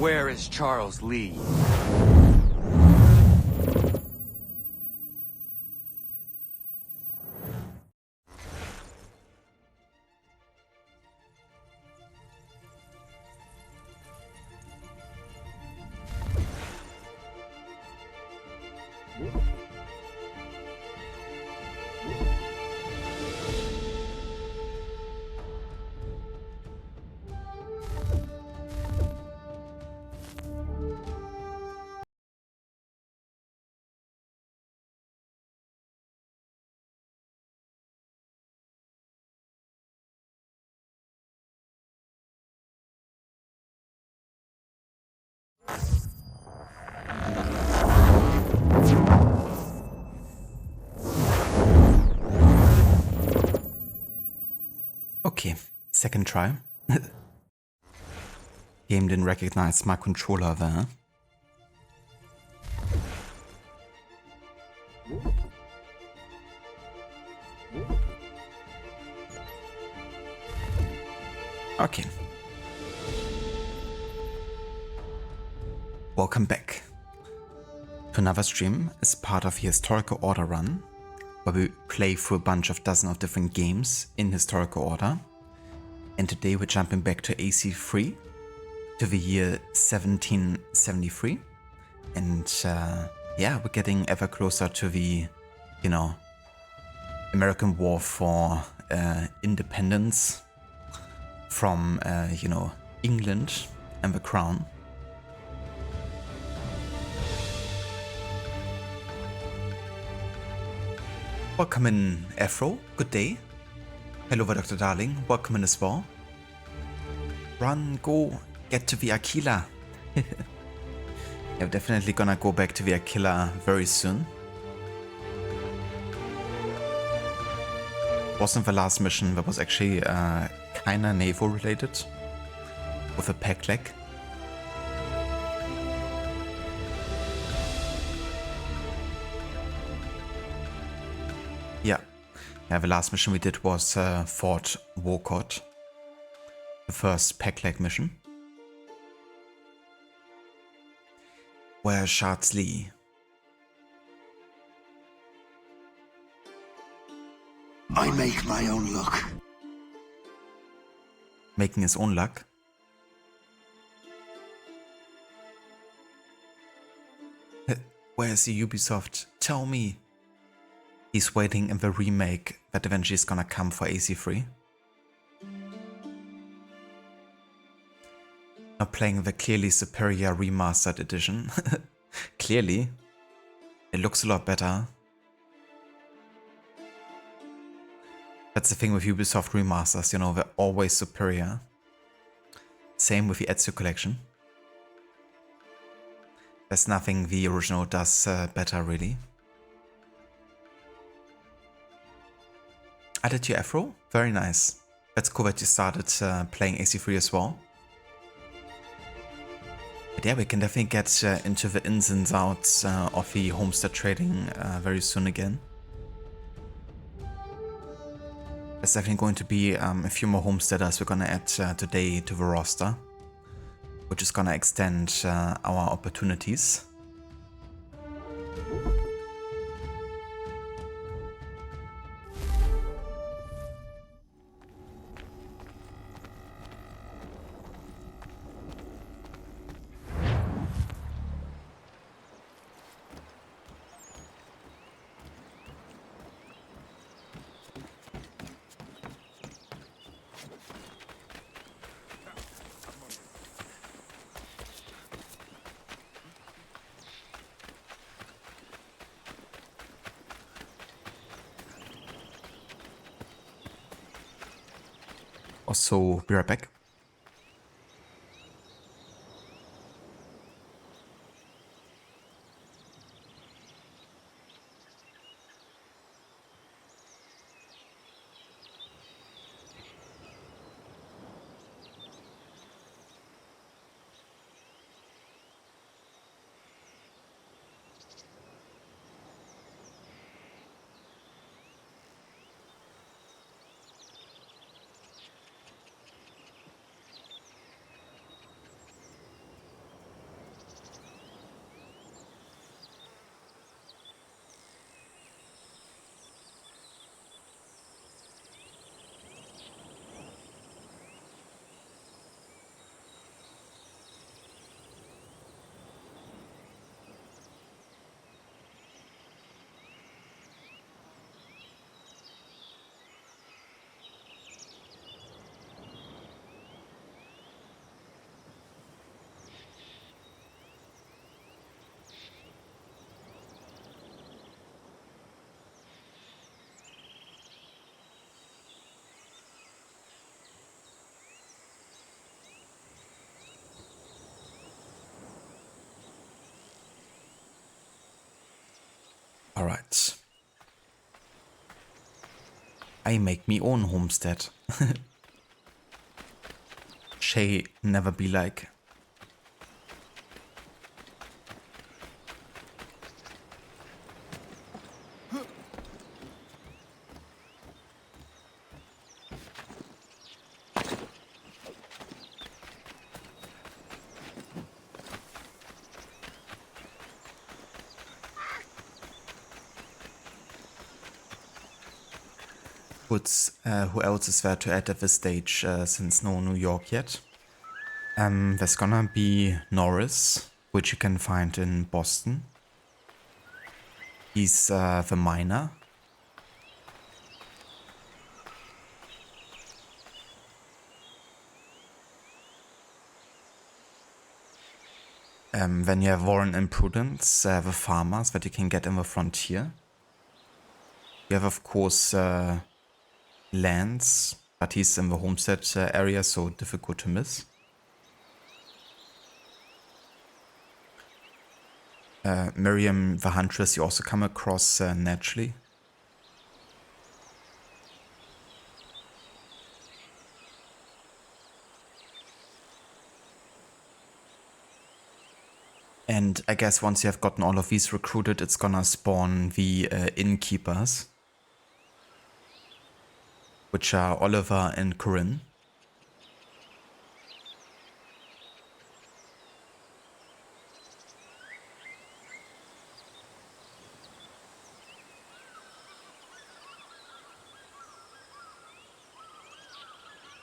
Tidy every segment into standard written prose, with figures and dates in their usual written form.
Where is Charles Lee? Okay, second try. Game didn't recognize my controller there. Okay. Welcome back to another stream as part of the historical order run, where we play through a bunch of dozen of different games in historical order. And today we're jumping back to AC3, to the year 1773. And yeah, we're getting ever closer to the, you know, American War for independence from, you know, England and the Crown. Welcome in, Afro. Good day. Hello, Dr. Darling. Welcome in as well. Run, go, get to the Aquila. Yeah, we're definitely gonna go back to the Aquila very soon. Wasn't the last mission that was actually kinda naval related with a pack leg. Yeah, the last mission we did was Fort Walcott, the first pack leg mission. Where's Charles Lee? I make my own luck. Making his own luck? Where's the Ubisoft? Tell me. He's waiting in the remake that eventually is gonna come for AC3. Not playing the clearly superior remastered edition. Clearly. It looks a lot better. That's the thing with Ubisoft remasters, you know, they're always superior. Same with the Ezio collection. There's nothing the original does better, really. Added your Afro? Very nice. That's cool that you started playing AC3 as well. But yeah, we can definitely get into the ins and outs of the Homestead trading very soon again. There's definitely going to be a few more Homesteaders we're gonna add today to the roster, which is gonna extend our opportunities. Also, be right back. Alright. I make me own homestead. Shay never be like. Who else is there to add at this stage since no New York yet? There's gonna be Norris, which you can find in Boston. He's the miner. Then you have Warren and Prudence, the farmers that you can get in the frontier. You have, of course, Lance, but he's in the Homestead area, so difficult to miss. Miriam the Huntress you also come across naturally. And I guess once you have gotten all of these recruited, it's gonna spawn the innkeepers, which are Oliver and Corinne.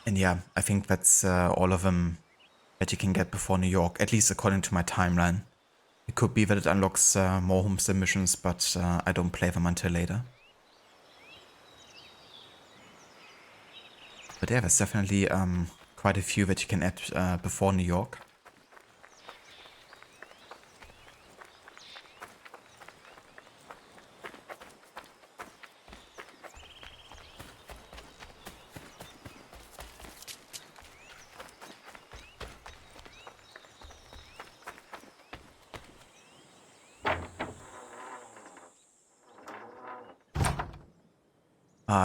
And yeah, I think that's all of them that you can get before New York, at least according to my timeline. It could be that it unlocks more Homestead missions, but I don't play them until later. But yeah, there's definitely quite a few that you can add before New York.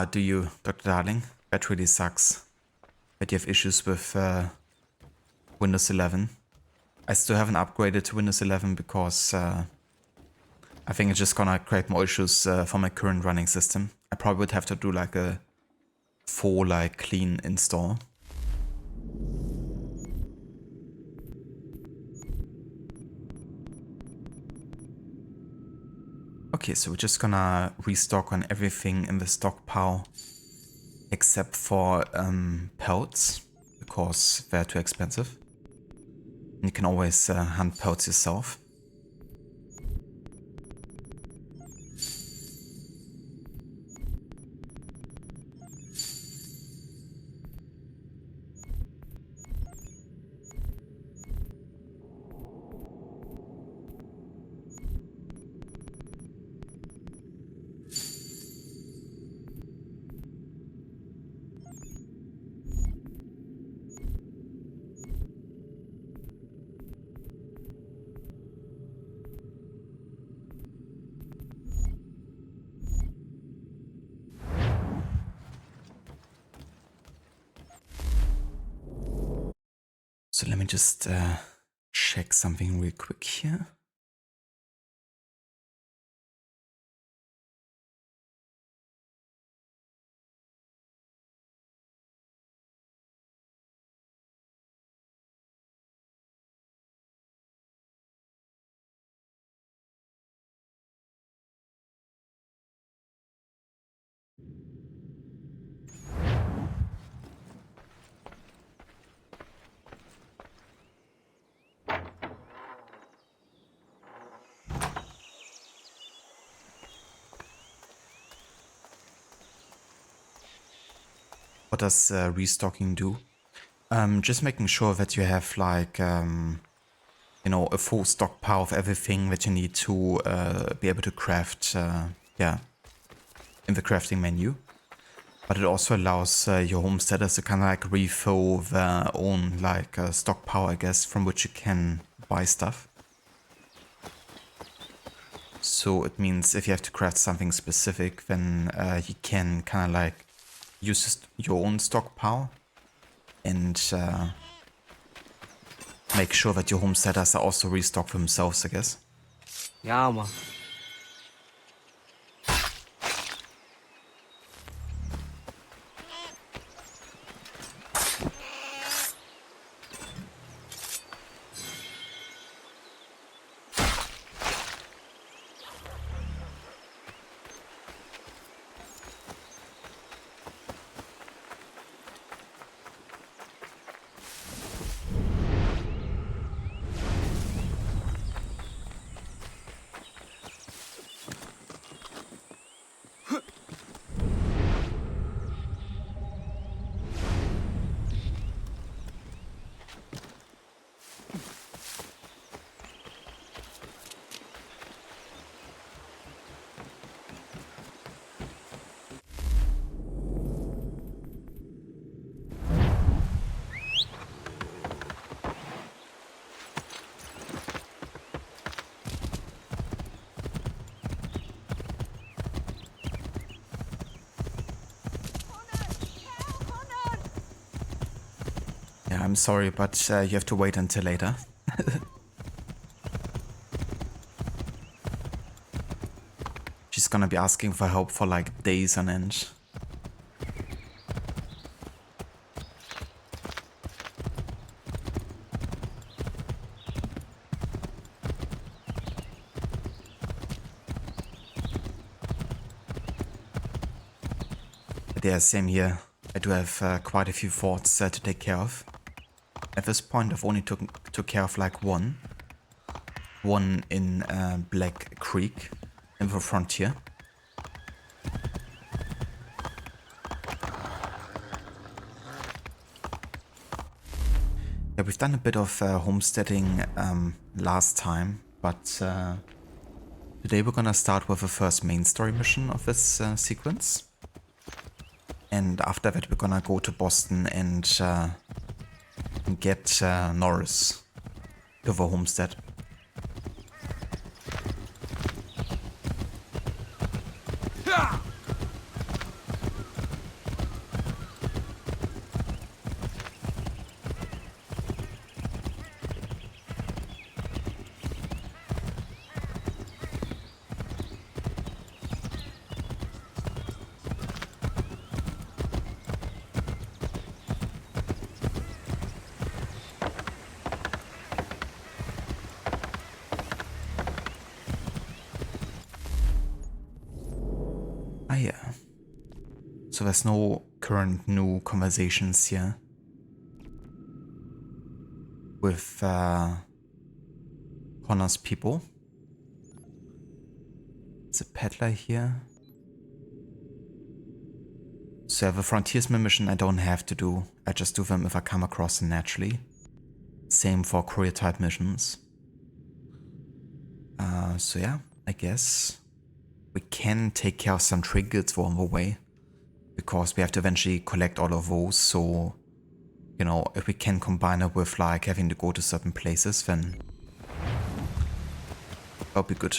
Do you, Dr. Darling? That really sucks that you have issues with Windows 11. I still haven't upgraded to Windows 11 because I think it's just gonna create more issues for my current running system. I probably would have to do like a full clean install. Okay, so we're just gonna restock on everything in the stockpile except for pelts, because they're too expensive. And you can always hunt pelts yourself. So let me just check something real quick here. What does restocking do? Just making sure that you have you know, a full stockpile of everything that you need to be able to craft, yeah, in the crafting menu. But it also allows your homesteaders to kind of like refill their own stockpile, I guess, from which you can buy stuff. So it means if you have to craft something specific, then you can kind of like use your own stockpile and make sure that your homesteaders are also restocked themselves, I guess. Ja, Mann. Yeah, I'm sorry, but you have to wait until later. She's gonna be asking for help for like days on end. But yeah, same here. I do have quite a few forts to take care of. At this point, I've only took care of like one. One in Black Creek in the frontier. Yeah, we've done a bit of homesteading last time, but today we're gonna start with the first main story mission of this sequence. And after that we're gonna go to Boston and get Norris to the homestead. Ah yeah. So there's no current new conversations here with Connor's people. There's a peddler here. So the frontiersman mission I don't have to do. I just do them if I come across them naturally. Same for courier type missions. So yeah, I guess we can take care of some trinkets on the way, because we have to eventually collect all of those. So, you know, if we can combine it with like having to go to certain places, then that'll be good.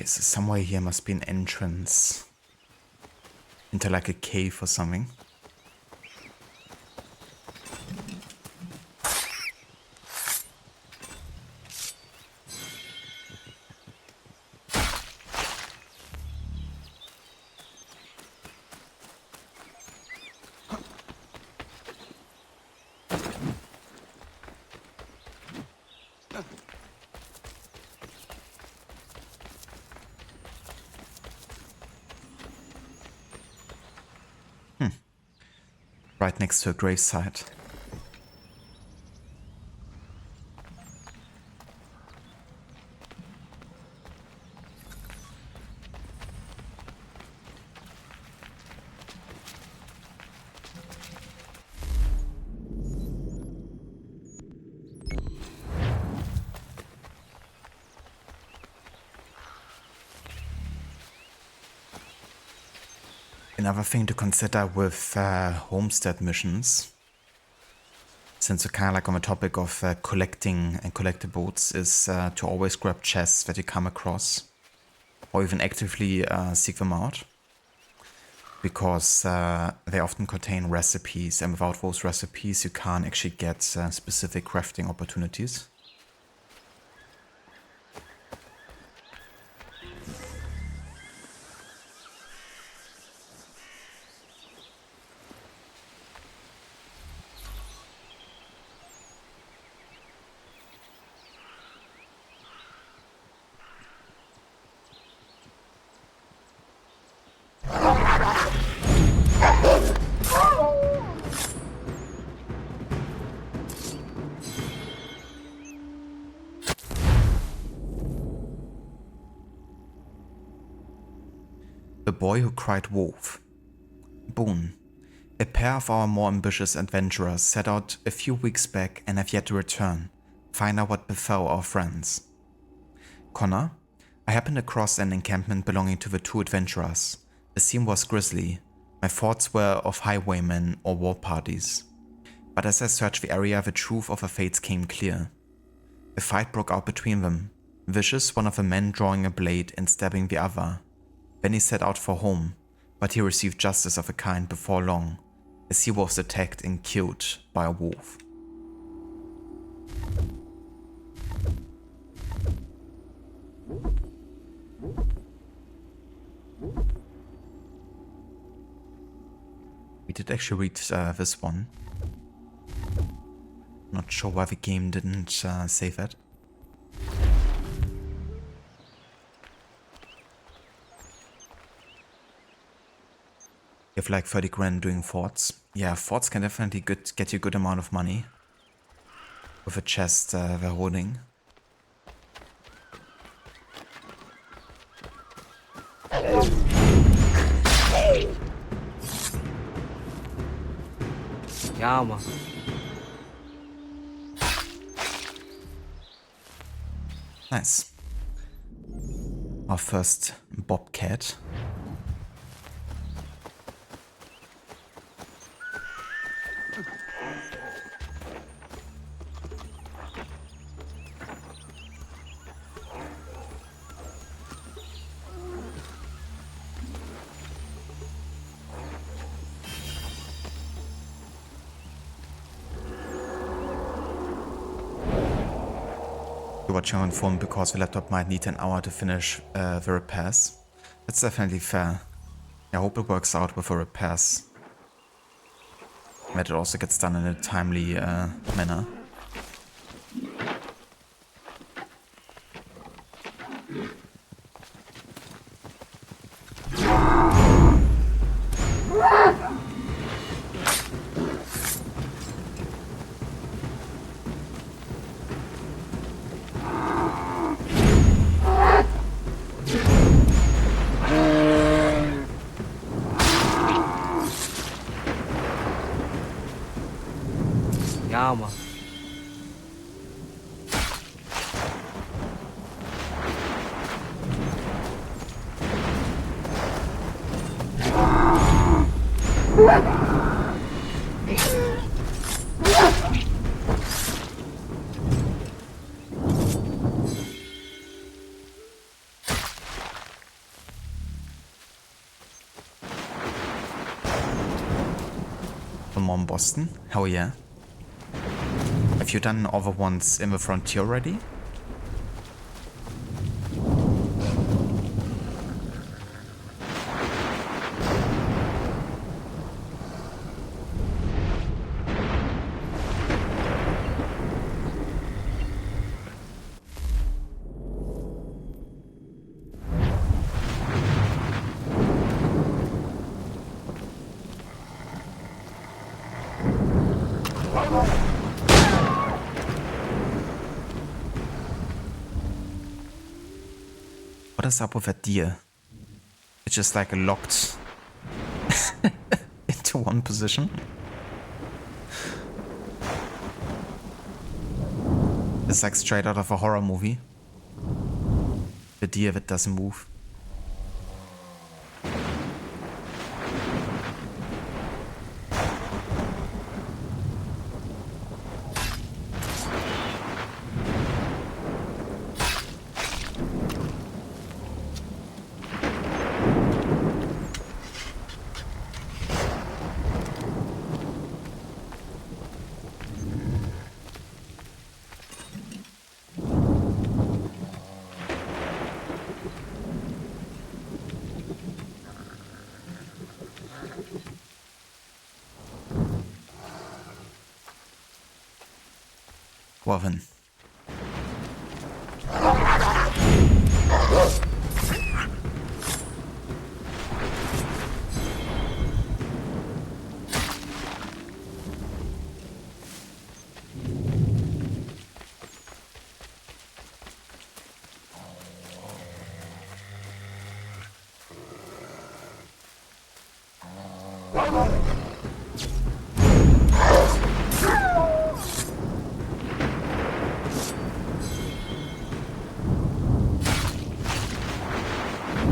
Okay, so somewhere here must be an entrance into like a cave or something. Right next to a gravesite. Another thing to consider with Homestead missions, since we're kind of like on the topic of collecting and collectibles, is to always grab chests that you come across, or even actively seek them out, because they often contain recipes, and without those recipes you can't actually get specific crafting opportunities. The Boy Who Cried Wolf. Boone. A pair of our more ambitious adventurers set out a few weeks back and have yet to return. Find out what befell our friends. Connor. I happened across an encampment belonging to the two adventurers. The scene was grisly. My thoughts were of highwaymen or war parties. But as I searched the area, the truth of their fates came clear. A fight broke out between them. Vicious, one of the men drawing a blade and stabbing the other. Then he set out for home, but he received justice of a kind before long, as he was attacked and killed by a wolf. We did actually read this one. Not sure why the game didn't save it. You have like 30 grand doing forts. Yeah, forts can definitely get you a good amount of money with a chest they're holding. Ja, man. Nice. Our first bobcat. Watching on phone because the laptop might need an hour to finish the repairs. That's definitely fair. I hope it works out with the repairs. That it also gets done in a timely manner. Ja, man. more in Boston? Hell yeah. Have you done other ones in the Frontier already? What is up with that deer? It's just like locked into one position. It's like straight out of a horror movie. The deer that doesn't move. Well then.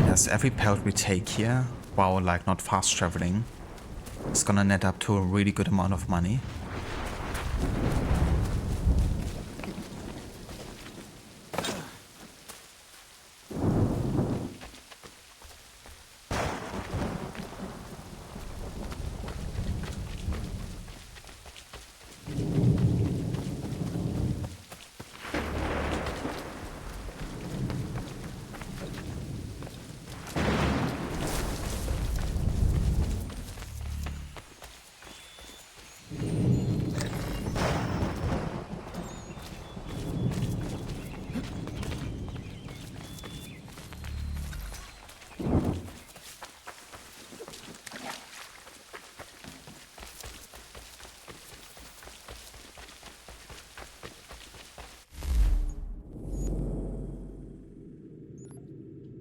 Yes, every pelt we take here, while like not fast traveling, is gonna net up to a really good amount of money.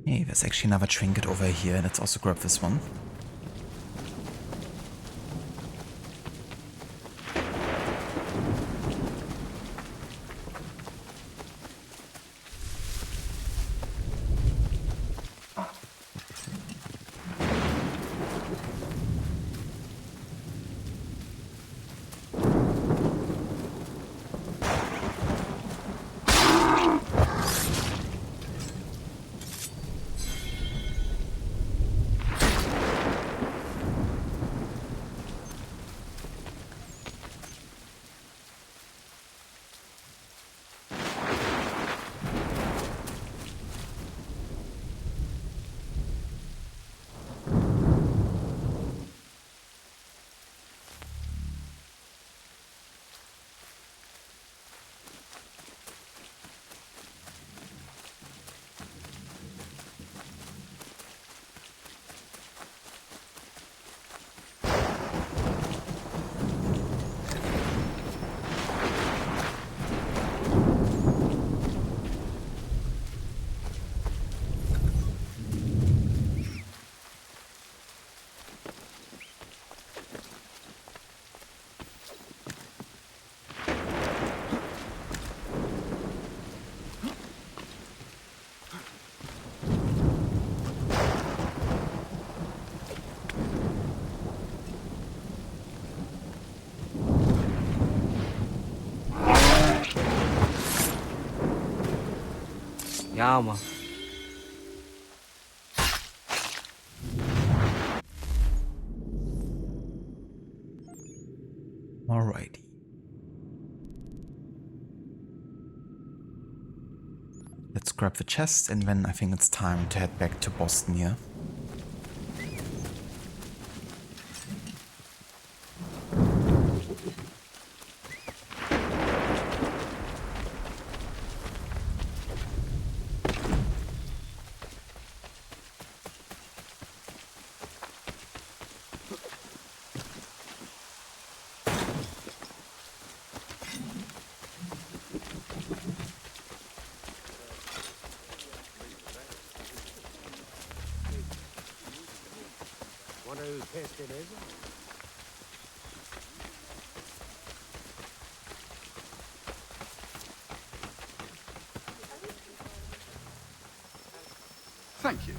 Hey, there's actually another trinket over here. Let's also grab this one. Ja, Mann. Alrighty. Let's grab the chest and then I think it's time to head back to Boston here. Thank you.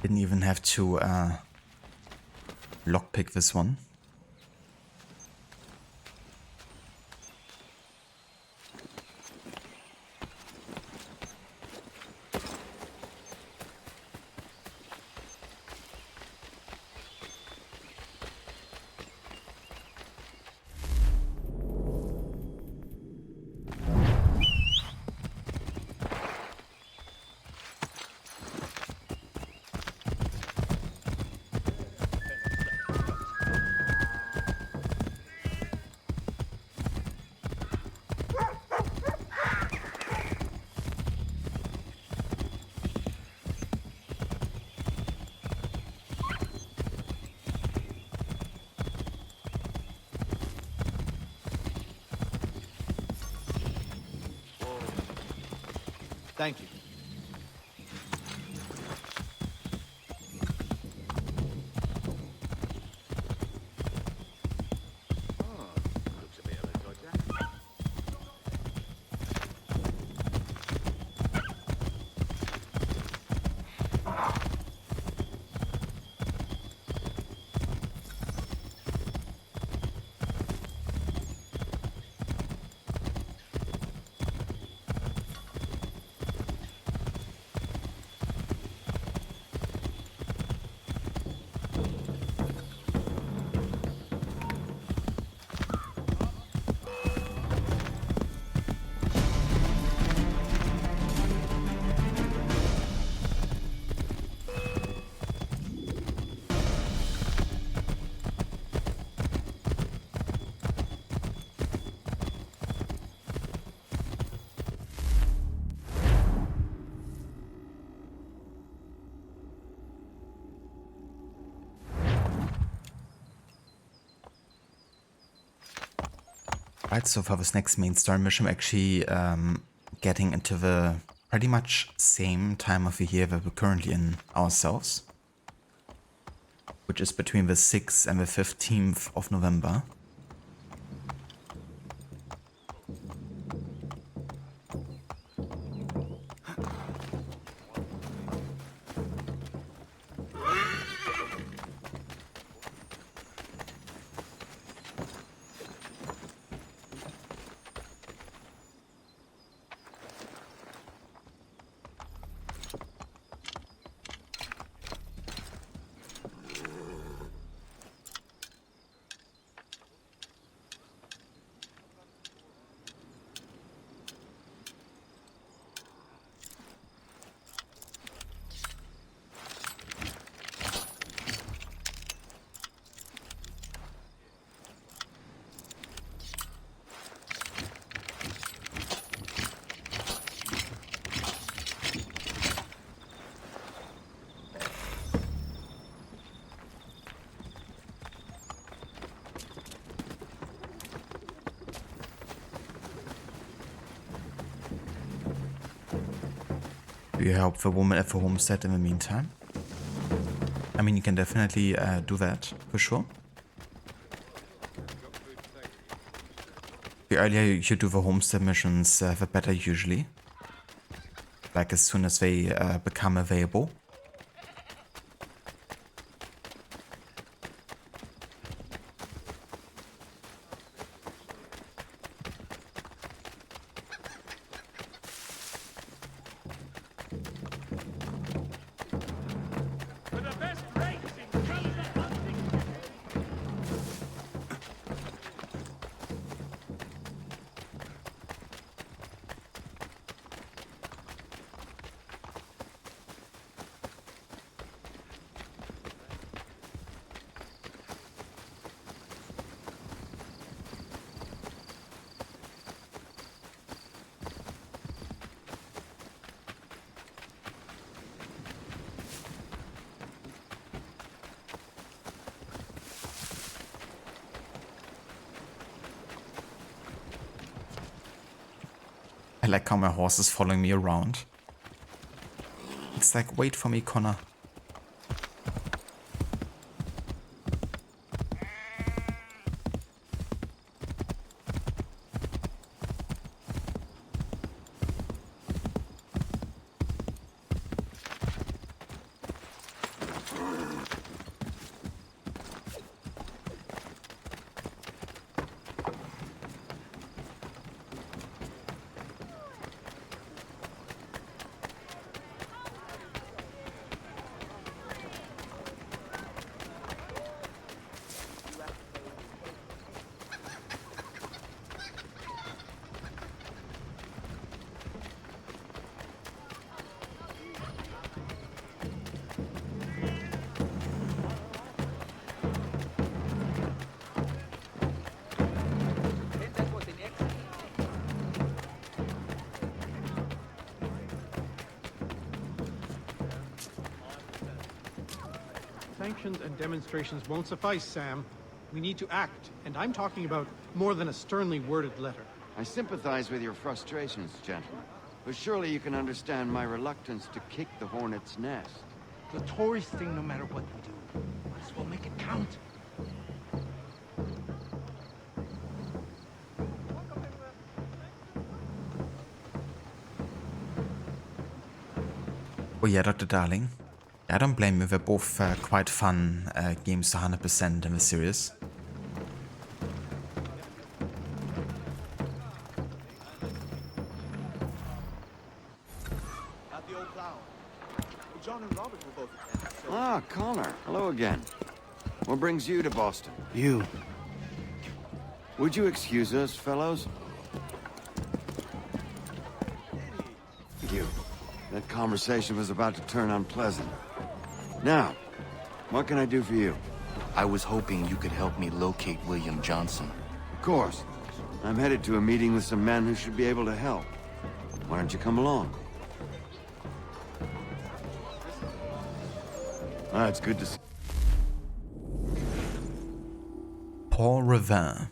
Didn't even have to lockpick this one. Thank you. Right, so for this next main story mission, we're actually getting into the pretty much same time of the year that we're currently in ourselves, which is between the 6th and the 15th of November. Do you help the woman at the homestead in the meantime? I mean, you can definitely do that, for sure. The earlier you do the homestead missions, the better usually. Like as soon as they become available. I like how my horse is following me around. It's like, wait for me, Connor. Sanctions and demonstrations won't suffice, Sam. We need to act, and I'm talking about more than a sternly worded letter. I sympathize with your frustrations, gentlemen. But surely you can understand my reluctance to kick the hornet's nest. The tourist thing, no matter what we do. Might as well make it count. Oh yeah, Dr. Darling. I don't blame you, they're both quite fun games to 100% in the series. Ah, Connor. Hello again. What brings you to Boston? You. Would you excuse us, fellows? Thank you. That conversation was about to turn unpleasant. Now, what can I do for you? I was hoping you could help me locate William Johnson. Of course. I'm headed to a meeting with some men who should be able to help. Why don't you come along? Ah, it's good to see. Paul Revere.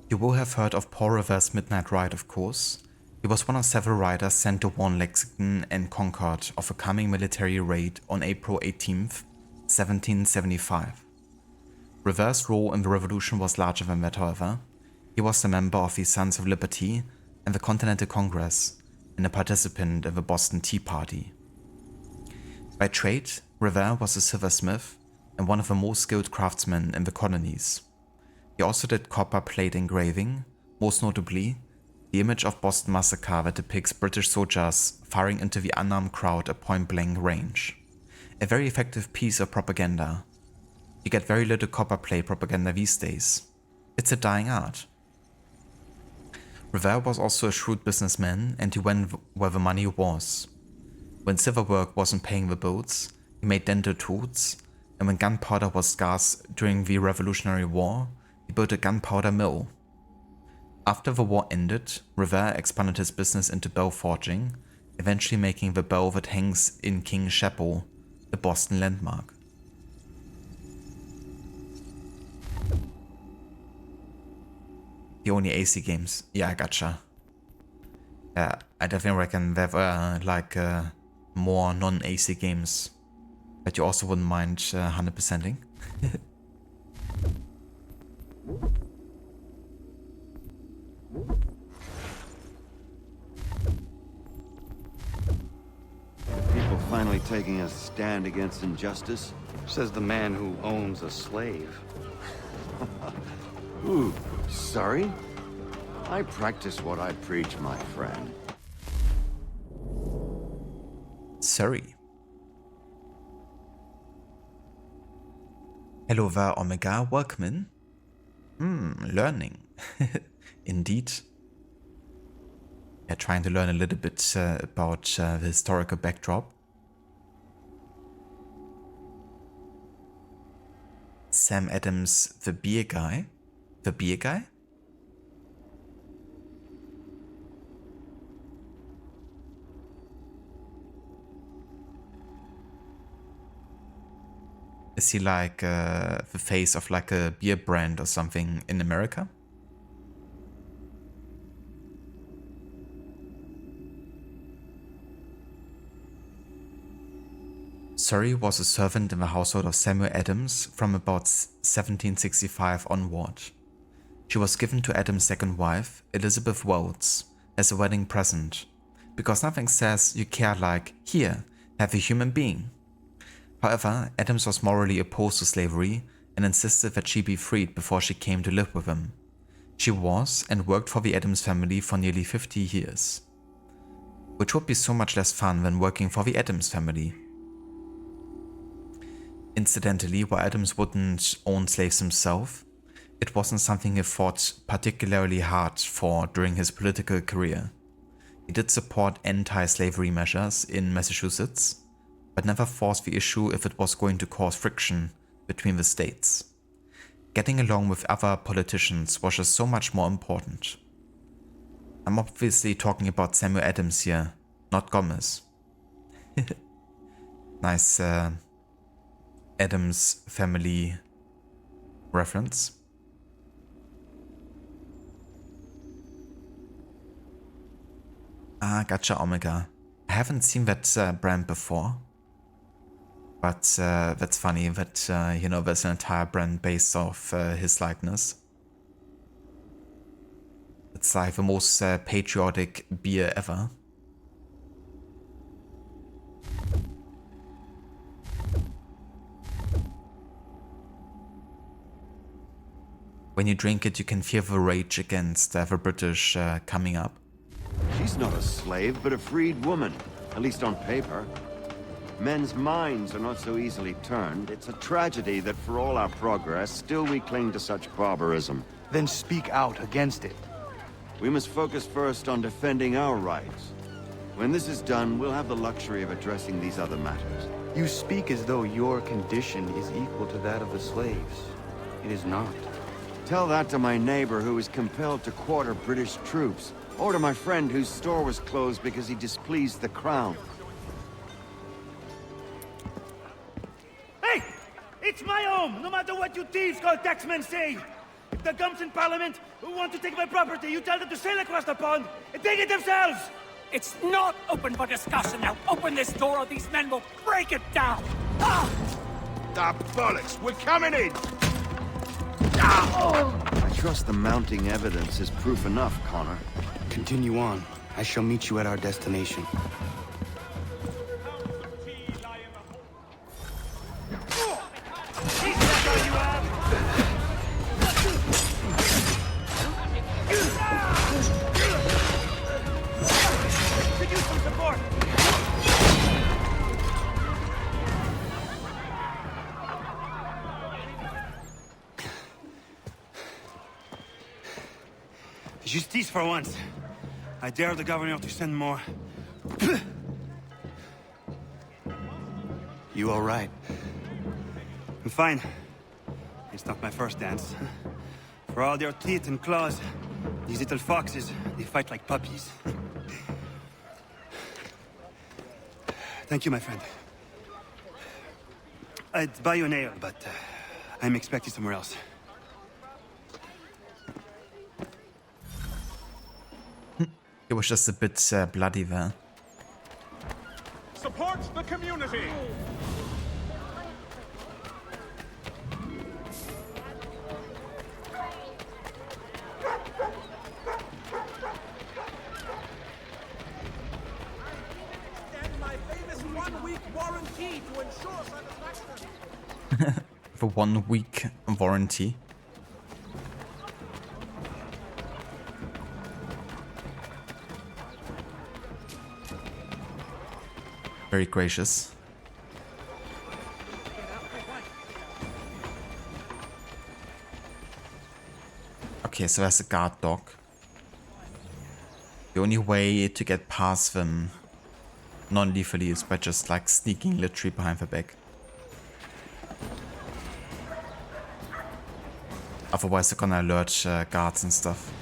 You will have heard of Paul Revere's Midnight Ride, of course. He was one of several riders sent to warn Lexington and Concord of a coming military raid on April 18th, 1775. Revere's role in the revolution was larger than that, however. He was a member of the Sons of Liberty and the Continental Congress, and a participant in the Boston Tea Party. By trade, Revere was a silversmith and one of the most skilled craftsmen in the colonies. He also did copper plate engraving, most notably the image of Boston Massacre that depicts British soldiers firing into the unarmed crowd at point-blank range. A very effective piece of propaganda. You get very little copper plate propaganda these days. It's a dying art. Revere was also a shrewd businessman, and he went where the money was. When silver work wasn't paying the bills, he made dental tools, and when gunpowder was scarce during the Revolutionary War, he built a gunpowder mill. After the war ended, Revere expanded his business into bell forging, eventually making the bell that hangs in King's Chapel a Boston landmark. The only AC games. Yeah, I gotcha. Yeah, I definitely reckon there were like more non-AC games that you also wouldn't mind 100%ing. People finally taking a stand against injustice? Says the man who owns a slave. Ooh, sorry? I practice what I preach, my friend. Sorry. Hello there, Omega. Welcome in. Learning. Indeed. Yeah, trying to learn a little bit about the historical backdrop. Sam Adams, the beer guy. The beer guy? Is he like the face of like a beer brand or something in America? Surrey was a servant in the household of Samuel Adams from about 1765 onward. She was given to Adams' second wife, Elizabeth Wells, as a wedding present, because nothing says you care like, here, have a human being. However, Adams was morally opposed to slavery and insisted that she be freed before she came to live with him. She was and worked for the Adams family for nearly 50 years, which would be so much less fun than working for the Adams family. Incidentally, while Adams wouldn't own slaves himself, it wasn't something he fought particularly hard for during his political career. He did support anti-slavery measures in Massachusetts, but never forced the issue if it was going to cause friction between the states. Getting along with other politicians was just so much more important. I'm obviously talking about Samuel Adams here, not Gomez. Nice Adams family reference. Ah, gotcha, Omega. I haven't seen that brand before. But that's funny that, you know, there's an entire brand based off his likeness. It's like the most patriotic beer ever. When you drink it, you can feel the rage against the British coming up. She's not a slave, but a freed woman, at least on paper. Men's minds are not so easily turned. It's a tragedy that for all our progress, still we cling to such barbarism. Then speak out against it. We must focus first on defending our rights. When this is done, we'll have the luxury of addressing these other matters. You speak as though your condition is equal to that of the slaves. It is not. Tell that to my neighbor who was compelled to quarter British troops, or to my friend whose store was closed because he displeased the crown. Hey! It's my home, no matter what you thieves called taxmen say! If the gums in Parliament who want to take my property, you tell them to sail across the pond and take it themselves! It's not open for discussion now. Open this door or these men will break it down. Ah! Ah, bollocks! We're coming in! I trust the mounting evidence is proof enough, Connor. Continue on. I shall meet you at our destination. Could use some support! Justice for once. I dare the governor to send more. You all right? I'm fine. It's not my first dance. For all their teeth and claws, these little foxes, they fight like puppies. Thank you, my friend. I'd buy you an ale, but I'm expecting somewhere else. It was just a bit bloody there. Support the community! My famous 1-week warranty to ensure satisfaction. The 1 week warranty. Very gracious. Okay, so there's a guard dog. The only way to get past them non-lethally is by just like sneaking literally behind the back. Otherwise they're gonna alert guards and stuff.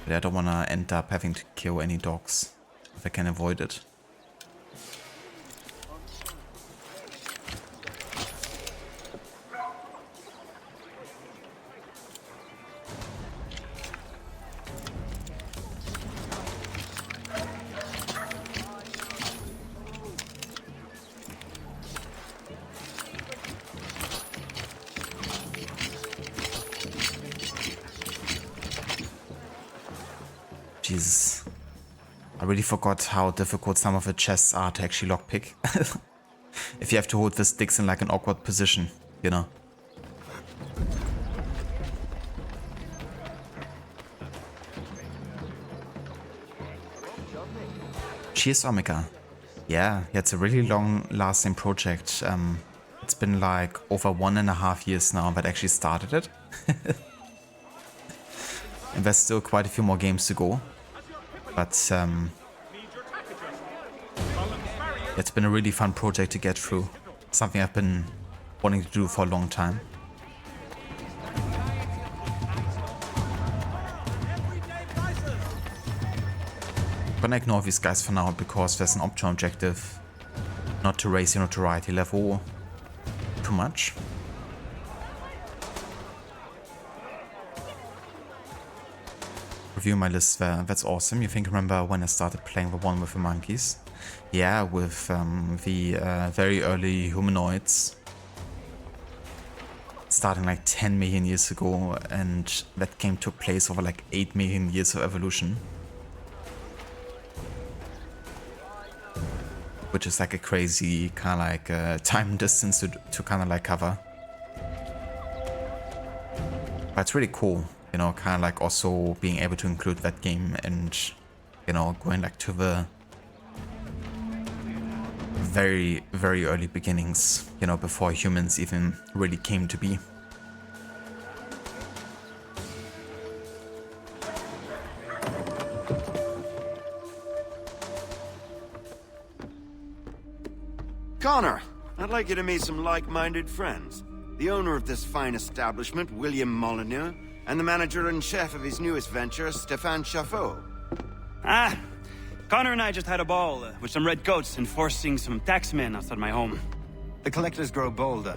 But I don't wanna end up having to kill any dogs if I can avoid it. Jesus. I really forgot how difficult some of the chests are to actually lockpick. If you have to hold the sticks in like an awkward position, you know. Cheers, Omega. Yeah, it's a really long-lasting project. It's been like over 1.5 years now that I actually started it. And there's still quite a few more games to go. But it's been a really fun project to get through. Something I've been wanting to do for a long time. I'm gonna ignore these guys for now because there's an optional objective not to raise your notoriety level too much. Review my list there, that's awesome. You think remember when I started playing the one with the monkeys? Yeah, with the very early humanoids. Starting like 10 million years ago, and that game took place over like 8 million years of evolution. Which is like a crazy kind of like time distance to kind of like cover. But it's really cool. You know, kind of like also being able to include that game and, you know, going like to the very, very early beginnings, you know, before humans even really came to be. Connor, I'd like you to meet some like-minded friends. The owner of this fine establishment, William Molyneux, and the manager and chef of his newest venture, Stéphane Chaffeau. Ah, Connor and I just had a ball with some red coats enforcing some taxmen outside my home. The collectors grow bolder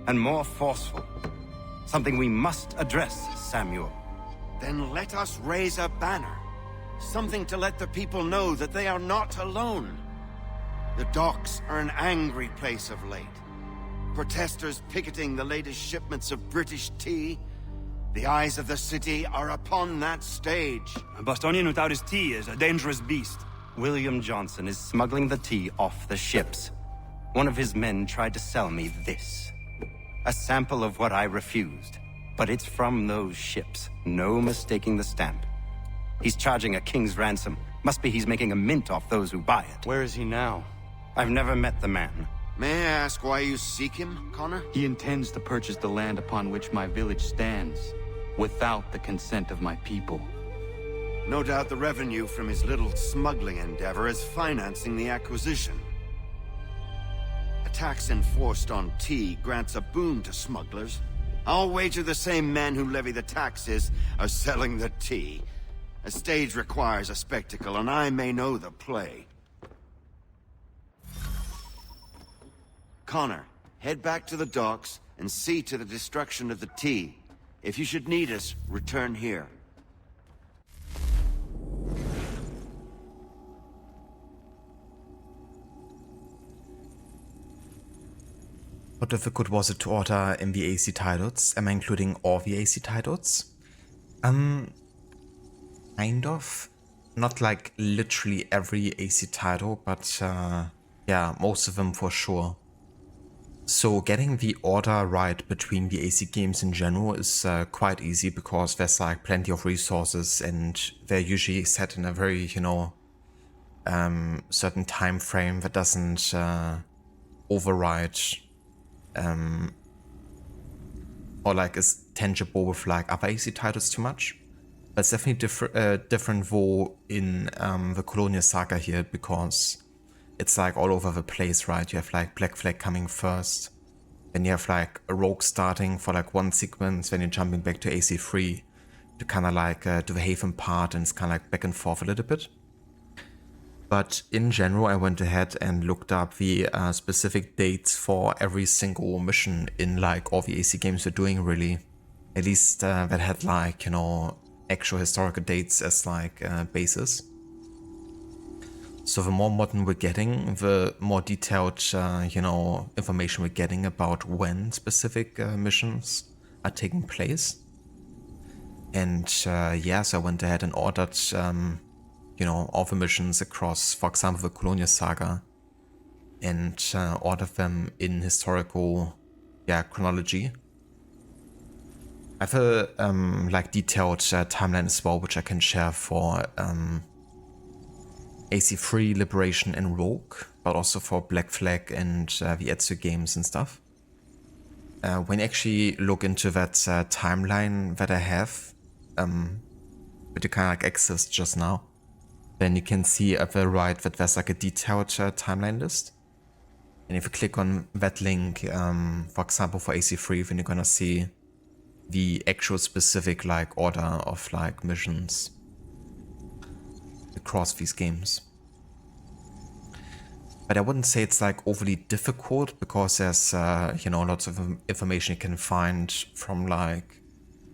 and more forceful. Something we must address, Samuel. Then let us raise a banner. Something to let the people know that they are not alone. The docks are an angry place of late. Protesters picketing the latest shipments of British tea. The eyes of the city are upon that stage. A Bostonian without his tea is a dangerous beast. William Johnson is smuggling the tea off the ships. One of his men tried to sell me this. A sample of what I refused. But it's from those ships. No mistaking the stamp. He's charging a king's ransom. Must be he's making a mint off those who buy it. Where is he now? I've never met the man. May I ask why you seek him, Connor? He intends to purchase the land upon which my village stands, without the consent of my people. No doubt the revenue from his little smuggling endeavor is financing the acquisition. A tax enforced on tea grants a boon to smugglers. I'll wager the same men who levy the taxes are selling the tea. A stage requires a spectacle, and I may know the play. Connor, head back to the docks and see to the destruction of the tea. If you should need us, return here. How difficult was it to order in the AC titles? Am I including all the AC titles? Kind of. Not like literally every AC title, but yeah, most of them for sure. So getting the order right between the AC games in general is quite easy because there's like plenty of resources and they're usually set in a very, you know, certain time frame that doesn't override or like is tangible with like other AC titles too much. But it's definitely different though in the Colonial Saga here because it's like all over the place, right? You have like Black Flag coming first, then you have like a Rogue starting for like one sequence, then you're jumping back to AC3 to kind of like do the Haven part, and it's kind of like back and forth a little bit. But in general, I went ahead and looked up the specific dates for every single mission in like all the AC games we're doing, really. At least that had like, you know, actual historical dates as like basis. So the more modern we're getting, the more detailed, you know, information we're getting about when specific missions are taking place. And yeah, so I went ahead and ordered, you know, all the missions across, for example, the Colonial Saga, and ordered them in historical, yeah, chronology. I have a like detailed timeline as well, which I can share for AC3, Liberation, and Rogue, but also for Black Flag and the Ezio games and stuff. When you actually look into that timeline that I have, that you kind of like accessed just now, then you can see at the right that there's like a detailed timeline list. And if you click on that link, for example, for AC3, then you're gonna see the actual specific like order of like missions across these games. But I wouldn't say it's like overly difficult because there's you know, lots of information you can find from like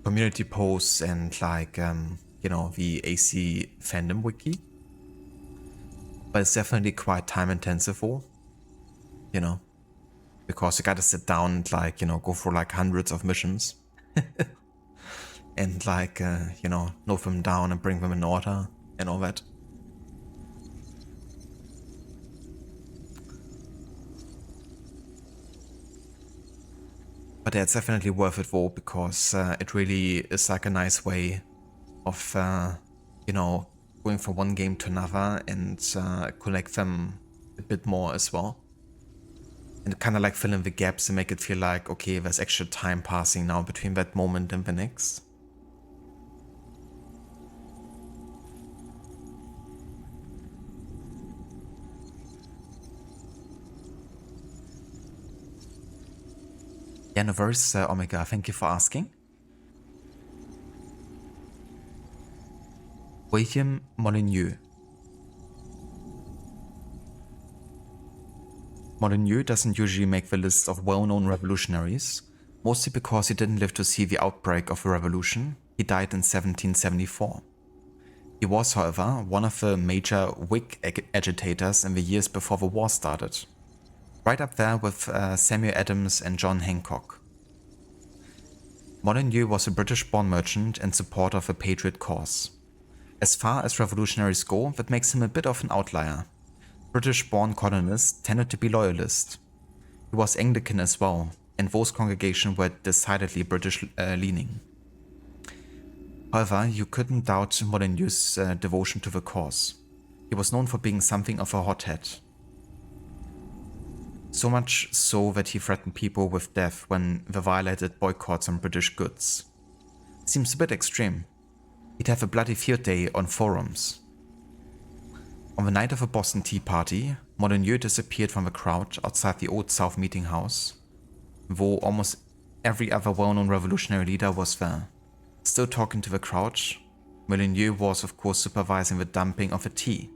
community posts and like you know, the AC fandom wiki. But it's definitely quite time intensive, you know, because you gotta sit down and like, you know, go for like hundreds of missions and like you know, note them down and bring them in order and all that. But yeah, it's definitely worth it though, because it really is like a nice way of you know, going from one game to another and collect them a bit more as well. And kind of like fill in the gaps and make it feel like, okay, there's extra time passing now between that moment and the next. Yeah, no worries, Omega, thank you for asking. William Molyneux. Molyneux doesn't usually make the list of well-known revolutionaries, mostly because he didn't live to see the outbreak of the revolution. He died in 1774. He was, however, one of the major Whig agitators in the years before the war started, right up there with Samuel Adams and John Hancock. Molyneux was a British-born merchant and supporter of the Patriot cause. As far as revolutionaries go, that makes him a bit of an outlier. British-born colonists tended to be loyalists. He was Anglican as well, and those congregations were decidedly British-leaning. However, you couldn't doubt Molyneux's devotion to the cause. He was known for being something of a hothead. So much so that he threatened people with death when they violated boycotts on British goods. Seems a bit extreme. He'd have a bloody field day on forums. On the night of a Boston Tea Party, Molyneux disappeared from the crowd outside the Old South Meeting House, though almost every other well-known revolutionary leader was there. Still talking to the crowd, Molyneux was of course supervising the dumping of the tea.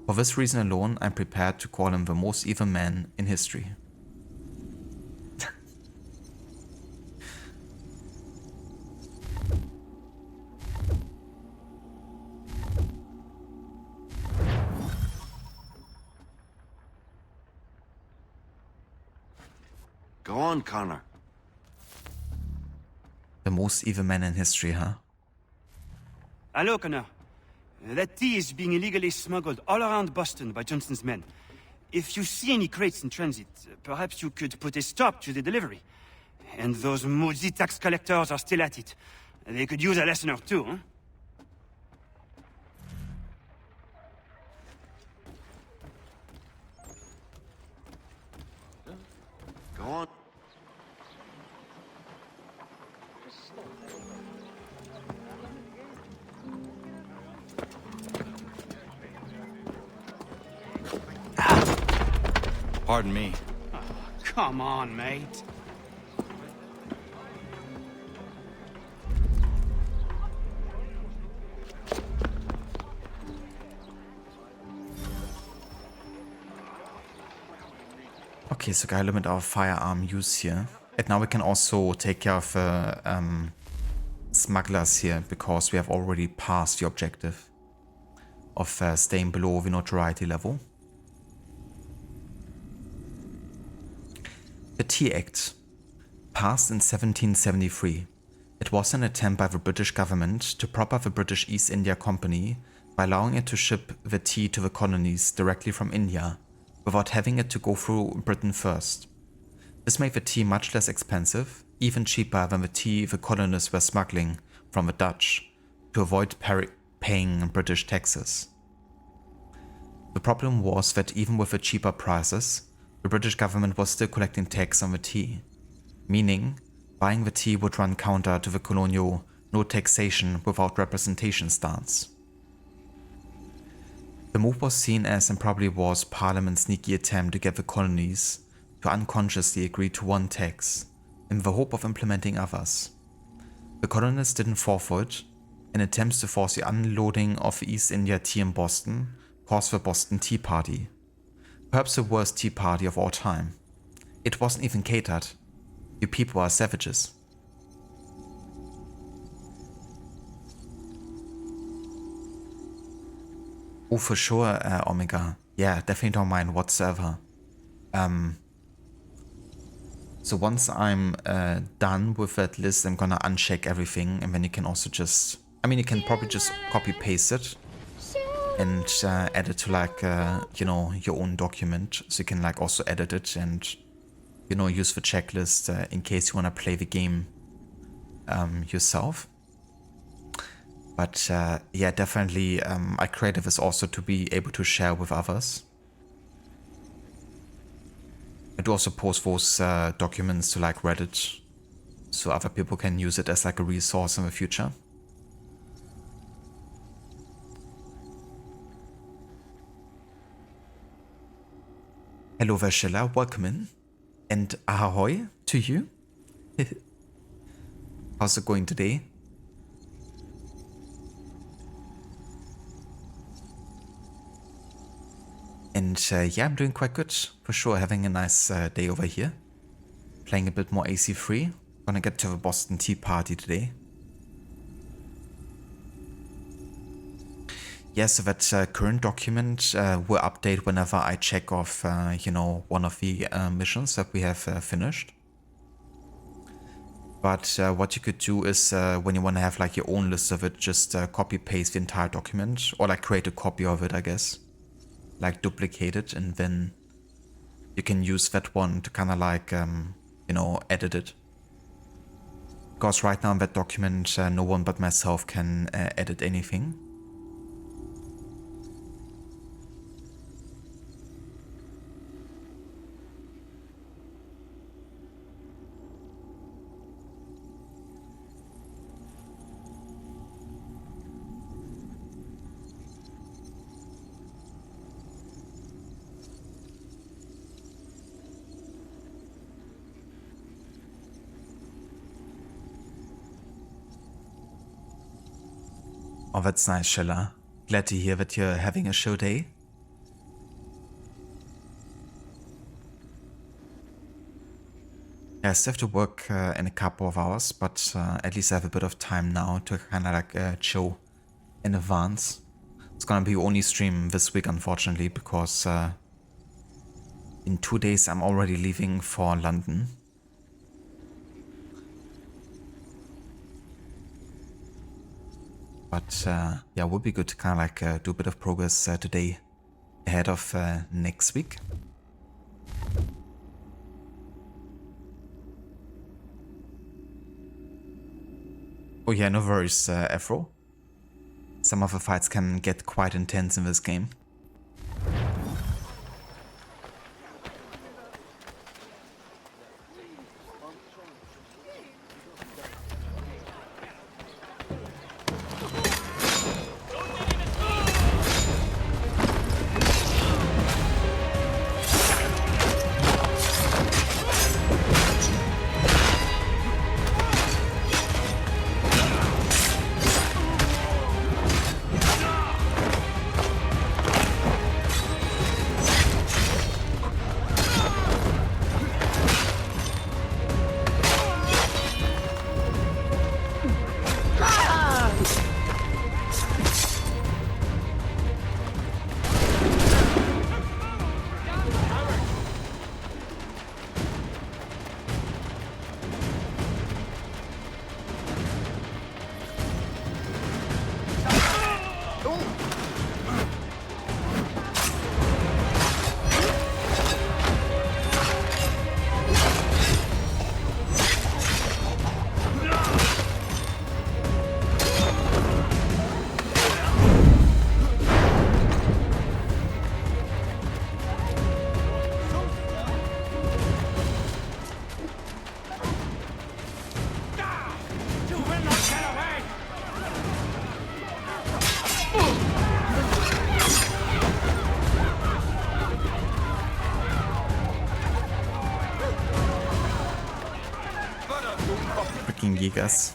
For this reason alone, I'm prepared to call him the most evil man in history. Go on, Connor. The most evil man in history, huh? Hello, Connor. That tea is being illegally smuggled all around Boston by Johnson's men. If you see any crates in transit, perhaps you could put a stop to the delivery. And those moody tax collectors are still at it. They could use a lesson or two, huh? Go on. Pardon me. Come on, mate. Okay, so gotta limit our firearm use here. And now we can also take care of smugglers here, because we have already passed the objective of staying below the notoriety level. The Tea Act, passed in 1773. It was an attempt by the British government to prop up the British East India Company by allowing it to ship the tea to the colonies directly from India, without having it to go through Britain first. This made the tea much less expensive, even cheaper than the tea the colonists were smuggling from the Dutch, to avoid paying British taxes. The problem was that even with the cheaper prices, the British government was still collecting tax on the tea, meaning buying the tea would run counter to the colonial no taxation without representation stance. The move was seen as, and probably was, Parliament's sneaky attempt to get the colonies to unconsciously agree to one tax, in the hope of implementing others. The colonists didn't fall for it, and attempts to force the unloading of East India tea in Boston caused the Boston Tea Party. Perhaps the worst tea party of all time. It wasn't even catered. You people are savages. Oh, for sure, Omega. Yeah, definitely don't mind whatsoever. So once I'm done with that list, I'm gonna uncheck everything, and then you can also just... I mean, you can probably just copy-paste it and add it to, like, you know, your own document. So you can, like, also edit it and, you know, use the checklist in case you want to play the game yourself. But yeah, definitely I created this also to be able to share with others. I do also post those documents to, like, Reddit, so other people can use it as, like, a resource in the future. Hello Vashilla, welcome in, and ahoy to you. How's it going today? And yeah, I'm doing quite good, for sure, having a nice day over here. Playing a bit more AC3, gonna get to the Boston Tea Party today. Yeah, so that current document will update whenever I check off, you know, one of the missions that we have finished. But what you could do is, when you want to have, like, your own list of it, just copy-paste the entire document, or, like, create a copy of it, I guess. Like, duplicate it, and then you can use that one to kind of, like, you know, edit it. Because right now in that document, no one but myself can edit anything. Oh, that's nice, Shella. Glad to hear that you're having a show day. Yeah, I still have to work in a couple of hours, but at least I have a bit of time now to kind of, like, chill in advance. It's gonna be only stream this week, unfortunately, because in 2 days I'm already leaving for London. But yeah, it would be good to kind of like do a bit of progress today ahead of next week. Oh yeah, no worries, Afro. Some of the fights can get quite intense in this game. Freaking Jägers.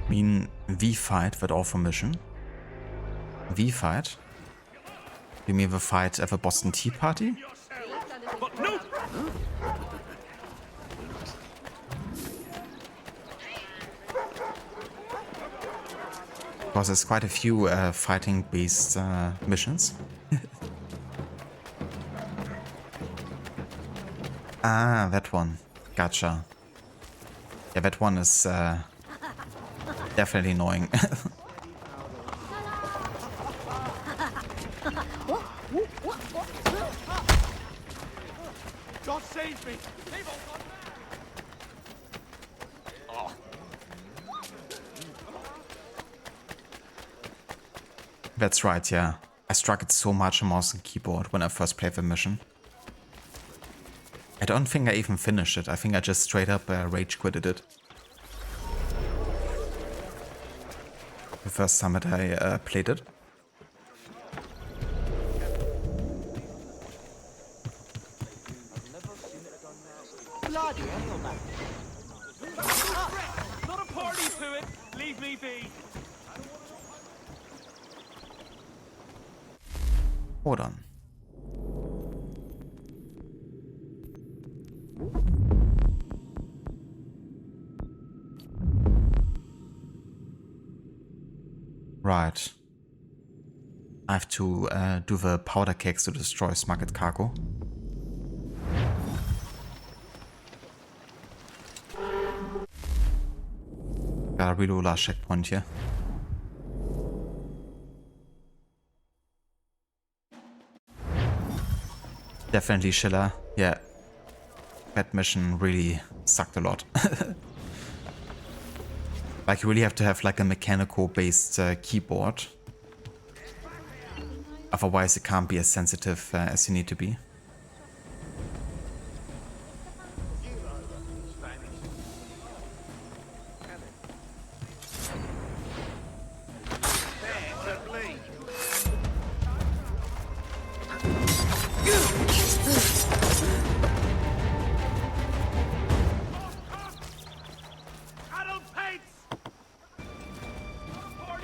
I mean, V-Fight wird auch vermischen. V-Fight? You mean the fight at the Boston Tea Party? Because there's quite a few fighting-based missions. Ah, that one. Gotcha. Yeah, that one is definitely annoying. God save me! That's right, yeah. I struggled so much on mouse and keyboard when I first played the mission. I don't think I even finished it. I think I just straight up rage quitted it. The first time that I played it. Bloody hell, man. Not a party to it. Leave me be. Hold on. Right. I have to do the powder kegs to destroy smuggled cargo. Gotta reload last checkpoint here. Definitely Schiller. Yeah. That mission really sucked a lot. Like, you really have to have like a mechanical based keyboard. Otherwise it can't be as sensitive as you need to be.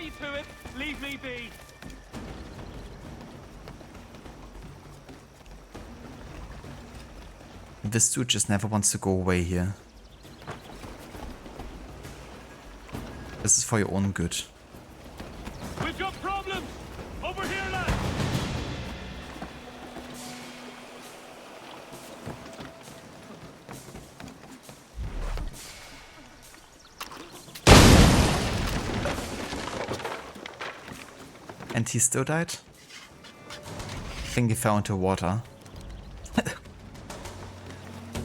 me to it. Leave me be. This dude just never wants to go away here. This is for your own good. We've got problems! Over here, lad! And he still died? I think he fell into water.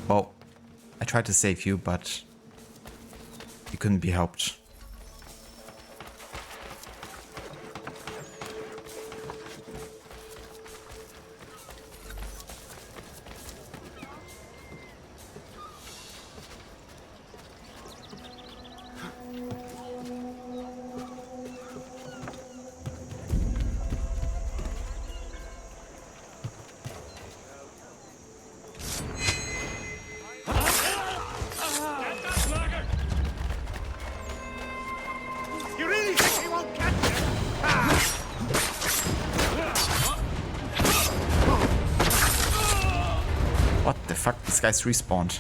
Well, I tried to save you, but you couldn't be helped. You really think he won't catch you? What the fuck? This guy's respawned.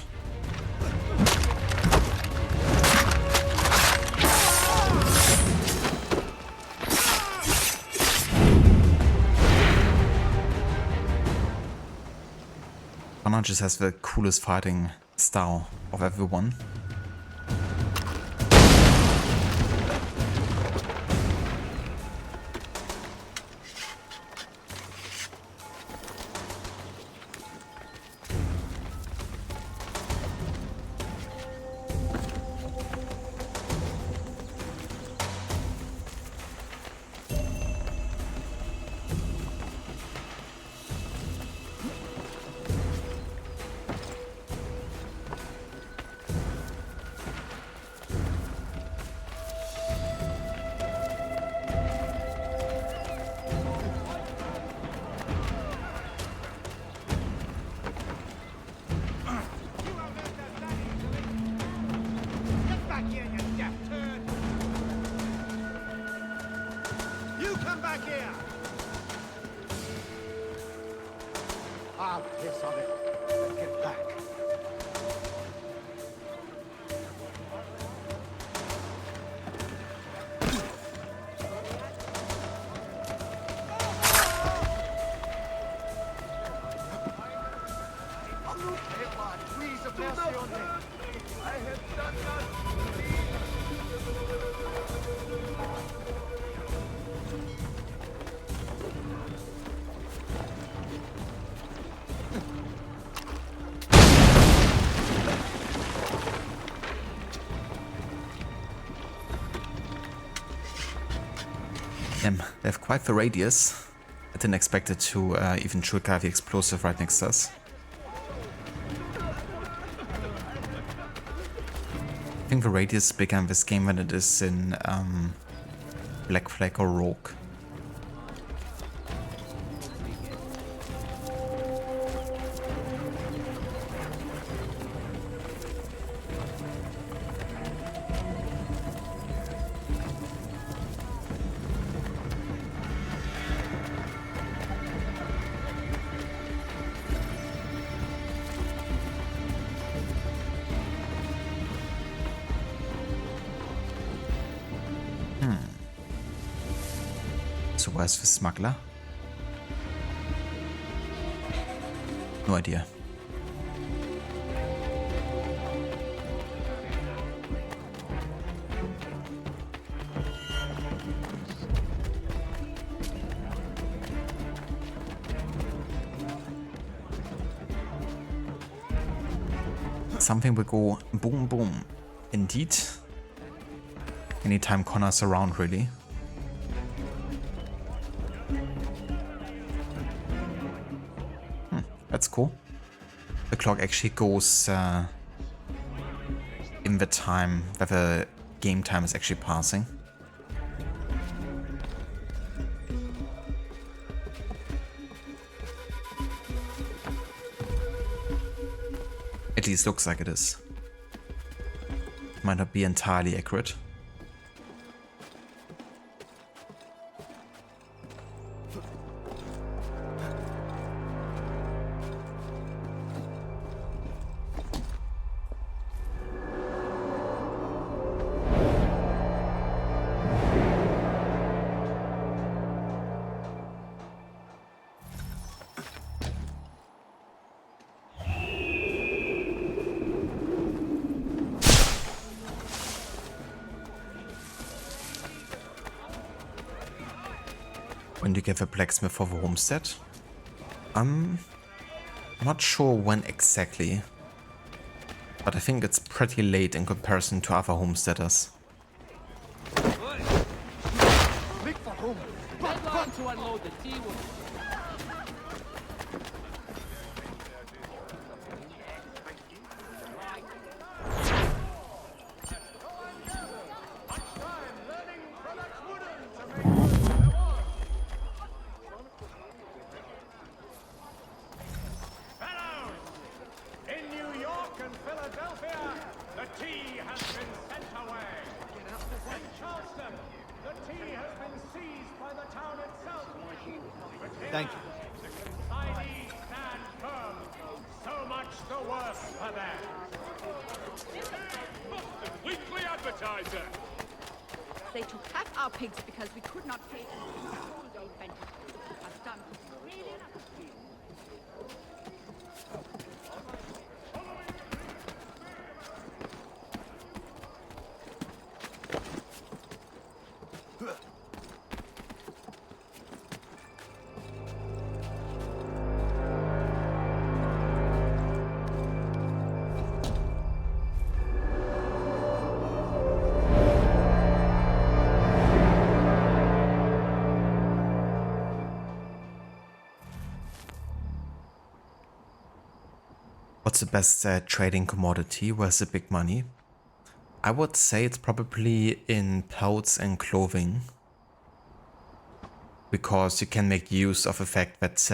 Connor just has the coolest fighting style of everyone. Get back here, you deaf turd! You come back here! I'll piss on it. Let's get back. Please have mercy on me. I have done nothing. They have quite the radius. I didn't expect it to even trigger the explosive right next to us. I think the radius is bigger in this game than it is in Black Flag or Rogue. So where's the smuggler? No idea. Something will go boom boom. Indeed. Anytime Connor's around, really. That's cool. The clock actually goes in the time that the game time is actually passing. At least looks like it is. Might not be entirely accurate. when you give a blacksmith for the homestead. I'm not sure when exactly, but I think it's pretty late in comparison to other homesteaders. Make for home. Deadline to unload the tea wood. Thank you. Stand firm. So much the worse for them. Weekly advertiser. They took half our pigs because we could not pay them. They went I've done really enough. What's the best trading commodity? Where's the big money? I would say it's probably in pelts and clothing, because you can make use of the fact that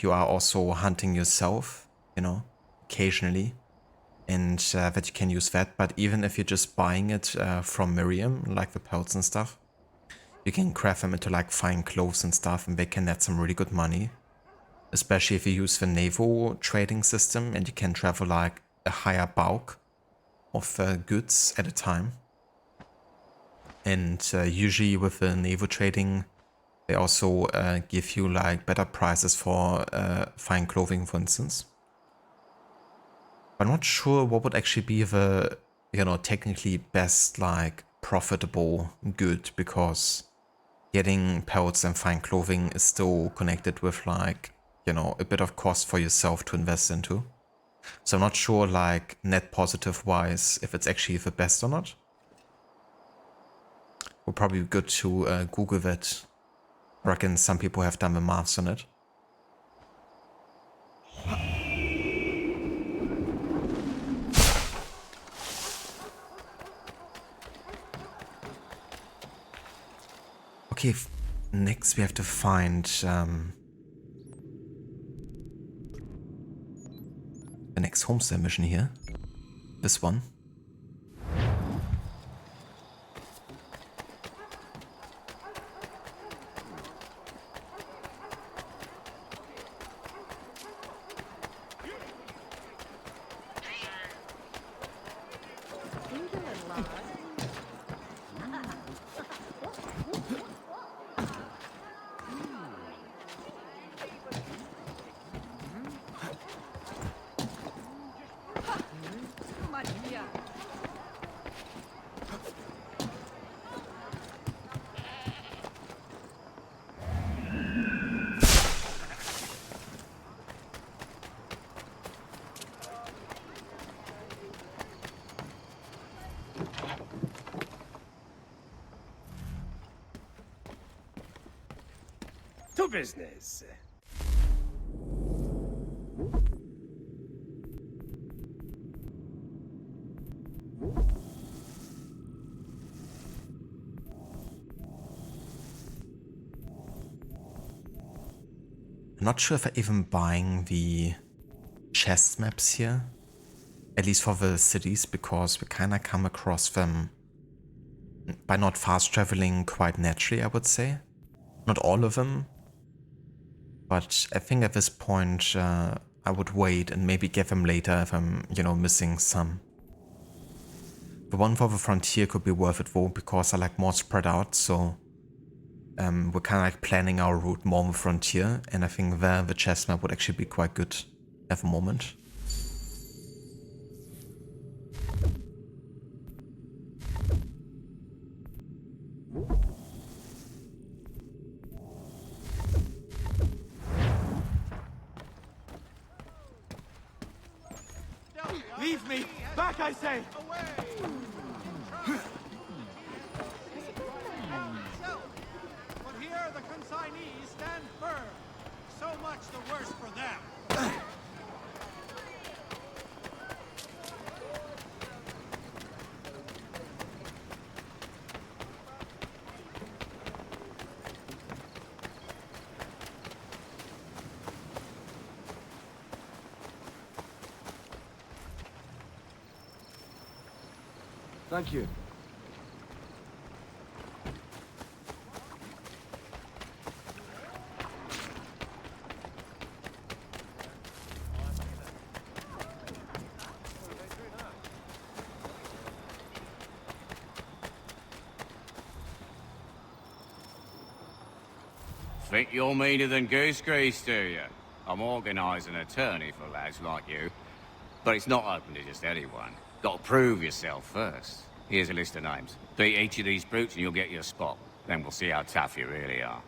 you are also hunting yourself, you know, occasionally, and that you can use that. But even if you're just buying it from Miriam, like the pelts and stuff, you can craft them into like fine clothes and stuff, and they can add some really good money. Especially if you use the Naval trading system and you can travel like a higher bulk of goods at a time. And usually with the Naval trading, they also give you like better prices for fine clothing, for instance. I'm not sure what would actually be the, you know, technically best like profitable good, because getting pelts and fine clothing is still connected with like, you know, a bit of cost for yourself to invest into. So I'm not sure like net positive wise if it's actually the best or not. Would probably be good to Google that. I reckon some people have done the maths on it. Okay, next we have to find the next homestead mission here. This one. To business. I'm not sure if I'm even buying the chest maps here, at least for the cities, because we kind of come across them by not fast traveling quite naturally, I would say. Not all of them, but I think at this point I would wait and maybe get them later if I'm, you know, missing some. The one for the frontier could be worth it though, because I like more spread out, so we're kind of like planning our route more on the frontier, and I think there the chest map would actually be quite good at the moment. Move me! Back, I say! But here the consignees stand firm. So much the worse for them. Thank you. Think you're meaner than goose grease, do you? I'm organising an attorney for lads like you. But it's not open to just anyone. Got to prove yourself first. Here's a list of names. Beat each of these brutes and you'll get your spot. Then we'll see how tough you really are.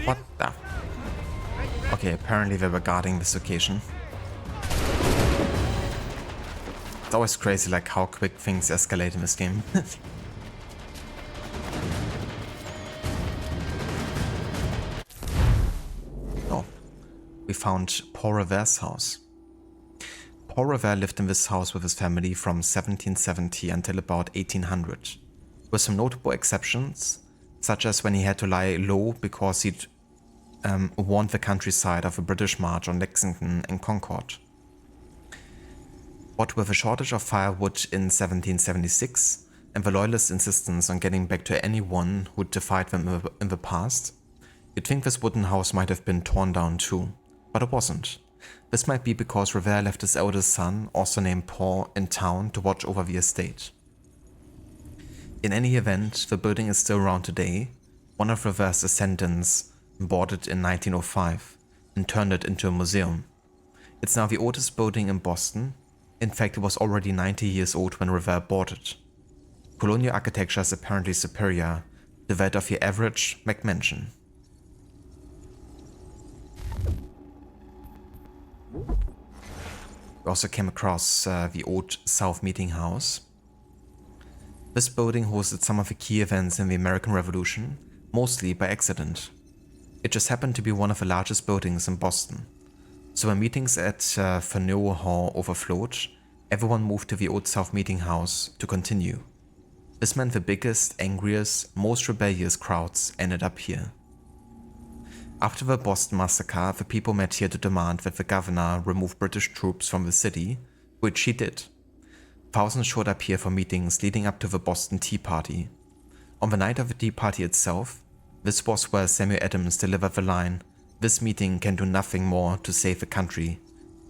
What the? Okay, apparently they were guarding this location. It's always crazy like how quick things escalate in this game. Oh, we found Paul Revere's house. Paul Revere lived in this house with his family from 1770 until about 1800, with some notable exceptions, such as when he had to lie low because he'd warned the countryside of a British march on Lexington and Concord. What with a shortage of firewood in 1776 and the Loyalists' insistence on getting back to anyone who'd defied them in the past, you'd think this wooden house might have been torn down too, but it wasn't. This might be because Revere left his eldest son, also named Paul, in town to watch over the estate. In any event, the building is still around today. One of Revere's descendants bought it in 1905 and turned it into a museum. It's now the oldest building in Boston. In fact, it was already 90 years old when Revere bought it. Colonial architecture is apparently superior to that of your average McMansion. We also came across the old South Meeting House. This building hosted some of the key events in the American Revolution, mostly by accident. It just happened to be one of the largest buildings in Boston. So when meetings at Faneuil Hall overflowed, everyone moved to the Old South Meeting House to continue. This meant the biggest, angriest, most rebellious crowds ended up here. After the Boston Massacre, the people met here to demand that the governor remove British troops from the city, which he did. Thousands showed up here for meetings leading up to the Boston Tea Party. On the night of the Tea Party itself, this was where Samuel Adams delivered the line, "This meeting can do nothing more to save the country,"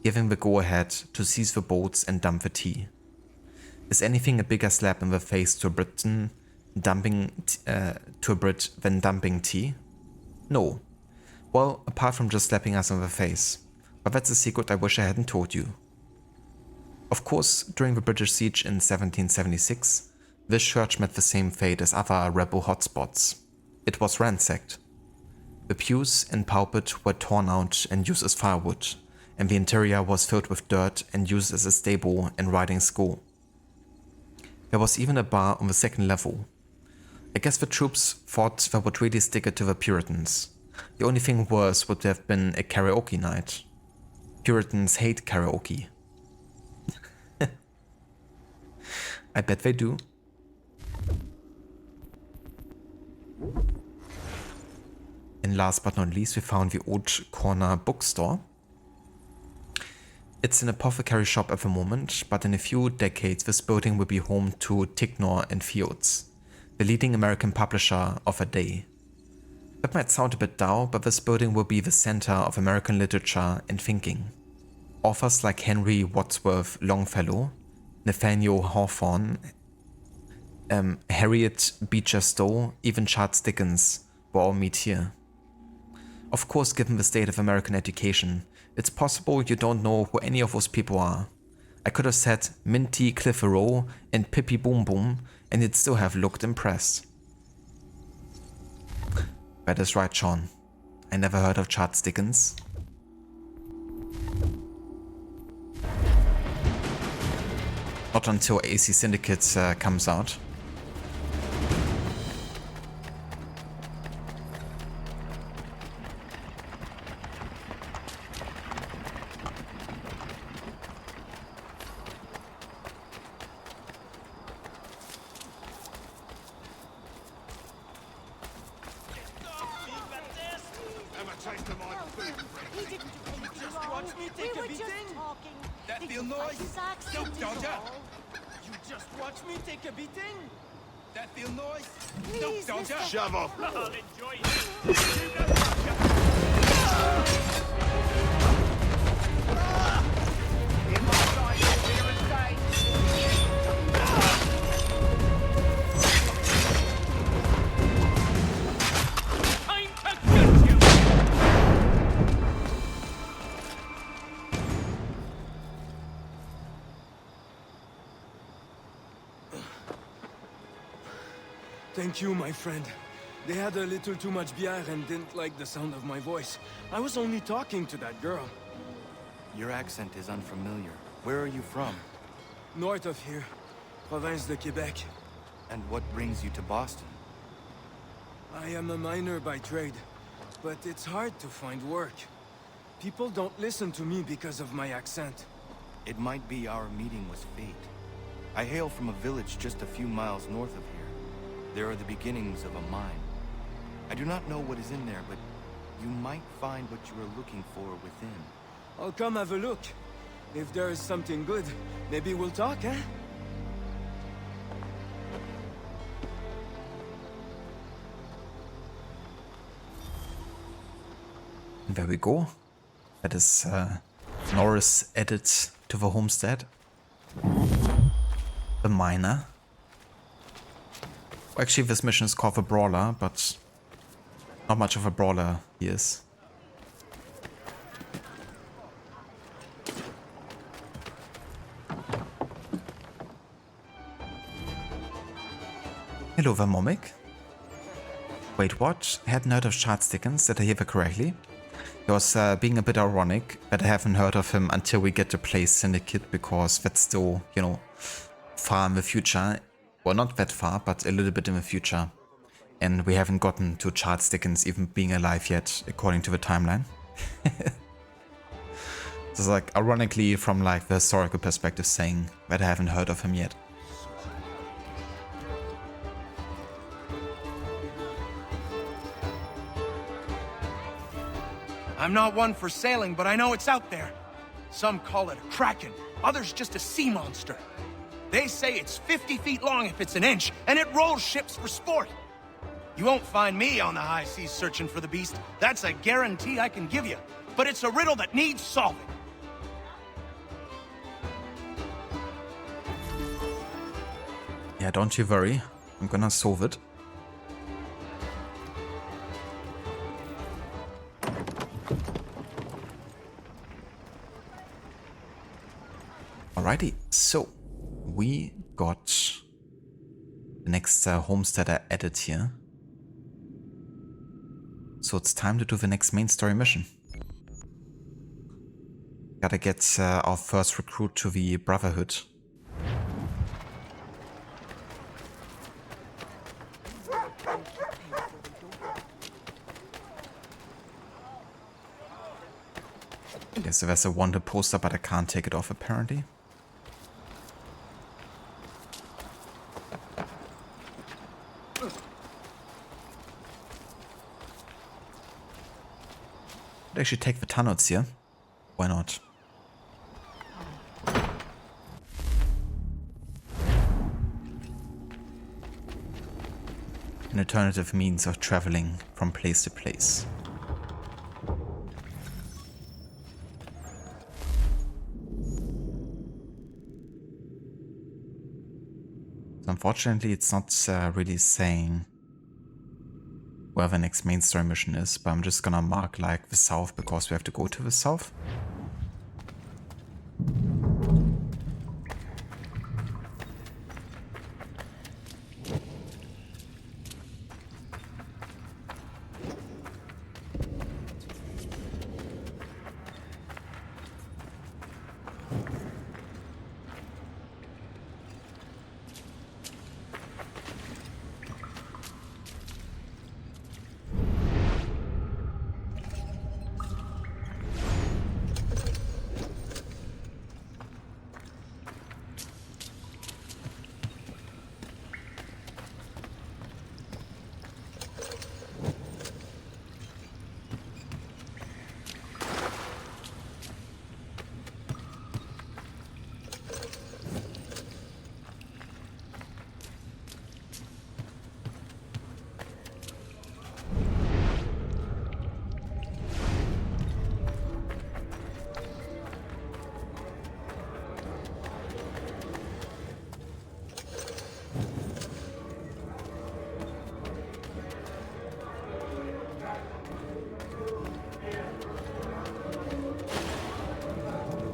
giving the go-ahead to seize the boats and dump the tea. Is anything a bigger slap in the face to a Brit than dumping tea? No. Well, apart from just slapping us in the face. But that's a secret I wish I hadn't told you. Of course, during the British siege in 1776, this church met the same fate as other rebel hotspots. It was ransacked. The pews and pulpit were torn out and used as firewood, and the interior was filled with dirt and used as a stable and riding school. There was even a bar on the second level. I guess the troops thought they would really stick it to the Puritans. The only thing worse would have been a karaoke night. Puritans hate karaoke. I bet they do. And last but not least, we found the old corner bookstore. It's an apothecary shop at the moment, but in a few decades this building will be home to Ticknor and Fields, the leading American publisher of a day. That might sound a bit dour, but this building will be the center of American literature and thinking. Authors like Henry Wadsworth Longfellow, Nathaniel Hawthorne, Harriet Beecher Stowe, even Charles Dickens will all meet here. Of course, given the state of American education, it's possible you don't know who any of those people are. I could have said Minty Clitheroe and Pippi Boom Boom and you'd still have looked impressed. That is right, Sean. I never heard of Charles Dickens. Not until AC Syndicate comes out. Shove off. I'll enjoy it. Thank you, my friend. They had a little too much beer and didn't like the sound of my voice. I was only talking to that girl. Your accent is unfamiliar. Where are you from? North of here. Province de Quebec. And what brings you to Boston? I am a miner by trade, but it's hard to find work. People don't listen to me because of my accent. It might be our meeting was fate. I hail from a village just a few miles north of here. There are the beginnings of a mine. I do not know what is in there, but you might find what you are looking for within. I'll come have a look. If there is something good, maybe we'll talk, eh? And there we go. That is Norris added to the homestead. The miner. Well, actually, this mission is called the Brawler, but not much of a brawler he is. Hello, Vermomic. Wait, what? I hadn't heard of Charles Dickens, did I hear that correctly? He was being a bit ironic, but I haven't heard of him until we get to play Syndicate, because that's still, you know, far in the future. Well, not that far, but a little bit in the future. And we haven't gotten to Charles Dickens even being alive yet, according to the timeline. It's like, ironically, from like the historical perspective, saying that I haven't heard of him yet. I'm not one for sailing, but I know it's out there. Some call it a kraken, others just a sea monster. They say it's 50 feet long if it's an inch, and it rolls ships for sport. You won't find me on the high seas searching for the beast. That's a guarantee I can give you. But it's a riddle that needs solving. Yeah, don't you worry. I'm gonna solve it. Alrighty, so we got the next homesteader added here. So it's time to do the next main story mission. Gotta get our first recruit to the Brotherhood. Okay, so there's a wanted poster, but I can't take it off apparently. I'd actually take the tunnels here. Why not? An alternative means of traveling from place to place. So unfortunately, it's not really saying where the next main story mission is, but I'm just gonna mark like the south because we have to go to the south.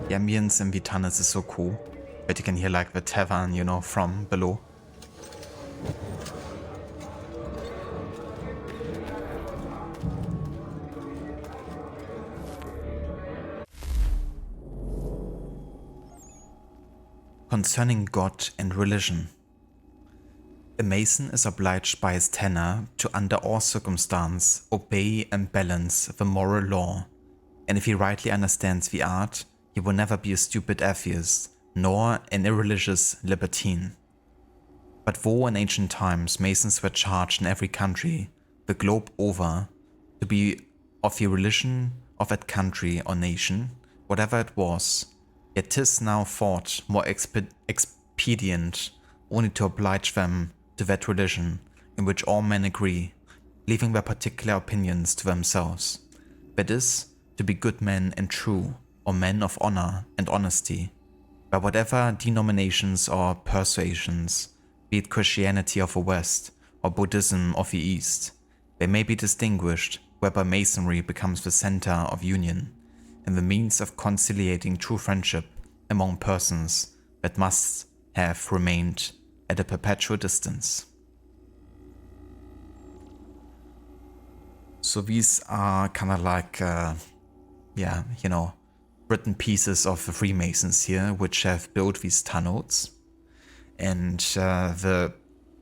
The ambience in Vitanis is so cool. But you can hear like the tavern, you know, from below. Concerning God and religion. A mason is obliged by his tenor to under all circumstance obey and balance the moral law, and if he rightly understands the art, he will never be a stupid atheist, nor an irreligious libertine. But though in ancient times masons were charged in every country, the globe over, to be of the religion of that country or nation, whatever it was, yet 'tis now thought more expedient only to oblige them to that religion in which all men agree, leaving their particular opinions to themselves, that is, to be good men and true, or men of honor and honesty, by whatever denominations or persuasions, be it Christianity of the West or Buddhism of the East, they may be distinguished, whereby Masonry becomes the center of union, and the means of conciliating true friendship among persons that must have remained at a perpetual distance. So these are kind of like, yeah, you know, written pieces of the Freemasons here, which have built these tunnels. And the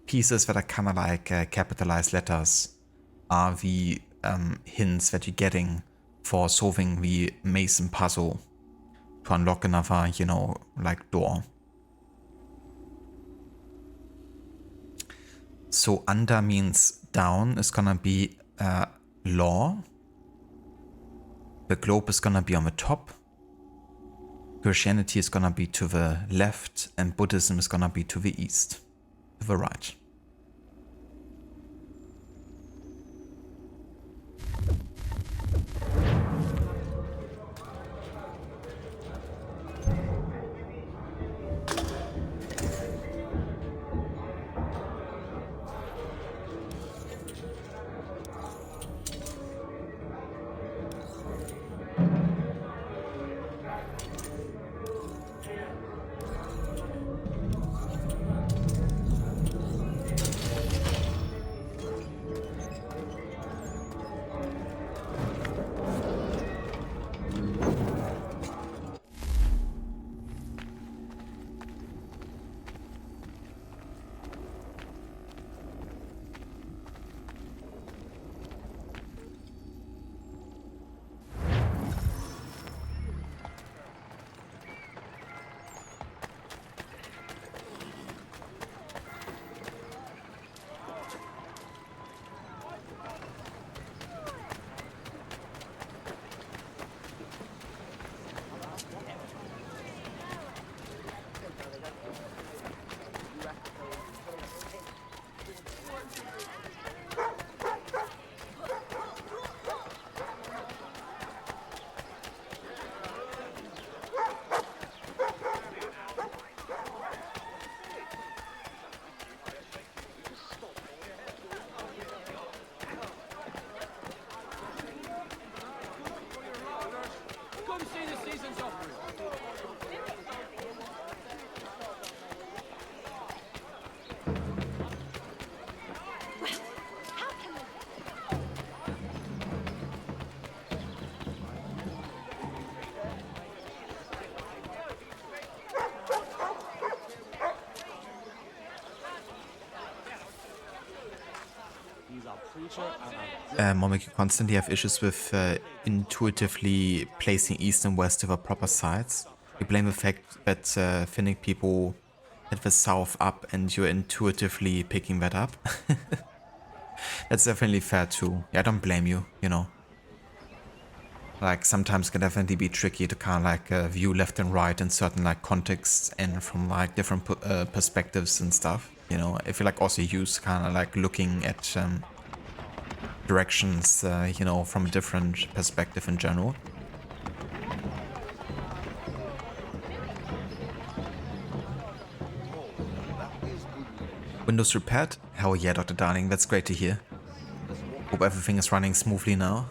pieces that are kind of like capitalized letters are the hints that you're getting for solving the Mason puzzle to unlock another, you know, like door. So under means down is gonna be law. The globe is gonna be on the top. Christianity is gonna be to the left, and Buddhism is gonna be to the east, to the right. Momik, you constantly have issues with intuitively placing east and west to the proper sides. You blame the fact that Finnic people had the south up and you're intuitively picking that up. That's definitely fair too. Yeah, I don't blame you, you know. Like, sometimes it can definitely be tricky to kind of like view left and right in certain like contexts and from like different perspectives and stuff. You know, I feel like also use kind of like looking at directions, you know, from a different perspective in general. Windows repaired? Hell yeah, Dr. Darling, that's great to hear. Hope everything is running smoothly now.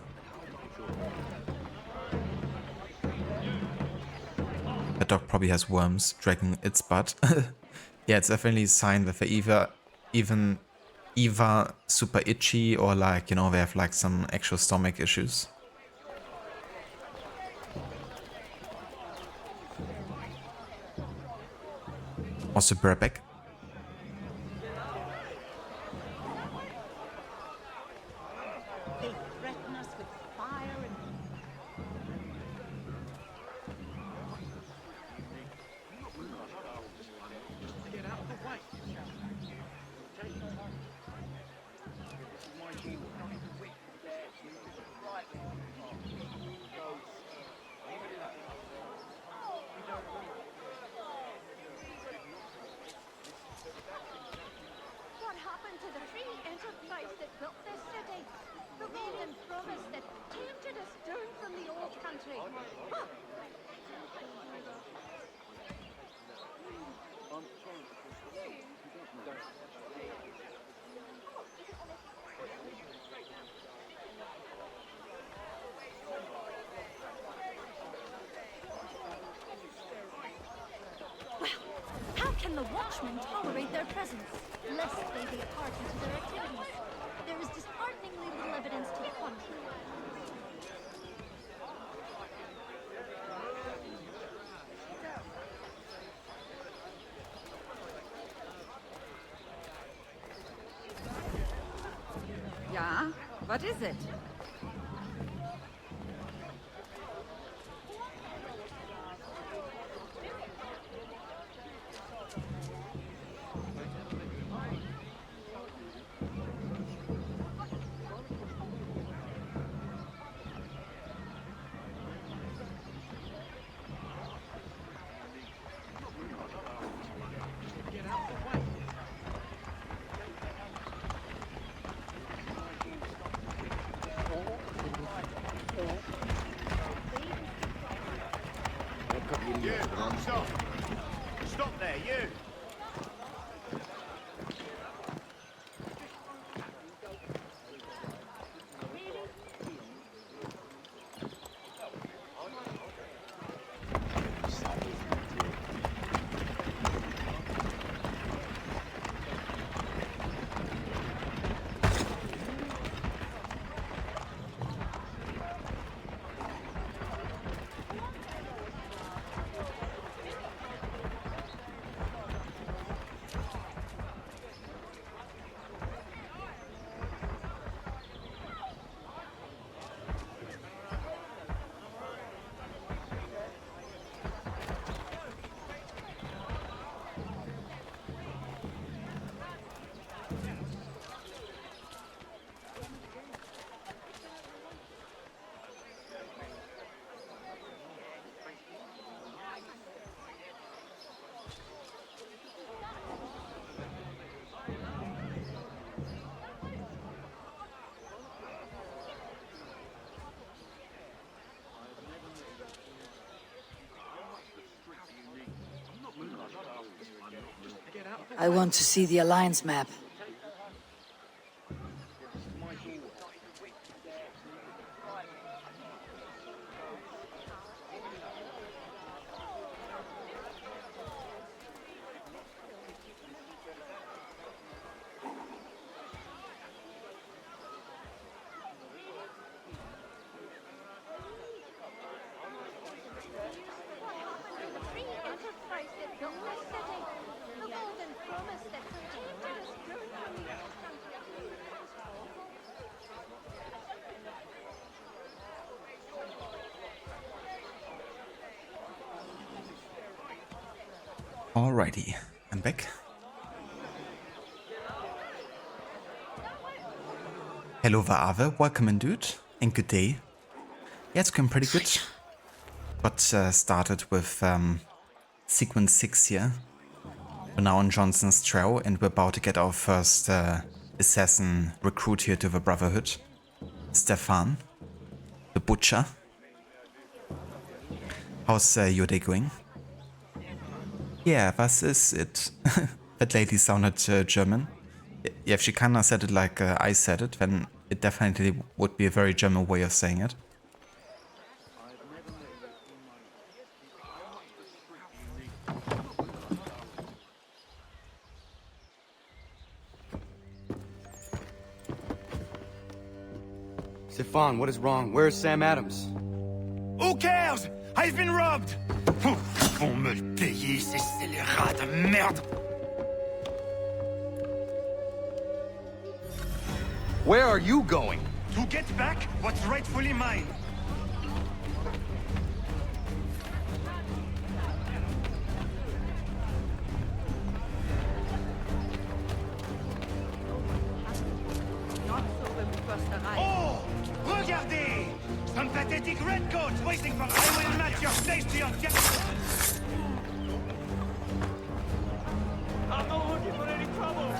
The dog probably has worms dragging its butt. Yeah, it's definitely a sign that they're either super itchy or like, you know, they have like some actual stomach issues. Also Burbeck. They threaten us with fire and Get out of the way. what happened to the free enterprise that built this city? The golden promise that tempted us down from the old country. Huh. How can the Watchmen tolerate their presence, lest they be a party to their activities? There is dishearteningly little evidence to the contrary. Yeah? What is it? You, stop! Stop there, you! I want to see the Alliance map. Alrighty, I'm back. Hello Vaave, welcome in dude, and good day. Yeah, it's going pretty good. Got started with sequence 6 here. We're now on Johnson's trail and we're about to get our first assassin recruit here to the Brotherhood. Stefan, the Butcher. How's your day going? Yeah, was is it? That lady sounded German. Yeah, if she kinda said it like I said it, then it definitely would be a very German way of saying it. Stefan, what is wrong? Where is Sam Adams? Who cares? I've been robbed! Vont me le payer, ces scélérats de merde! Where are you going? To get back what's rightfully mine. Oh! Regardez! Some pathetic redcoats waiting for... I will match your safety on... I'm not looking for any trouble!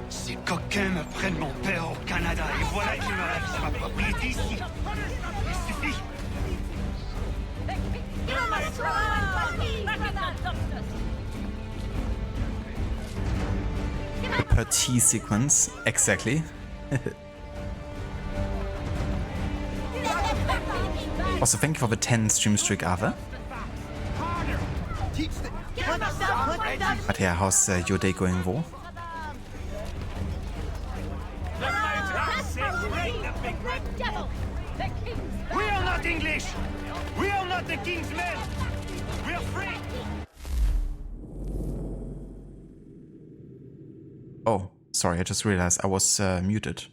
Ces coquins me prennent mon père au Canada et voilà qu'ils me ravissent ma propriété ici. Il suffit. Per T sequence, exactly. Also, thank you for the 10 stream streak, Ava. But yeah, how's your day going, Vo? We are not English! We are not the king's men! We are free! Oh, sorry, I just realized I was muted.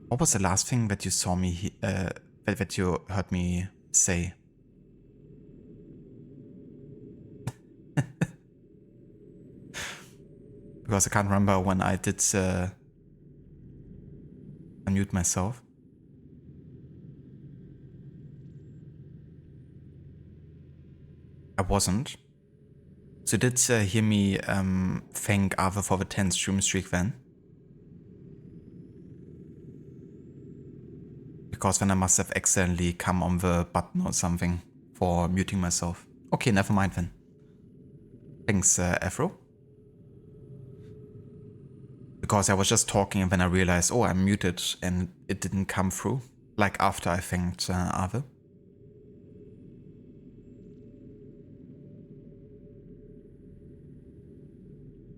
What was the last thing that you saw me, that you heard me say? Because I can't remember when I did unmute myself. I wasn't. So you did hear me thank Ava for the 10 stream streak then? Because then I must have accidentally come on the button or something for muting myself. Okay, never mind then. Thanks, Afro. Because I was just talking and then I realized, oh, I'm muted and it didn't come through. Like after I thanked Ava.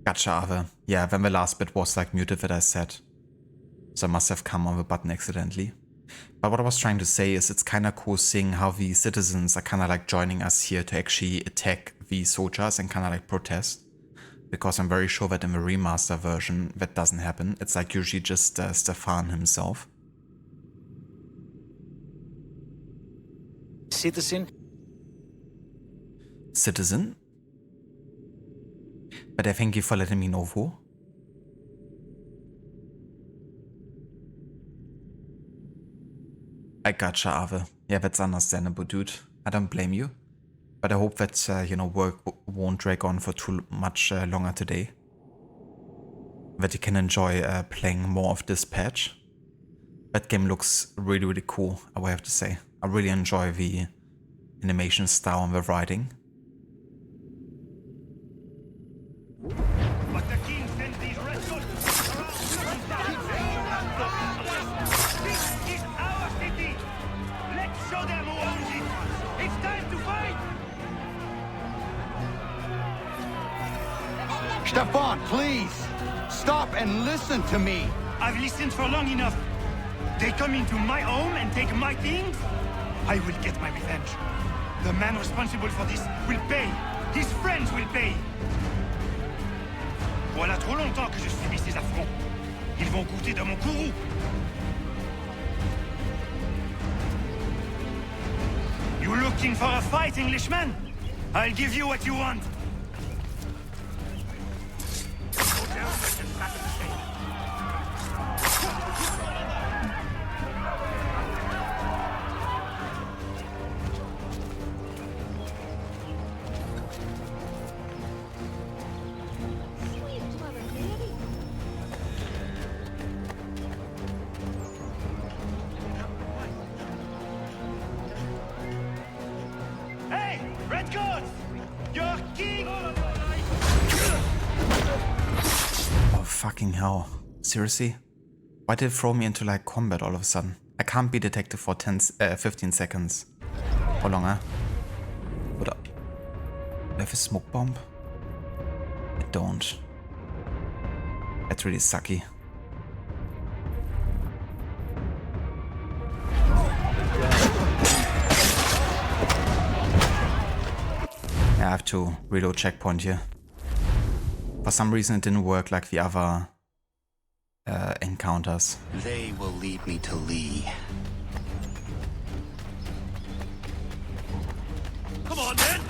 Gotcha, Ava. Yeah, then the last bit was like muted that I said. So I must have come on the button accidentally. But what I was trying to say is it's kind of cool seeing how the citizens are kind of like joining us here to actually attack the soldiers and kind of like protest. Because I'm very sure that in the remaster version that doesn't happen. It's like usually just Stefan himself. Citizen? Citizen? But I thank you for letting me know who. I gotcha, Ave. Yeah, that's understandable, dude. I don't blame you. But I hope that, you know, work won't drag on for too much longer today. That you can enjoy playing more of this patch. That game looks really, really cool, I will have to say. I really enjoy the animation style and the writing. But the king sends these redcoats This is our city! Let's show them who owns it! It's time to fight! Stefan, please! Stop and listen to me! I've listened for long enough. They come into my home and take my things? I will get my revenge. The man responsible for this will pay. His friends will pay. Voilà trop longtemps que je subis ces affronts. Ils vont goûter de mon courroux. You looking for a fight, Englishman? I'll give you what you want. Hey, redcoats! Your king! Oh, fucking hell. Seriously? Why did it throw me into like combat all of a sudden? I can't be detected for 15 seconds. How long, huh? What up? Do I have a smoke bomb? I don't. That's really sucky. I have to reload checkpoint here. For some reason it didn't work like the other encounters. They will lead me to Lee. Come on, then!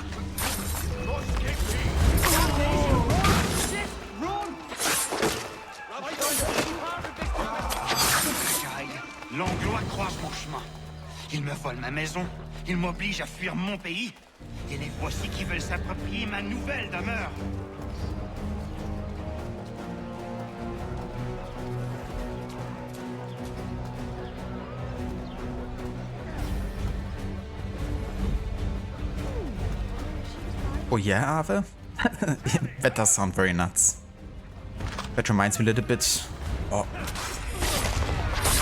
L'Anglois croise mon chemin. Ils me volent ma maison, ils m'obligent à fuir mon pays, et les voici qui veulent s'approprier ma nouvelle demeure. Oh yeah, Ave? That does sound very nuts. That reminds me a little bit... Oh.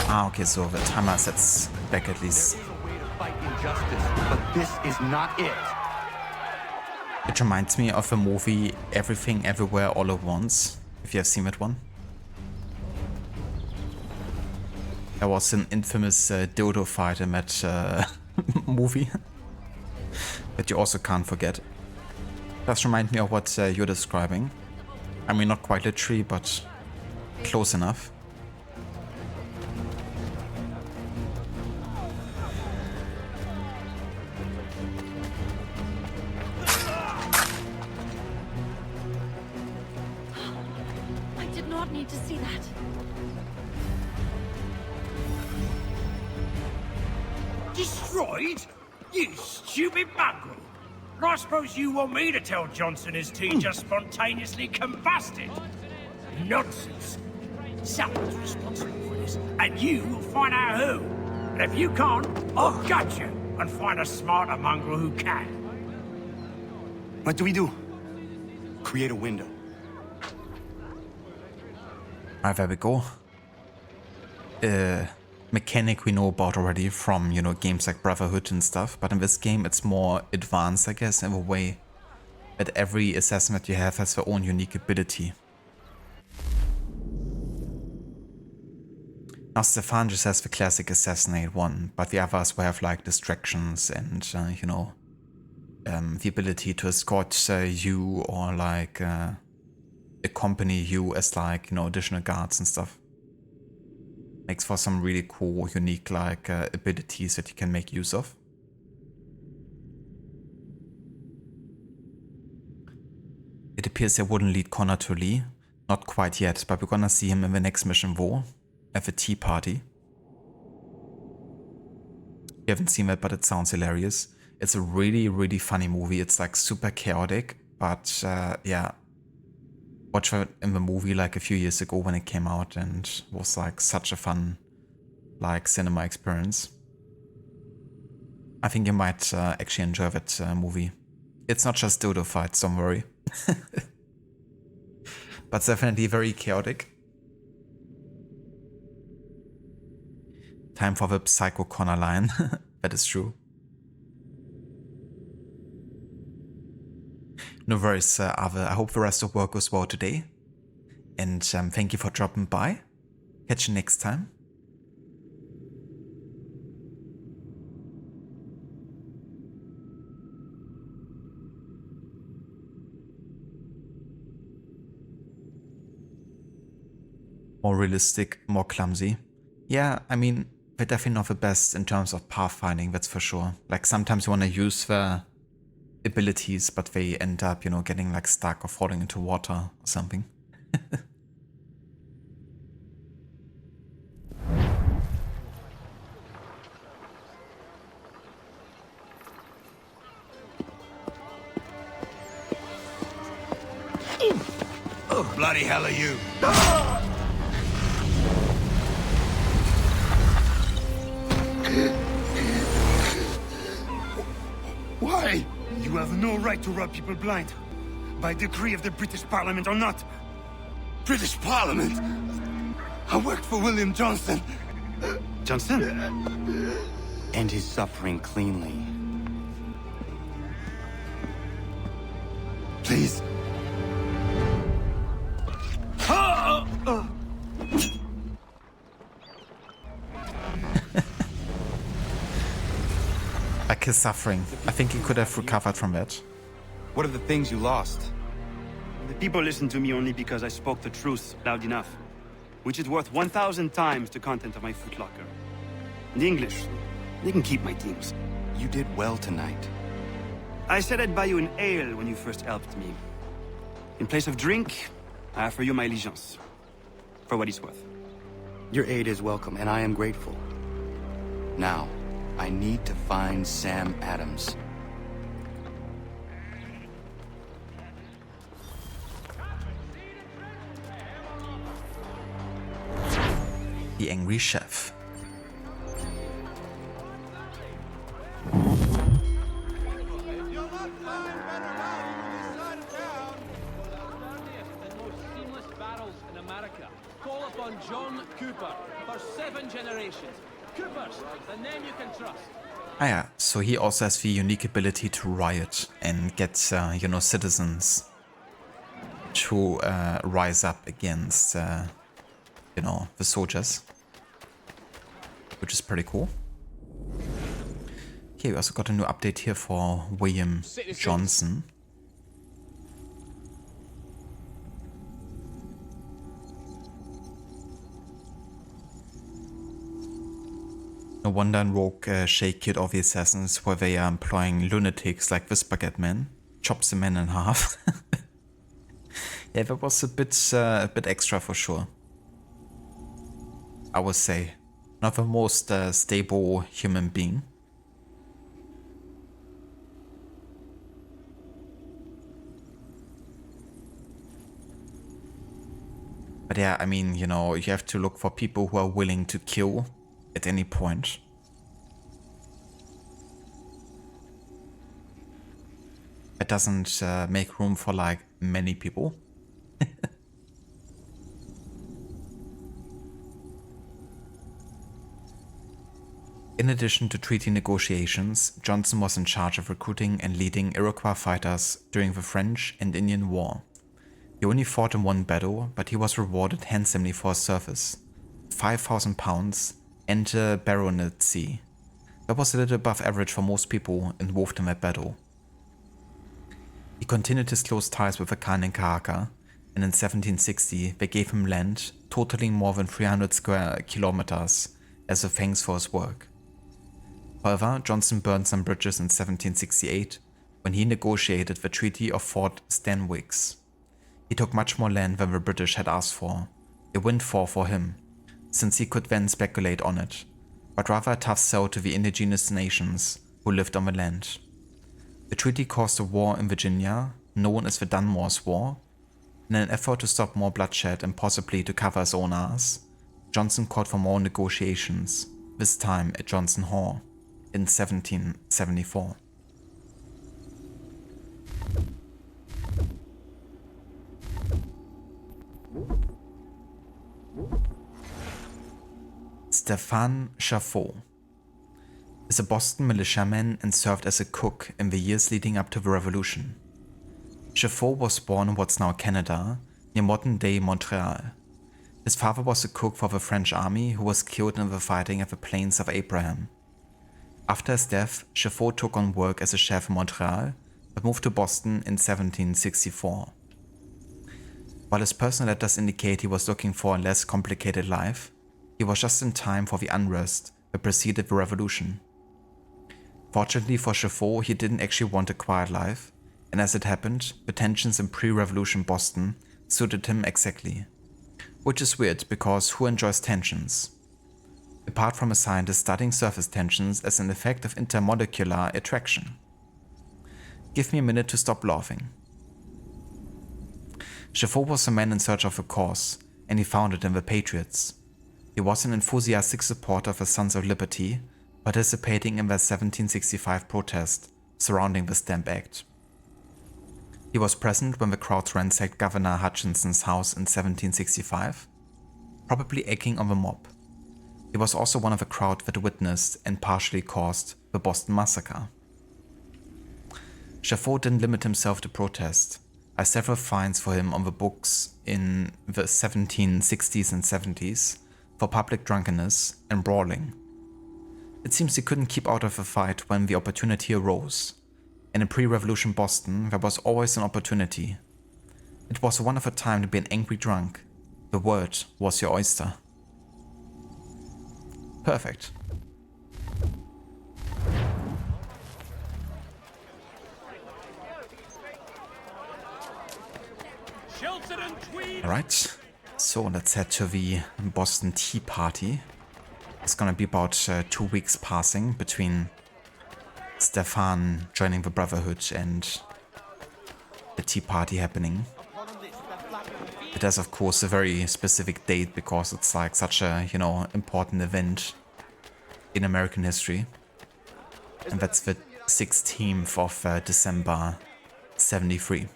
Ah, okay, so the timer sets back at least. But this is not it. It reminds me of the movie Everything Everywhere All at Once, if you have seen that one. There was an infamous dildo fight in that movie that you also can't forget. Does remind me of what you're describing. I mean, not quite literally, but close enough. I did not need to see that. Destroyed? You stupid mongrel! I suppose you want me to tell Johnson his tea just spontaneously combusted? Nonsense. Someone's responsible for this, and you will find out who. And if you can't, I'll gut you and find a smarter mongrel who can. What do we do? Create a window. Alright, there we go. Mechanic we know about already from, you know, games like Brotherhood and stuff, but in this game it's more advanced, I guess, in a way that every assassin that you have has their own unique ability. Now Stefan just has the classic assassinate one, but the others will have like distractions and, you know, the ability to escort you or like accompany you as like, you know, additional guards and stuff. Makes for some really cool, unique like abilities that you can make use of. It appears they wouldn't lead Connor to Lee. Not quite yet, but we're gonna see him in the next mission though, at the tea party. You haven't seen that, but it sounds hilarious. It's a really, really funny movie. It's like super chaotic, but yeah. Watched it in the movie like a few years ago when it came out and was like such a fun like cinema experience. I think you might actually enjoy that movie. It's not just dildo fights, don't worry. But it's definitely very chaotic. Time for the Psycho Connor line. That is true. No worries, Ave. I hope the rest of work goes well today. And thank you for dropping by. Catch you next time. More realistic, more clumsy. Yeah, I mean, they're definitely not the best in terms of pathfinding, that's for sure. Like sometimes you want to use the abilities, but they end up, you know, getting like stuck or falling into water or something. Oh, bloody hell are you? Why? You have no right to rob people blind. By decree of the British Parliament or not. British Parliament? I worked for William Johnson. Johnson? End his suffering cleanly. Please. Like his suffering. I think he could have recovered from that. What are the things you lost? The people listen to me only because I spoke the truth loud enough, which is worth 1,000 times the content of my footlocker. And the English, they can keep my teams. You did well tonight. I said I'd buy you an ale when you first helped me. In place of drink, I offer you my allegiance. For what it's worth. Your aid is welcome, and I am grateful. Now, I need to find Sam Adams. The angry chef. Ah yeah, so he also has the unique ability to riot and get, you know, citizens to rise up against, you know, the soldiers, which is pretty cool. Okay, we also got a new update here for William Johnson. No wonder in Rogue Shake killed all the assassins, where they are employing lunatics like this Baguette Man, chops the man in half. Yeah, that was a bit extra for sure. I would say, not the most stable human being. But yeah, I mean, you know, you have to look for people who are willing to kill at any point. It doesn't make room for like many people. In addition to treaty negotiations, Johnson was in charge of recruiting and leading Iroquois fighters during the French and Indian War. He only fought in one battle, but he was rewarded handsomely for his service. 5,000 pounds and a baronetcy. That was a little above average for most people involved in that battle. He continued his close ties with the Khan in Kahaka, and in 1760 they gave him land totaling more than 300 square kilometers as a thanks for his work. However, Johnson burned some bridges in 1768 when he negotiated the Treaty of Fort Stanwix. He took much more land than the British had asked for, a windfall for him, since he could then speculate on it, but rather a tough sell to the indigenous nations who lived on the land. The treaty caused a war in Virginia, known as the Dunmore's War. In an effort to stop more bloodshed and possibly to cover his own ass, Johnson called for more negotiations, this time at Johnson Hall, in 1774. Stefan Chaffaut is a Boston militiaman and served as a cook in the years leading up to the Revolution. Chaffaut was born in what's now Canada, near modern-day Montreal. His father was a cook for the French army who was killed in the fighting at the Plains of Abraham. After his death, Chaffaut took on work as a chef in Montreal, but moved to Boston in 1764. While his personal letters indicate he was looking for a less complicated life, he was just in time for the unrest that preceded the revolution. Fortunately for Chaffaut, he didn't actually want a quiet life, and as it happened, the tensions in pre-revolution Boston suited him exactly. Which is weird, because who enjoys tensions? Apart from a scientist studying surface tensions as an effect of intermolecular attraction. Give me a minute to stop laughing. Chaffaut was a man in search of a cause, and he found it in the Patriots. He was an enthusiastic supporter of the Sons of Liberty, participating in the 1765 protest surrounding the Stamp Act. He was present when the crowds ransacked Governor Hutchinson's house in 1765, probably egging on the mob. He was also one of the crowd that witnessed and partially caused the Boston Massacre. Chaffaut didn't limit himself to protest, as several fines for him on the books in the 1760s and 70s for public drunkenness and brawling. It seems he couldn't keep out of a fight when the opportunity arose. In a pre-revolution Boston, there was always an opportunity. It was a wonderful time to be an angry drunk. The word was your oyster. Perfect. Alright, so let's head to the Boston Tea Party. It's gonna be about 2 weeks passing between Stefan joining the Brotherhood and the Tea Party happening. It has of course a very specific date because it's like such a, you know, important event in American history. And that's the 16th of December 73.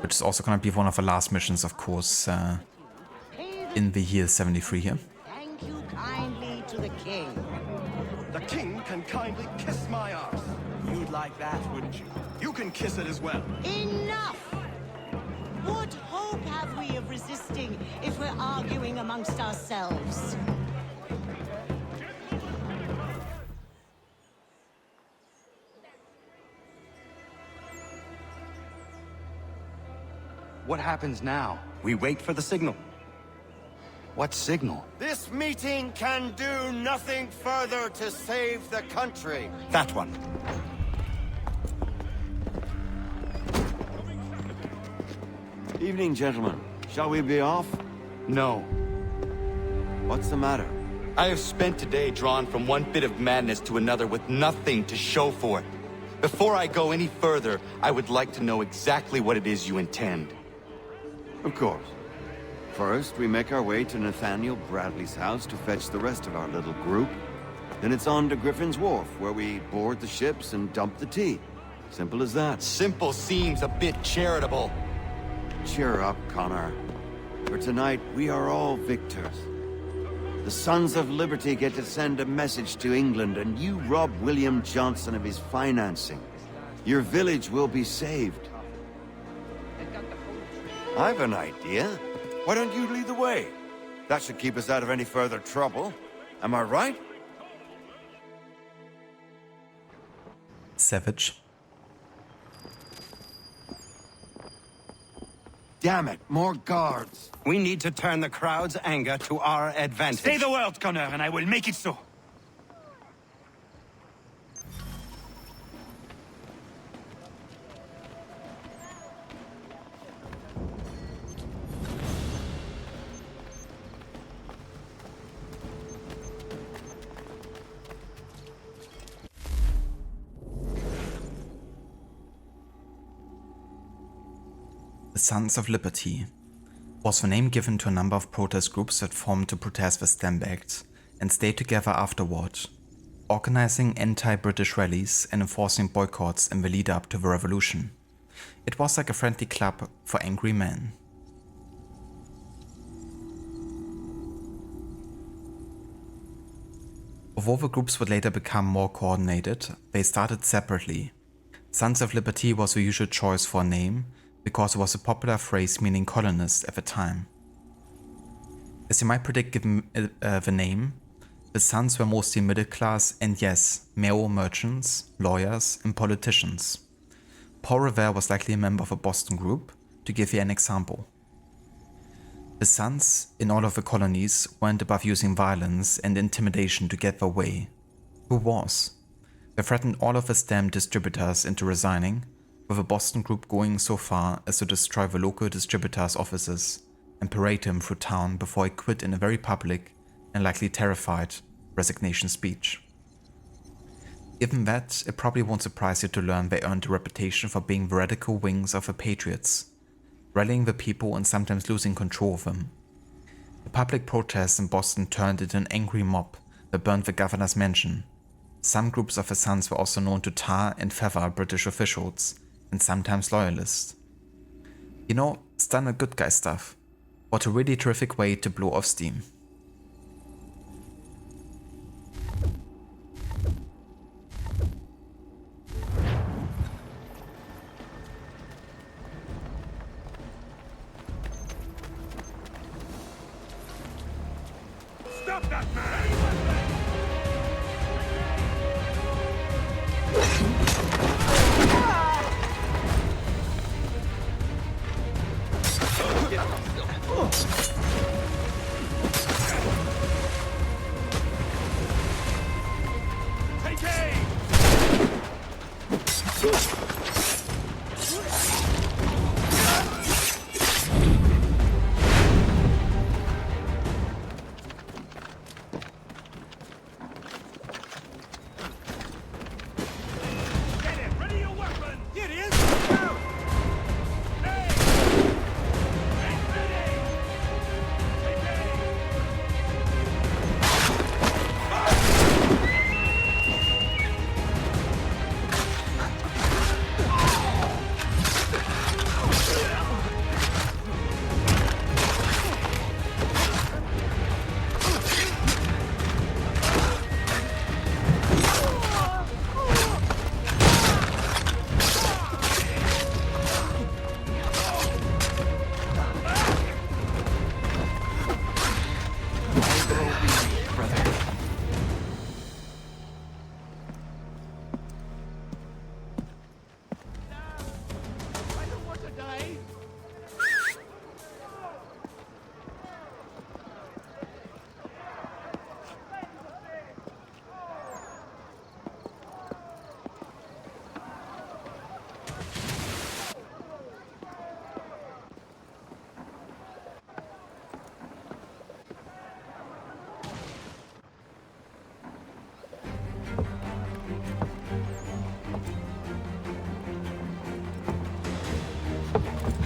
Which is also going to be one of the last missions, of course, in the year 73 here. Thank you kindly to the king. The king can kindly kiss my arse. You'd like that, wouldn't you? You can kiss it as well. Enough! What hope have we of resisting if we're arguing amongst ourselves? What happens now? We wait for the signal. What signal? This meeting can do nothing further to save the country. That one. Evening, gentlemen. Shall we be off? No. What's the matter? I have spent today drawn from one bit of madness to another with nothing to show for it. Before I go any further, I would like to know exactly what it is you intend. Of course. First, we make our way to Nathaniel Bradley's house to fetch the rest of our little group. Then it's on to Griffin's Wharf, where we board the ships and dump the tea. Simple as that. Simple seems a bit charitable. Cheer up, Connor. For tonight, we are all victors. The Sons of Liberty get to send a message to England, and you rob William Johnson of his financing. Your village will be saved. I've an idea. Why don't you lead the way? That should keep us out of any further trouble. Am I right? Savage. Damn it, more guards. We need to turn the crowd's anger to our advantage. Say the word, Connor, and I will make it so. The Sons of Liberty was the name given to a number of protest groups that formed to protest the Stamp Act and stayed together afterward, organizing anti-British rallies and enforcing boycotts in the lead-up to the revolution. It was like a friendly club for angry men. Although the groups would later become more coordinated, they started separately. Sons of Liberty was the usual choice for a name, because it was a popular phrase meaning colonists at the time. As you might predict given the name, the Sons were mostly middle class and yes, male merchants, lawyers and politicians. Paul Revere was likely a member of a Boston group, to give you an example. The Sons in all of the colonies went above using violence and intimidation to get their way. Who was? They threatened all of the stamp distributors into resigning, with a Boston group going so far as to destroy the local distributor's offices and parade him through town before he quit in a very public and likely terrified resignation speech. Given that, it probably won't surprise you to learn they earned a reputation for being the radical wings of the Patriots, rallying the people and sometimes losing control of them. The public protests in Boston turned into an angry mob that burned the governor's mansion. Some groups of the Sons were also known to tar and feather British officials, and sometimes loyalists. You know, it's done a good guy stuff. What a really terrific way to blow off steam. Stop that man! Take aim!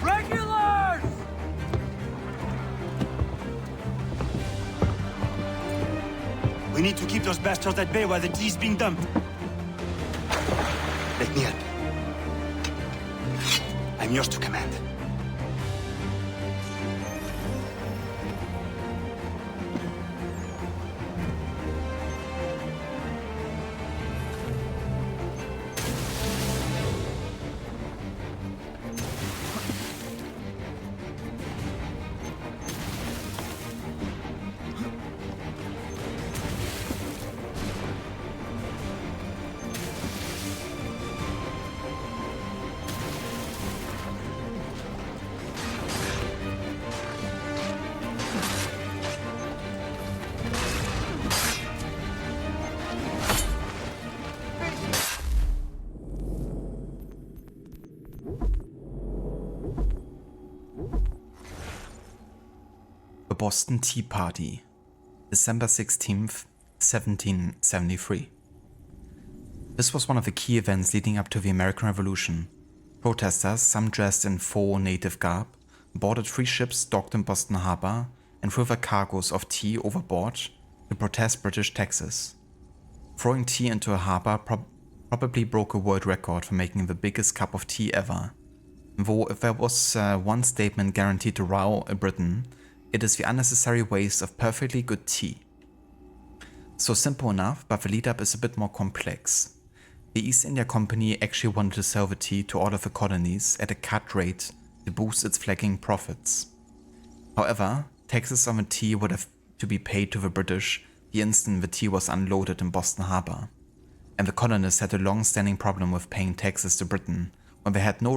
Regulars! We need to keep those bastards at bay while the tea is being dumped. Let me help. I'm yours to command. The Boston Tea Party, December 16th, 1773. This was one of the key events leading up to the American Revolution. Protesters, some dressed in faux native garb, boarded 3 ships docked in Boston Harbor and threw their cargoes of tea overboard to protest British taxes. Throwing tea into a harbor probably broke a world record for making the biggest cup of tea ever. Though if there was one statement guaranteed to rile Britain, it is the unnecessary waste of perfectly good tea. So simple enough, but the lead-up is a bit more complex. The East India Company actually wanted to sell the tea to all of the colonies at a cut rate to boost its flagging profits. However, taxes on the tea would have to be paid to the British the instant the tea was unloaded in Boston Harbor, and the colonists had a long-standing problem with paying taxes to Britain when they had no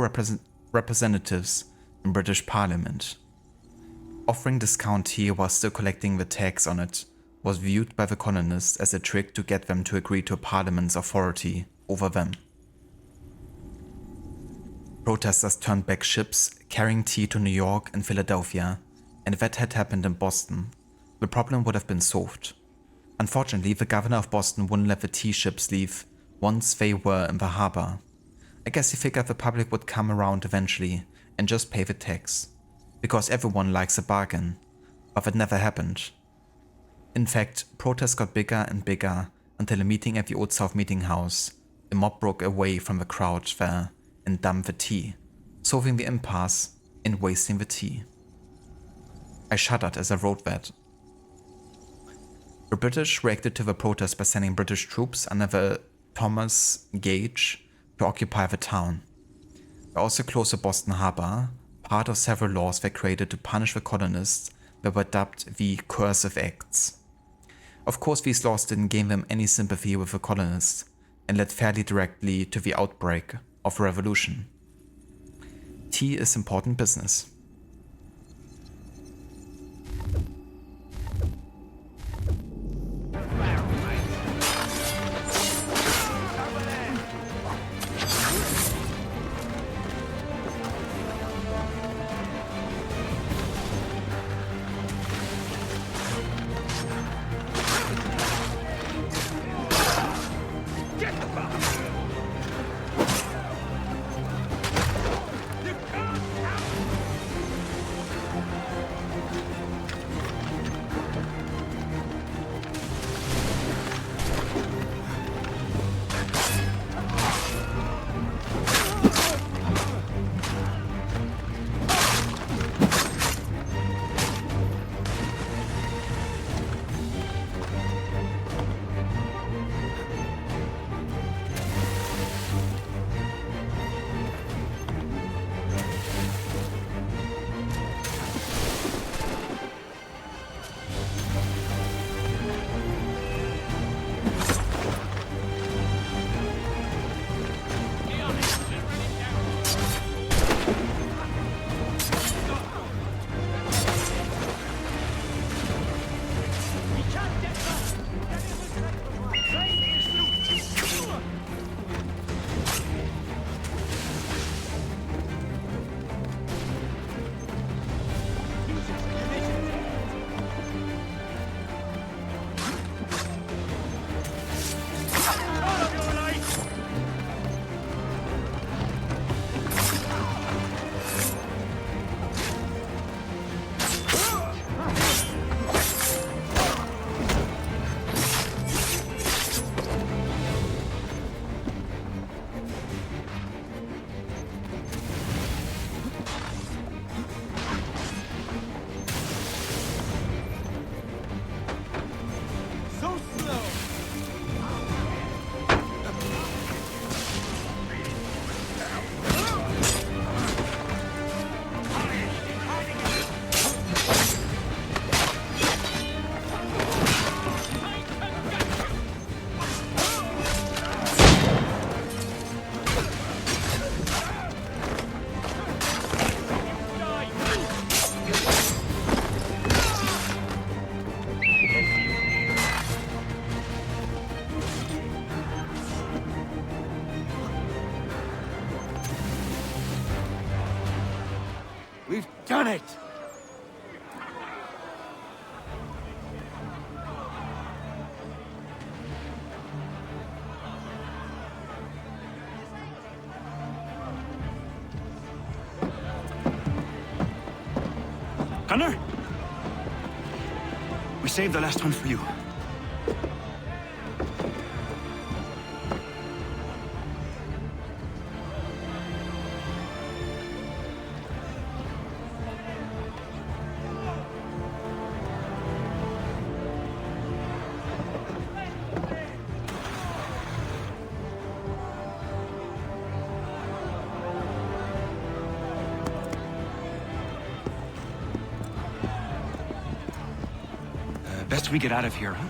representatives in British Parliament. Offering discount tea while still collecting the tax on it was viewed by the colonists as a trick to get them to agree to Parliament's authority over them. Protesters turned back ships carrying tea to New York and Philadelphia, and if that had happened in Boston, the problem would have been solved. Unfortunately, the governor of Boston wouldn't let the tea ships leave once they were in the harbor. I guess he figured the public would come around eventually and just pay the tax, because everyone likes a bargain, but that never happened. In fact, protests got bigger and bigger until a meeting at the Old South Meeting House, a mob broke away from the crowd there and dumped the tea, solving the impasse and wasting the tea. I shuddered as I wrote that. The British reacted to the protest by sending British troops under the Thomas Gage to occupy the town. They also closed the Boston Harbor, part of several laws they created to punish the colonists that were dubbed the Coercive Acts. Of course, these laws didn't gain them any sympathy with the colonists and led fairly directly to the outbreak of a revolution. Tea is important business. We've done it! Gunner? We saved the last one for you. Best we get out of here, huh?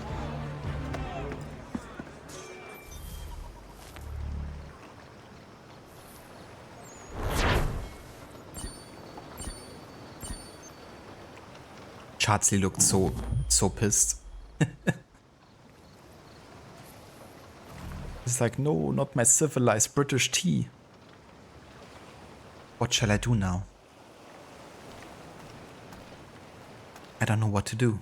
Chartsley looked so pissed. It's like, no, not my civilized British tea. What shall I do now? I don't know what to do.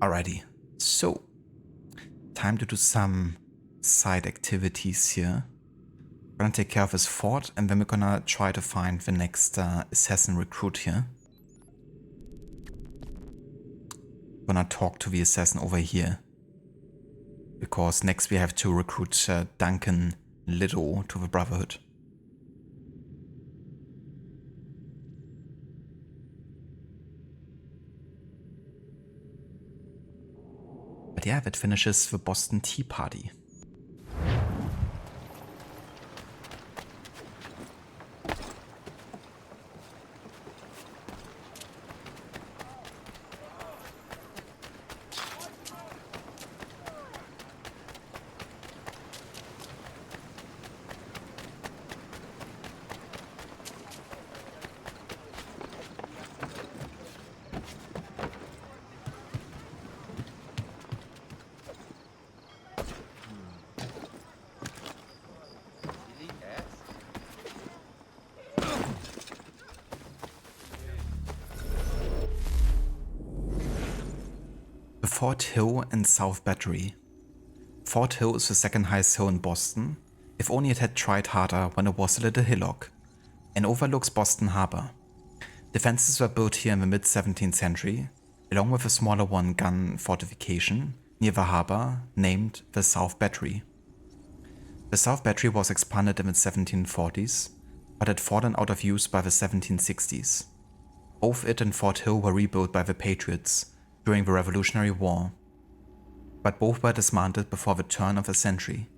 Alrighty, so time to do some side activities here. We're gonna take care of this fort and then we're gonna try to find the next assassin recruit here. We're gonna talk to the assassin over here. Because next we have to recruit Duncan Little to the Brotherhood. But yeah, that finishes the Boston Tea Party. Fort Hill and South Battery. Fort Hill is the second highest hill in Boston, if only it had tried harder when it was a little hillock, and overlooks Boston Harbor. Defenses were built here in the mid-17th century, along with a smaller one-gun fortification near the harbor named the South Battery. The South Battery was expanded in the 1740s, but had fallen out of use by the 1760s. Both it and Fort Hill were rebuilt by the Patriots during the Revolutionary War, but both were dismantled before the turn of the century.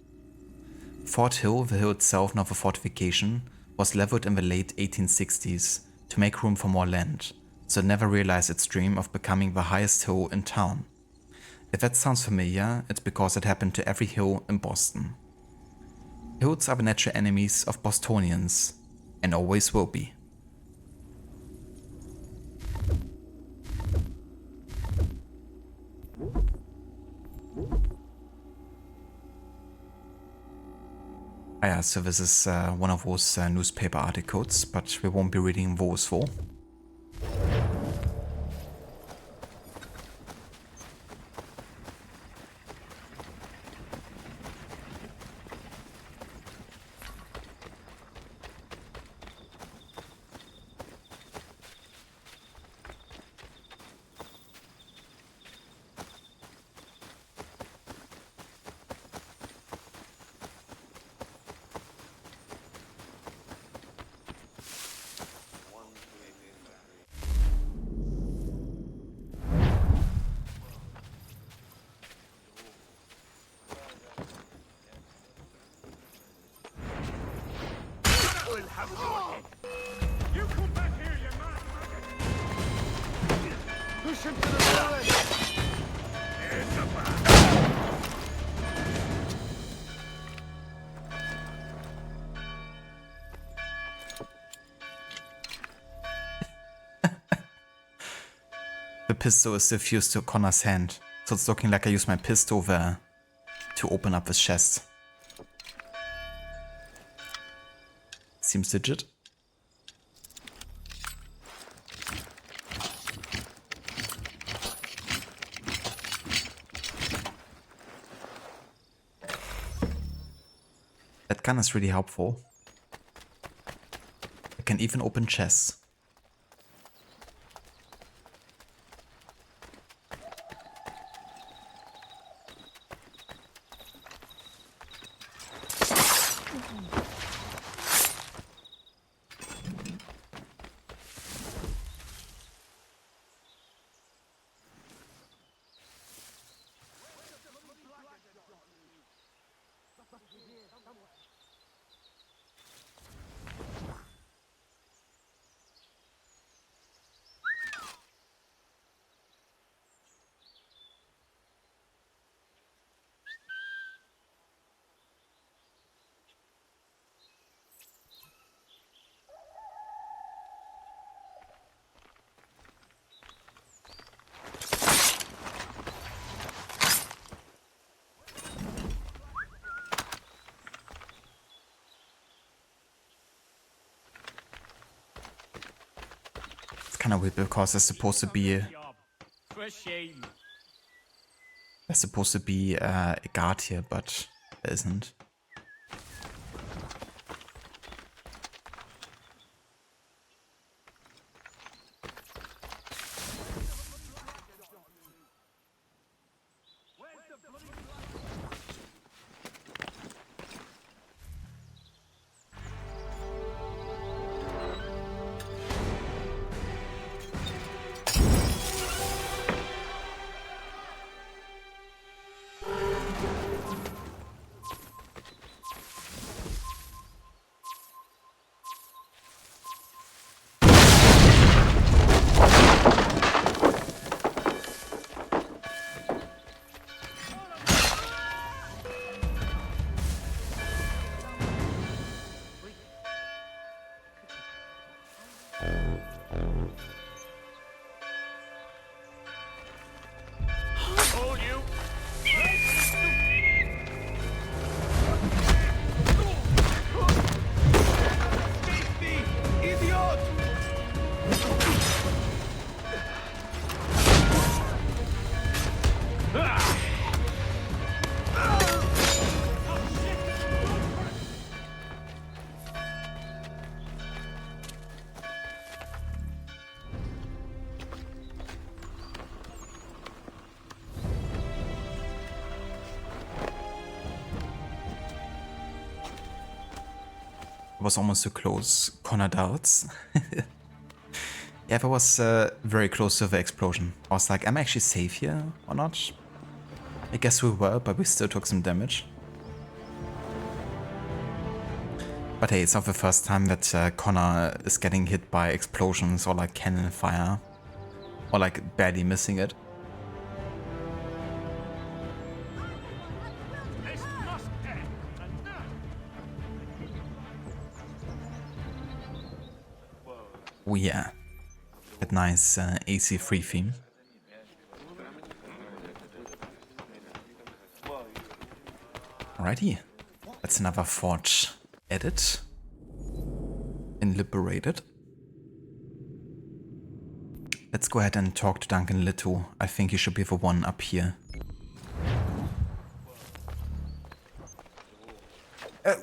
Fort Hill, the hill itself, not the fortification, was leveled in the late 1860s to make room for more land, so it never realized its dream of becoming the highest hill in town. If that sounds familiar, it's because it happened to every hill in Boston. Hills are the natural enemies of Bostonians, and always will be. Yeah, so this is one of those newspaper articles, but we won't be reading those for. You come back here, you mad maggot! Push him to the village! Here's the back! The pistol is still fused to Connor's hand, so it's looking like I use my pistol there to open up this chest. Seems legit. That gun is really helpful. It can even open chests. Kind of weird because there's supposed to be a guard here, but there isn't. was almost too close. Connor doubts. Yeah, if I was very close to the explosion. I was like, am I actually safe here or not? I guess we were, but we still took some damage. But hey, it's not the first time that Connor is getting hit by explosions or like cannon fire. Or like barely missing it. Oh yeah, that nice AC3 theme. Alrighty, that's another forge edit and liberated. Let's go ahead and talk to Duncan Little. I think he should be the one up here.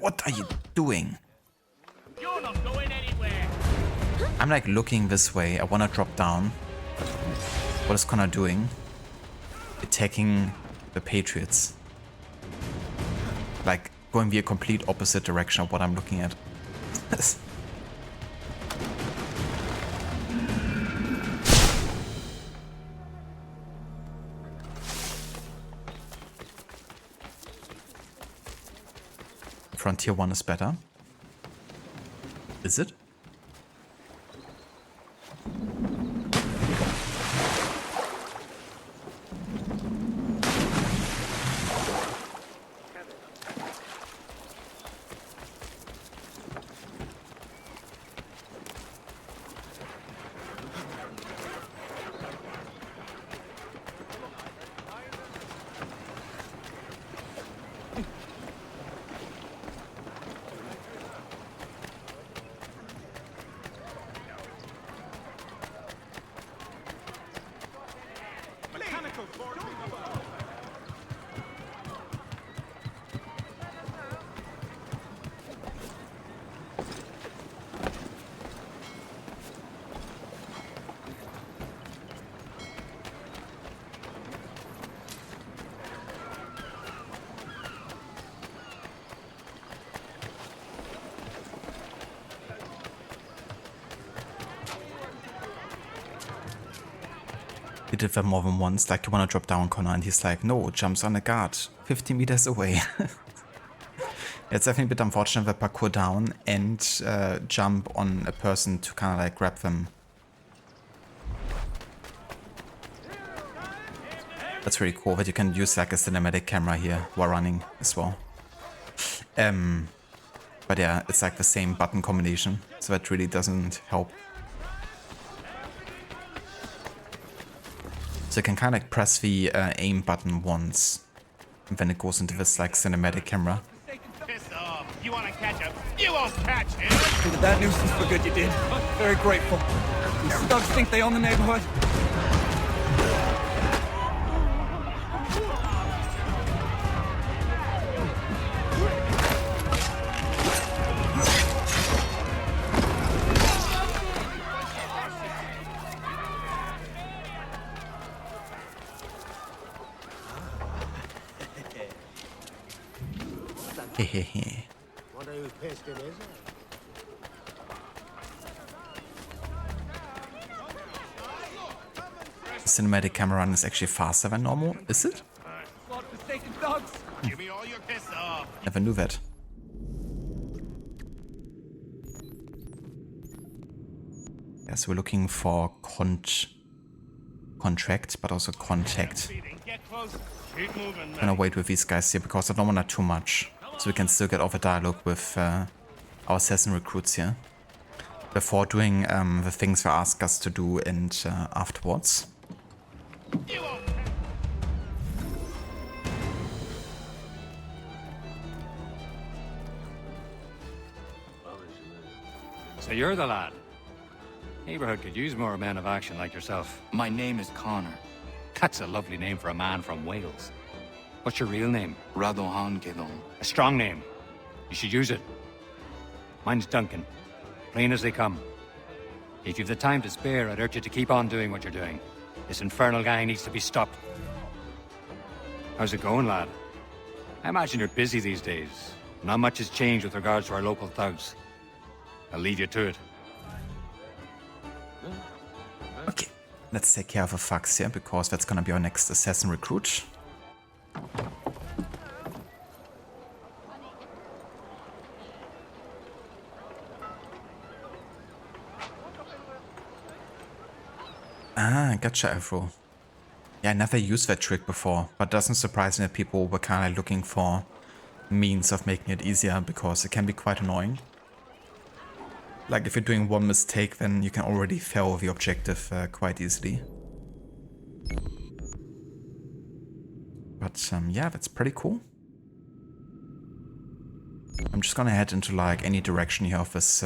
What are you doing? You're not going anywhere. I'm like looking this way. I want to drop down. What is Connor doing? Attacking the Patriots. Like going the complete opposite direction of what I'm looking at. Frontier 1 is better. Is it? He did that more than once, like you wanna drop down, Connor, and he's like, no, jumps on a guard, 50 meters away. It's definitely a bit unfortunate that parkour down and jump on a person to kinda like grab them. That's really cool that you can use like a cinematic camera here while running as well. But yeah, it's like the same button combination, so that really doesn't help. So you can kind of like press the aim button once, and then it goes into this like cinematic camera. Piss off. You want to catch him? You won't catch him. Treated that nuisance for good you did. Very grateful. These thugs think they own the neighborhood. Hehehe. Wonder who's pissed it is. Cinematic camera run is actually faster than normal, is it? Give me all your piss off. Never knew that. Yeah, so we're looking for contract, but also contact. Keep moving. I'm gonna wait with these guys here because I don't want too much. So we can still get off a dialogue with our assassin recruits here. Before doing the things they ask us to do and afterwards. So you're the lad. Neighborhood could use more men of action like yourself. My name is Connor. That's a lovely name for a man from Wales. What's your real name? Radohan Gedon. A strong name. You should use it. Mine's Duncan. Plain as they come. If you've the time to spare, I'd urge you to keep on doing what you're doing. This infernal gang needs to be stopped. How's it going, lad? I imagine you're busy these days. Not much has changed with regards to our local thugs. I'll leave you to it. Okay, let's take care of the thugs here, because that's gonna be our next assassin recruit. Ah, gotcha, Afro. Yeah, I never used that trick before, but doesn't surprise me that people were kind of looking for means of making it easier, because it can be quite annoying. Like, if you're doing one mistake, then you can already fail the objective quite easily. But yeah, that's pretty cool. I'm just gonna head into like any direction here of this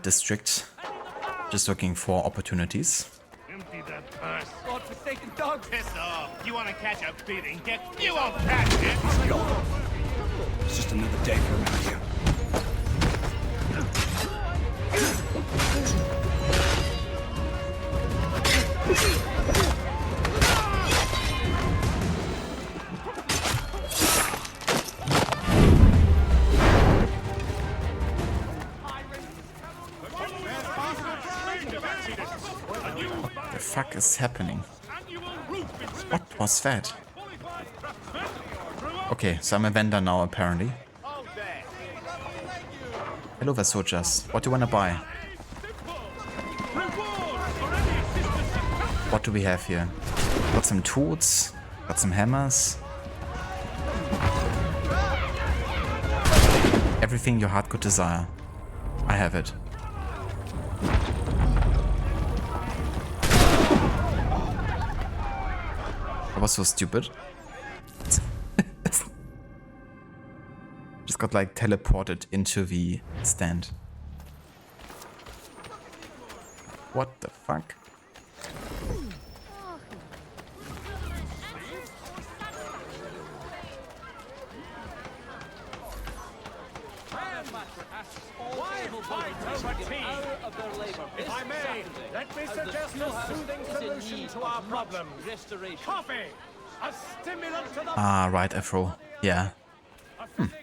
district. Just looking for opportunities. Empty that purse. God-forsaken dog. Piss off. You want to catch a beating? You won't catch it. It's just another day for around here. What the fuck is happening? What was that? Okay, so I'm a vendor now, apparently. Hello there, soldiers. What do you wanna buy? What do we have here? Got some tools, got some hammers. Everything your heart could desire. I have it. I was so stupid. Just got like teleported into the stand. What the fuck? If I may, let me suggest a soothing solution to our problem. Coffee! A stimulant to the... Ah, right, Afro. Yeah.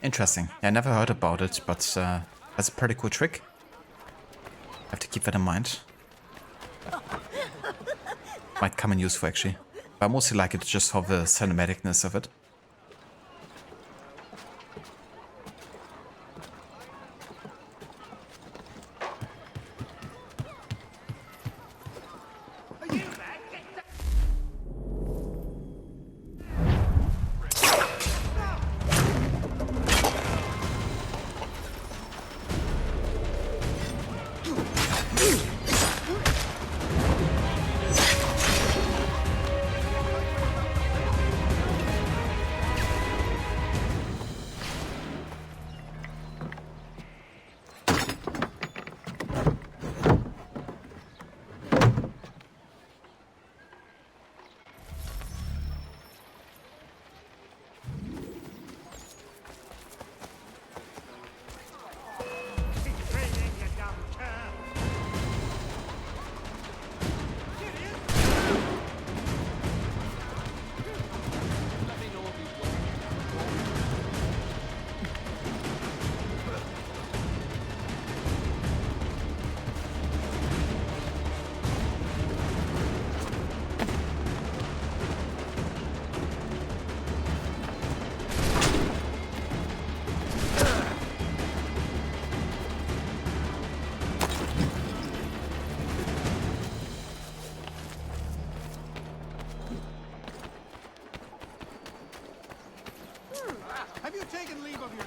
Interesting. Yeah, I never heard about it, but that's a pretty cool trick. Have to keep that in mind. Might come in useful, actually. But I mostly like it just for the cinematicness of it.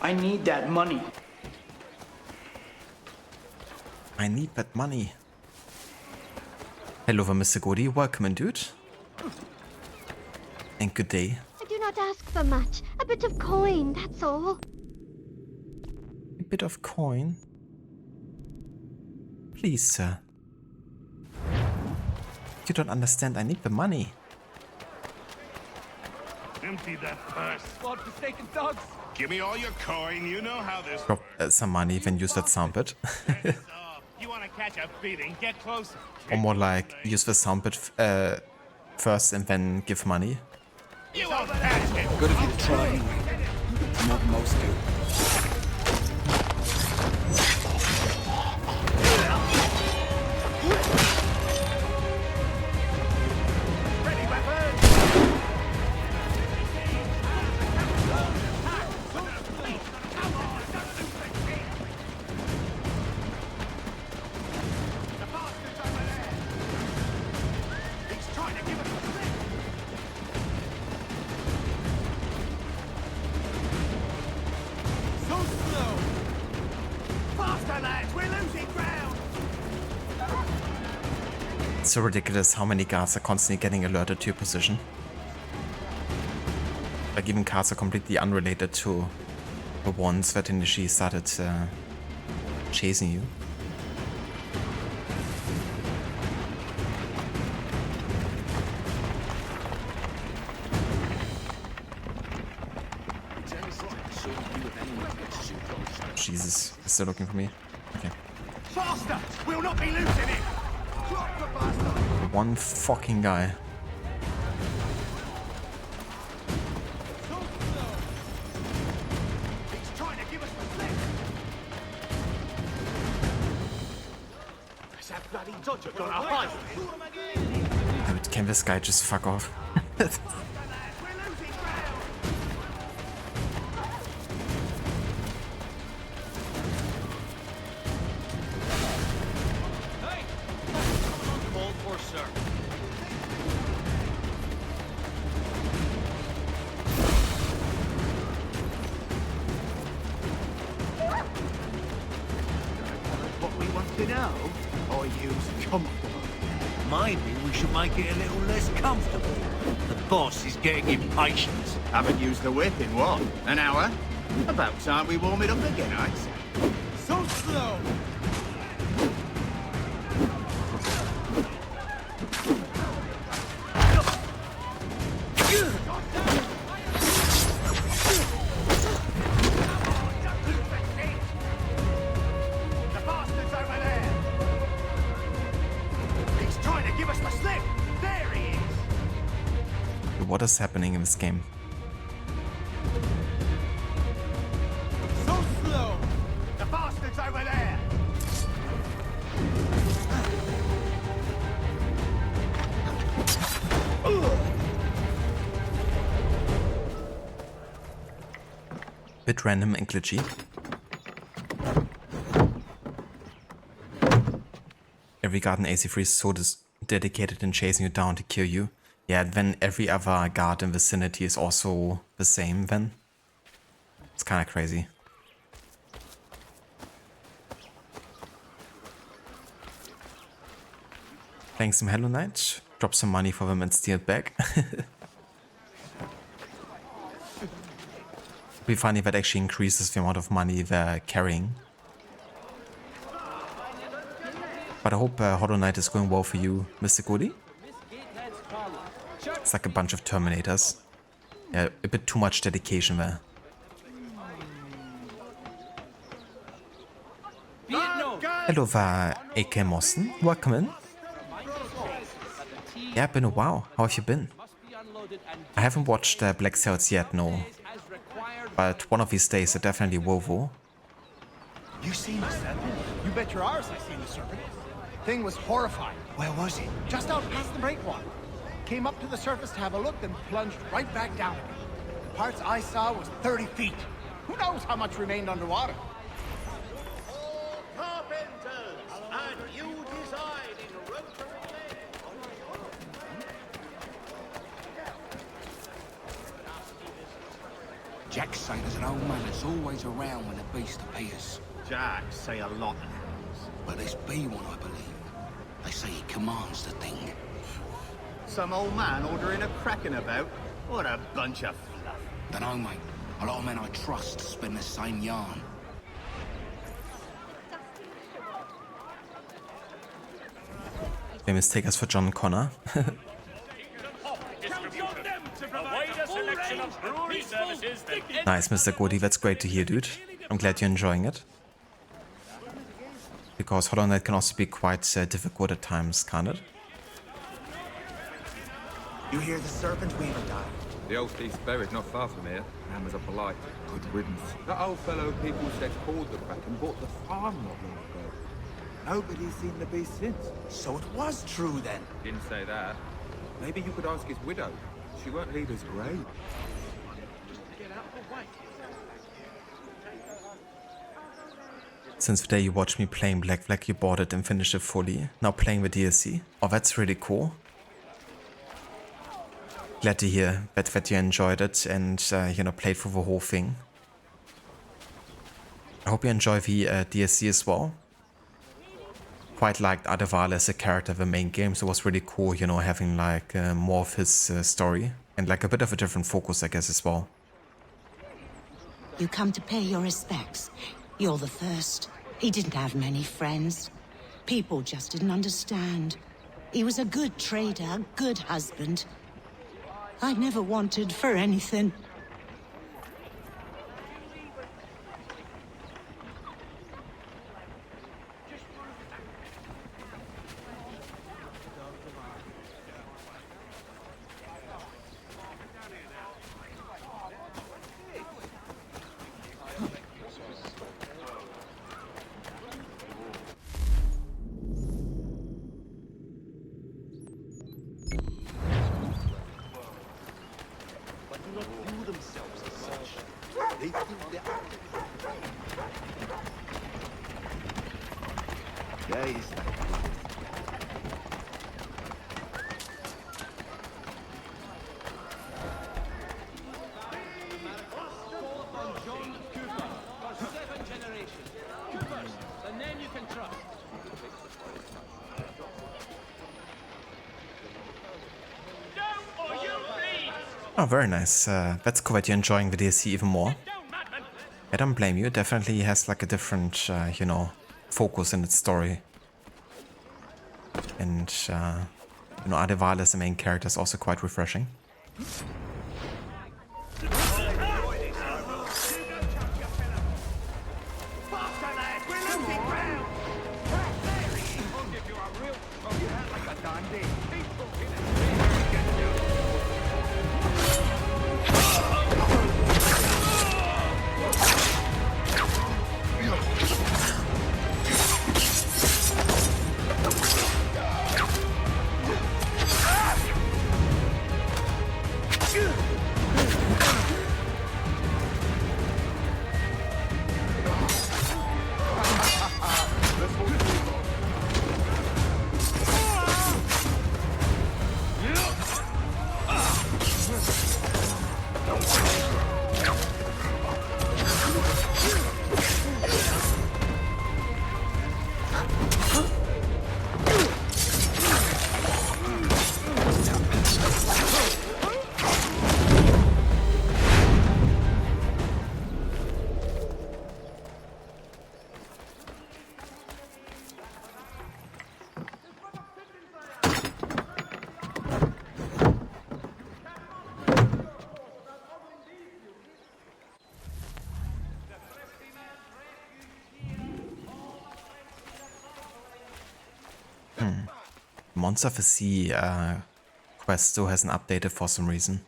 I need that money. I need that money. Hello there, Mr. Goody. Welcome, dude. And good day. I do not ask for much. A bit of coin, that's all. A bit of coin? Please, sir. You don't understand. I need the money. Empty that purse. God-forsaken dogs. Give me all your coin. You know how this... Drop some money, then use that sound bit. You want to catch a beating? Get closer. Or more like, use the sound bit first and then give money. You won't catch it. Good of you to try anyway. More than most do. lads, we're losing ground. It's so ridiculous how many guards are constantly getting alerted to your position. Like even cards are completely unrelated to the ones that initially started chasing you. Jesus, is still looking for me? Okay. Faster! We'll not be losing it! Drop the bastard! One fucking guy. He's trying to give us the slip! Is that bloody dodger gonna hide? Dude, can this guy just fuck off? What we want to know? Or use comfortable? Maybe we should make it a little less comfortable. The boss is getting impatient. Haven't used the whip in what? An hour? About time we warm it up again, I'd say. So slow! What is happening in this game? So slow! The bastard's over there! Bit random and glitchy. Every guard in AC3 sword is dedicated in chasing you down to kill you. Yeah, then every other guard in vicinity is also the same then. It's kind of crazy. Thanks some Hello Knight. Drop some money for them and steal it back. It'd be funny if that actually increases the amount of money they're carrying. But I hope Hollow Knight is going well for you, Mr. Goody. It's like a bunch of Terminators. Yeah, a bit too much dedication there. Hello there, AK Mossen. Welcome in. Yeah, been a while. How have you been? I haven't watched Black Cells yet, no. But one of these days I definitely will. You seen the serpent? You bet your arse I seen the serpent. Thing was horrifying. Where was it? Just out past the breakwater. Came up to the surface to have a look, then plunged right back down. The parts I saw was 30 feet. Who knows how much remained underwater? Carpenters, and you design in rotary Jack say there's an old man that's always around when the beast appears. Jack say a lot of things. But this be one, I believe. They say he commands the thing. Some old man ordering a kraken about? What a bunch of fluff. Dunno, mate. A lot of men I trust spin the same yarn. They mistake us for John Connor. Nice, Mr. Goody. That's great to hear, dude. I'm glad you're enjoying it. Because Hollow Knight can also be quite difficult at times, can't it? You hear the serpent weaver died? The old thief's buried not far from here. Hammers are polite. Good riddance. That old fellow people said called the Kraken bought the farm not long ago. Nobody's seen the beast since. So it was true then? Didn't say that. Maybe you could ask his widow. She won't leave his grave. Since the day you watched me playing Black Flag, you bought it and finished it fully. Now playing the DLC. Oh, that's really cool. Glad to hear that you enjoyed it and, you know, played through the whole thing. I hope you enjoy the DSC as well. Quite liked Adeval as a character of the main game, so it was really cool, you know, having like more of his story and like a bit of a different focus, I guess, as well. You come to pay your respects. You're the first. He didn't have many friends. People just didn't understand. He was a good trader, a good husband. I never wanted for anything. Oh, very nice. That's cool that you're enjoying the DLC even more. I don't blame you. It definitely has like a different, you know, focus in its story. And, you know, Adeval as the main character is also quite refreshing. Monster of the Sea quest still hasn't updated for some reason.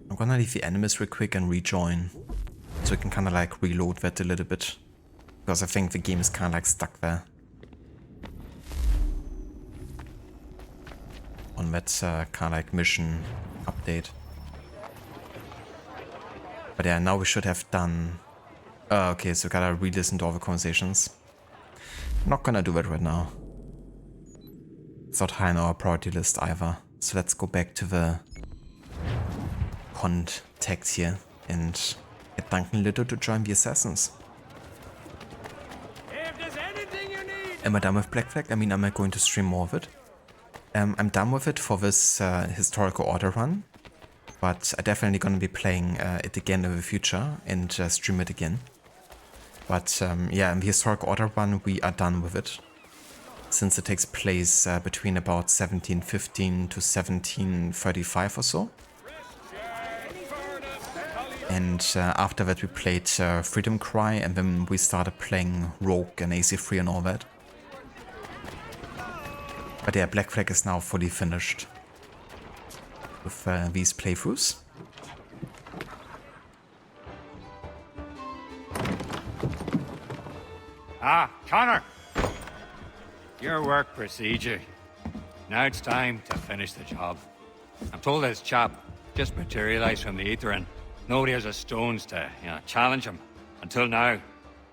I'm gonna leave the enemies real quick and rejoin, so we can kind of like reload that a little bit, because I think the game is kind of like stuck there on that kind of like mission update. But yeah, now we should have done. Okay, so we gotta re-listen to all the conversations. Not gonna do that right now. It's not high on our priority list either. So let's go back to the contact here and get Duncan Little to join the assassins. Am I done with Black Flag? I mean, am I going to stream more of it? I'm done with it for this historical order run, but I'm definitely gonna be playing it again in the future and stream it again. But yeah, in the historic order one, we are done with it, since it takes place between about 1715 to 1735 or so. And after that we played Freedom Cry, and then we started playing Rogue and AC3 and all that. But yeah, Black Flag is now fully finished with these playthroughs. Ah, Connor! Your work procedure. Now it's time to finish the job. I'm told this chap just materialized from the ether and nobody has a stones to, challenge him. Until now.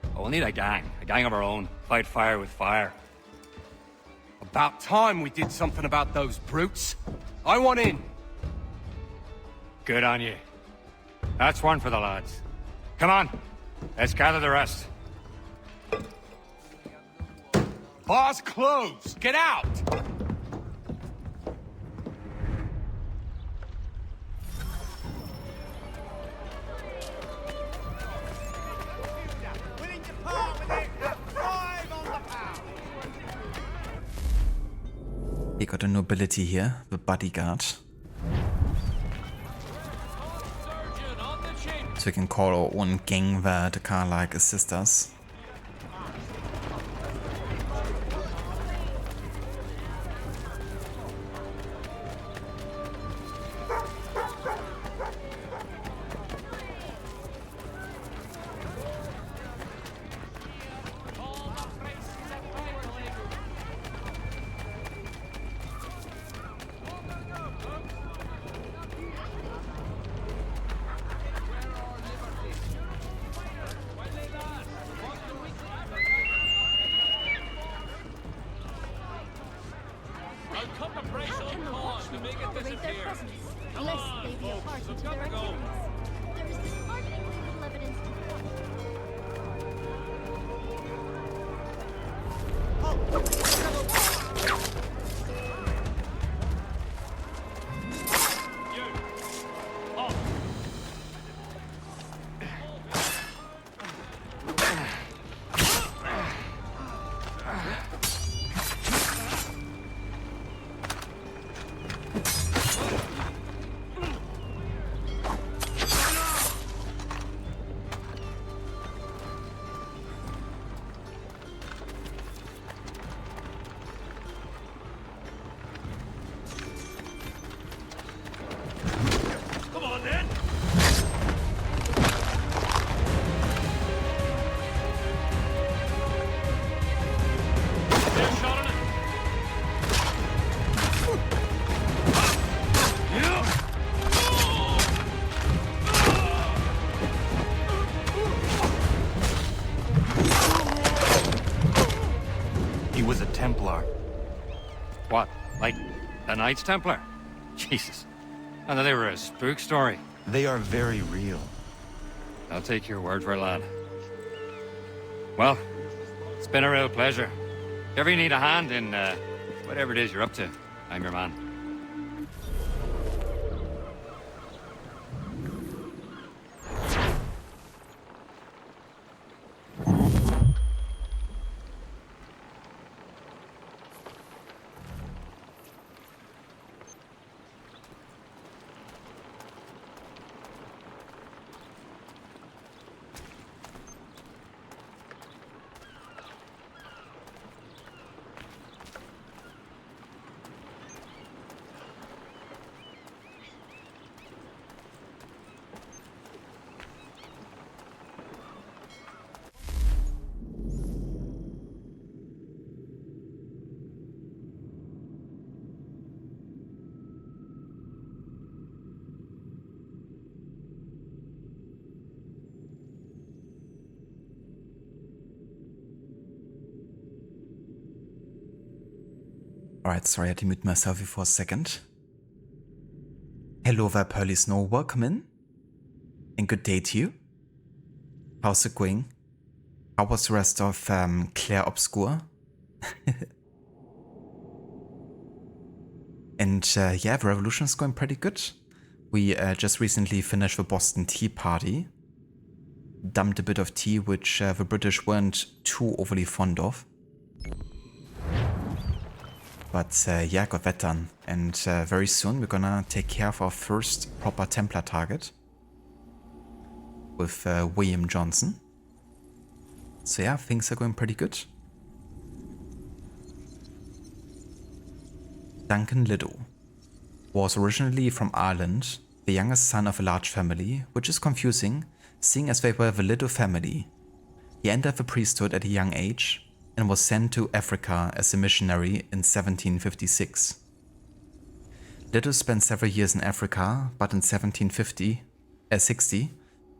But we'll need a gang of our own. Fight fire with fire. About time we did something about those brutes. I want in. Good on you. That's one for the lads. Come on. Let's gather the rest. Bar's closed. Get out! You got a nobility here, the bodyguard. So we can call our own gang there to kind of like assist us. How can the Watchmen tolerate their presence, lest they be a party to their activities? There is dishearteningly little evidence What? Like the Knights Templar? Jesus. I thought they were a spook story. They are very real. I'll take your word for it, lad. Well, it's been a real pleasure. If ever you need a hand in whatever it is you're up to, I'm your man. Alright, sorry I had to mute myself for a second. Hello there, Pearly Snow, welcome in. And good day to you. How's it going? How was the rest of Claire Obscure? And yeah, the revolution is going pretty good. We just recently finished the Boston Tea Party. Dumped a bit of tea which the British weren't too overly fond of. But yeah, got that done. And very soon we're gonna take care of our first proper Templar target. With William Johnson. So yeah, things are going pretty good. Duncan Liddell was originally from Ireland, the youngest son of a large family, which is confusing, seeing as they were the Liddell family. He entered the priesthood at a young age and was sent to Africa as a missionary in 1756. Liddell spent several years in Africa, but in 1760,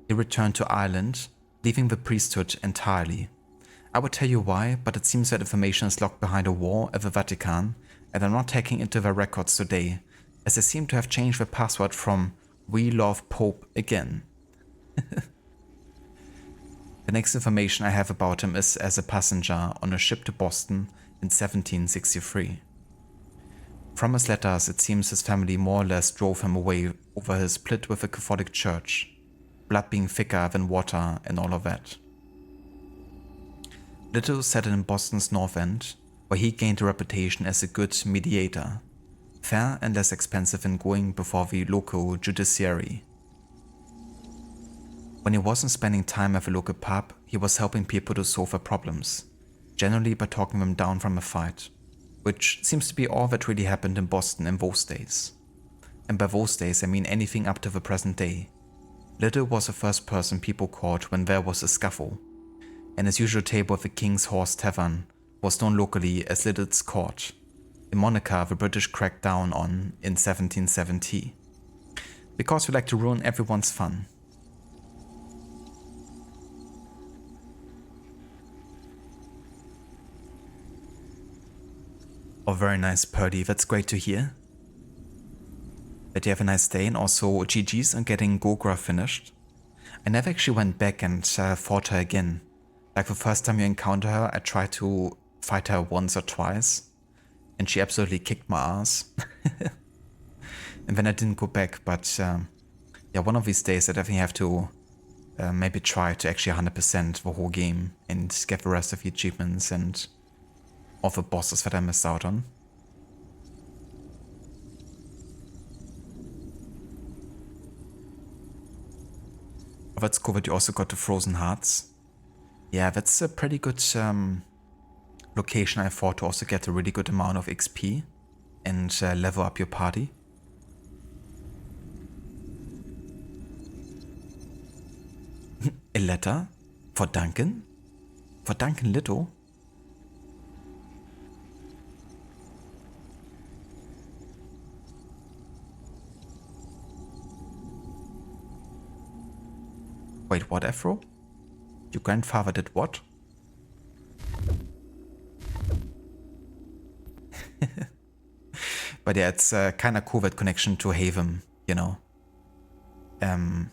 he returned to Ireland, leaving the priesthood entirely. I would tell you why, but it seems that information is locked behind a wall at the Vatican, and I'm not taking into their records today, as they seem to have changed the password from "We love Pope again." The next information I have about him is as a passenger on a ship to Boston in 1763. From his letters, it seems his family more or less drove him away over his split with the Catholic Church, blood being thicker than water and all of that. Little settled in Boston's North End, where he gained a reputation as a good mediator, fair and less expensive than going before the local judiciary. When he wasn't spending time at the local pub, he was helping people to solve their problems, generally by talking them down from a fight, which seems to be all that really happened in Boston in those days. And by those days I mean anything up to the present day. Little was the first person people called when there was a scuffle, and his usual table at the King's Horse Tavern was known locally as Little's Court, a moniker the British cracked down on in 1770, because we like to ruin everyone's fun. Oh, very nice, Purdy. That's great to hear. That you have a nice day, and also GG's on getting Gogra finished. I never actually went back and fought her again. Like the first time you encounter her, I tried to fight her once or twice, and she absolutely kicked my ass. And then I didn't go back, but yeah, one of these days I definitely have to maybe try to actually 100% the whole game and get the rest of the achievements and all the bosses that I missed out on. Oh, that's cool that you also got the Frozen Hearts. Yeah, that's a pretty good location, I thought, to also get a really good amount of XP and level up your party. A letter? For Duncan? For Duncan Little? Wait, what, Afro? Your grandfather did what? But yeah, it's kind of cool, that connection to Haven, you know. And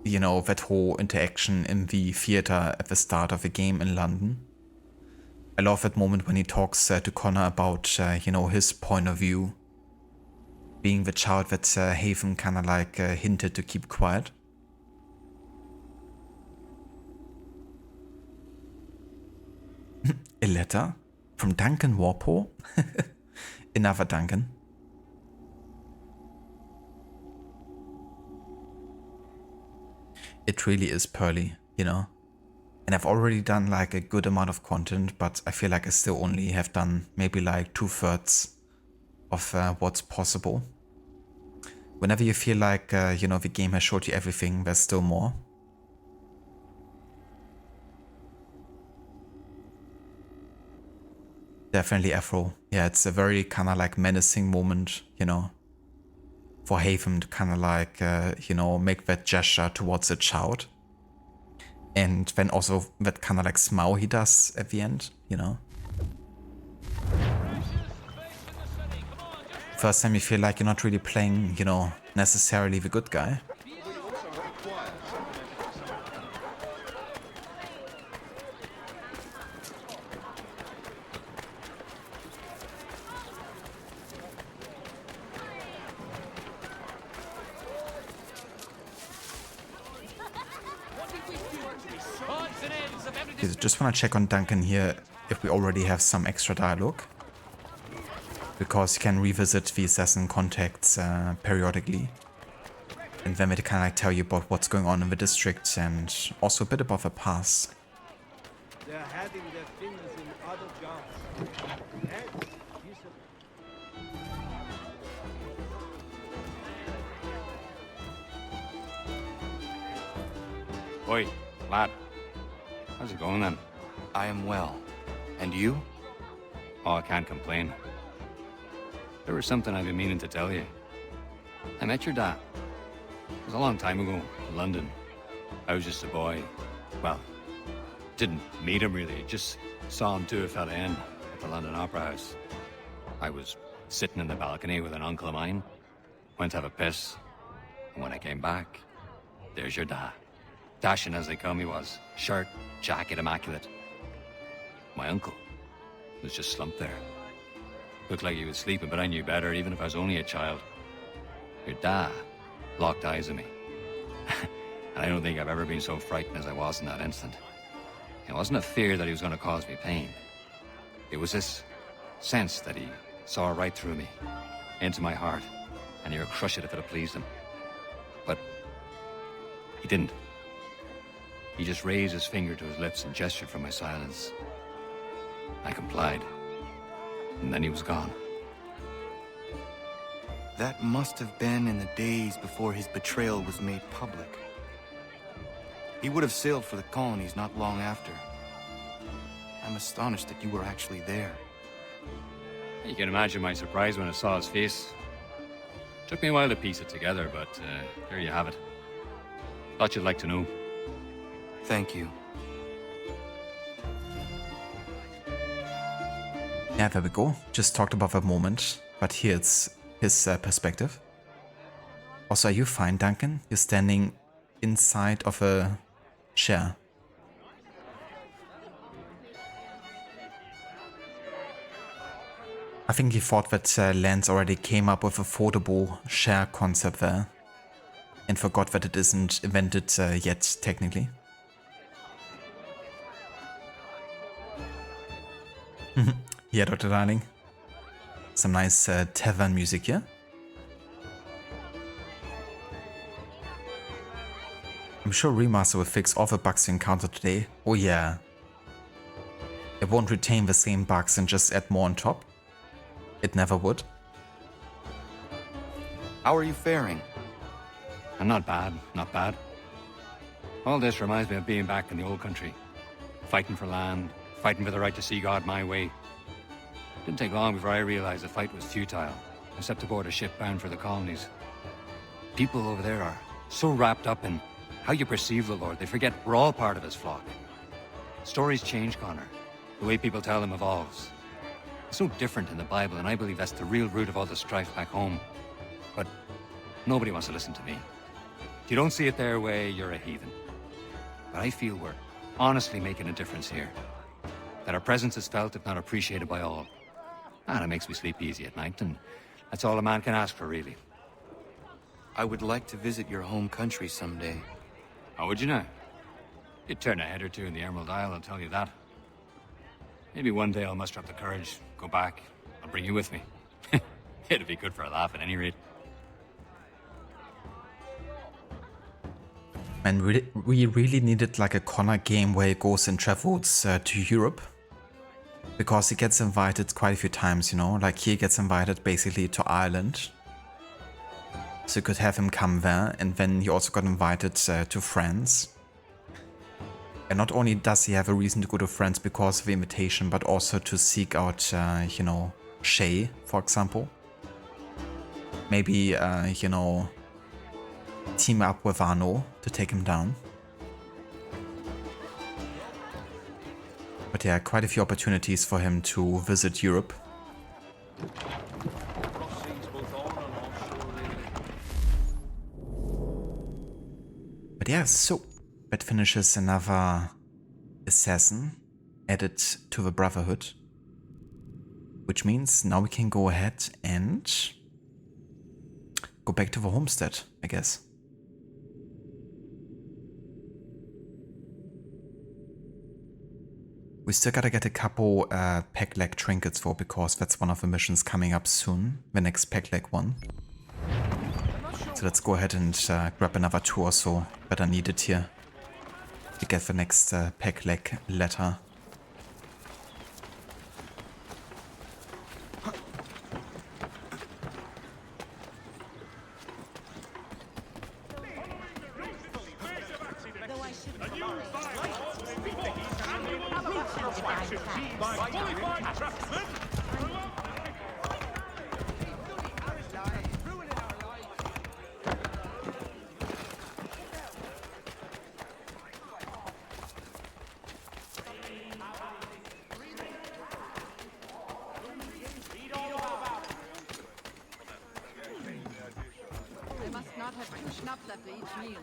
you know, that whole interaction in the theater at the start of the game in London. I love that moment when he talks to Connor about, you know, his point of view, being the child that Haven kind of like hinted to keep quiet. A letter from Duncan Warpo? Another Duncan. It really is Pearly, you know. And I've already done like a good amount of content, but I feel like I still only have done maybe like 2/3 of what's possible. Whenever you feel like, you know, the game has showed you everything, there's still more. Definitely Afro. Yeah, it's a very kind of like menacing moment, you know, for Haven to kind of like, you know, make that gesture towards a child. And then also that kind of like smile he does at the end, you know. First time you feel like you're not really playing, you know, necessarily the good guy. Just want to check on Duncan here if we already have some extra dialogue, because you can revisit the assassin contacts periodically, and then they kind of like tell you about what's going on in the district and also a bit about the past. They're having their fingers in other jobs. Oi, lad. How's it going then? I am well. And you? Oh, I can't complain. There was something I've been meaning to tell you. I met your dad. It was a long time ago, in London. I was just a boy. Well, didn't meet him really, just saw him do a fella in at the London Opera House. I was sitting in the balcony with an uncle of mine. Went to have a piss. And when I came back, there's your dad. Dashing as they come he was. Shirt, jacket, immaculate. My uncle was just slumped there. Looked like he was sleeping, but I knew better, even if I was only a child. Your dad locked eyes at me. And I don't think I've ever been so frightened as I was in that instant. It wasn't a fear that he was going to cause me pain. It was this sense that he saw right through me, into my heart, and he would crush it if it had pleased him. But he didn't. He just raised his finger to his lips and gestured for my silence. I complied. And then he was gone. That must have been in the days before his betrayal was made public. He would have sailed for the colonies not long after. I'm astonished that you were actually there. You can imagine my surprise when I saw his face. Took me a while to piece it together, but there you have it. Thought you'd like to know. Thank you. Yeah, there we go. Just talked about that moment, but here it's his perspective. Also, are you fine, Duncan? You're standing inside of a chair. I think he thought that Lance already came up with a foldable chair concept there and forgot that it isn't invented yet, technically. Yeah, Dr. Darling. Some nice tavern music here. I'm sure Remaster will fix all the bugs you encountered today. Oh yeah. It won't retain the same bugs and just add more on top. It never would. How are you faring? I'm not bad, not bad. All this reminds me of being back in the old country. Fighting for land, fighting for the right to see God my way. Didn't take long before I realized the fight was futile, except aboard a ship bound for the colonies. People over there are so wrapped up in how you perceive the Lord, they forget we're all part of his flock. Stories change, Connor. The way people tell them evolves. It's so different in the Bible, and I believe that's the real root of all the strife back home. But nobody wants to listen to me. If you don't see it their way, you're a heathen. But I feel we're honestly making a difference here. That our presence is felt, if not appreciated by all. And it makes me sleep easy at night, and that's all a man can ask for, really. I would like to visit your home country someday. How would you now? You'd turn a head or two in the Emerald Isle, I'll tell you that. Maybe one day I'll muster up the courage, go back, I'll bring you with me. It'd be good for a laugh at any rate. And we really needed like a Connor game where he goes and travels to Europe. Because he gets invited quite a few times, you know, like he gets invited basically to Ireland. So you could have him come there, and then he also got invited to France. And not only does he have a reason to go to France because of the invitation, but also to seek out, you know, Shay, for example. Maybe, you know, team up with Arno to take him down. But yeah, quite a few opportunities for him to visit Europe. But yeah, so that finishes another assassin added to the Brotherhood. Which means now we can go ahead and go back to the Homestead, I guess. We still gotta get a couple peg leg trinkets for, because that's one of the missions coming up soon, the next peg leg one. So let's go ahead and grab another 2 or so that are needed here to get the next peg leg letter. real.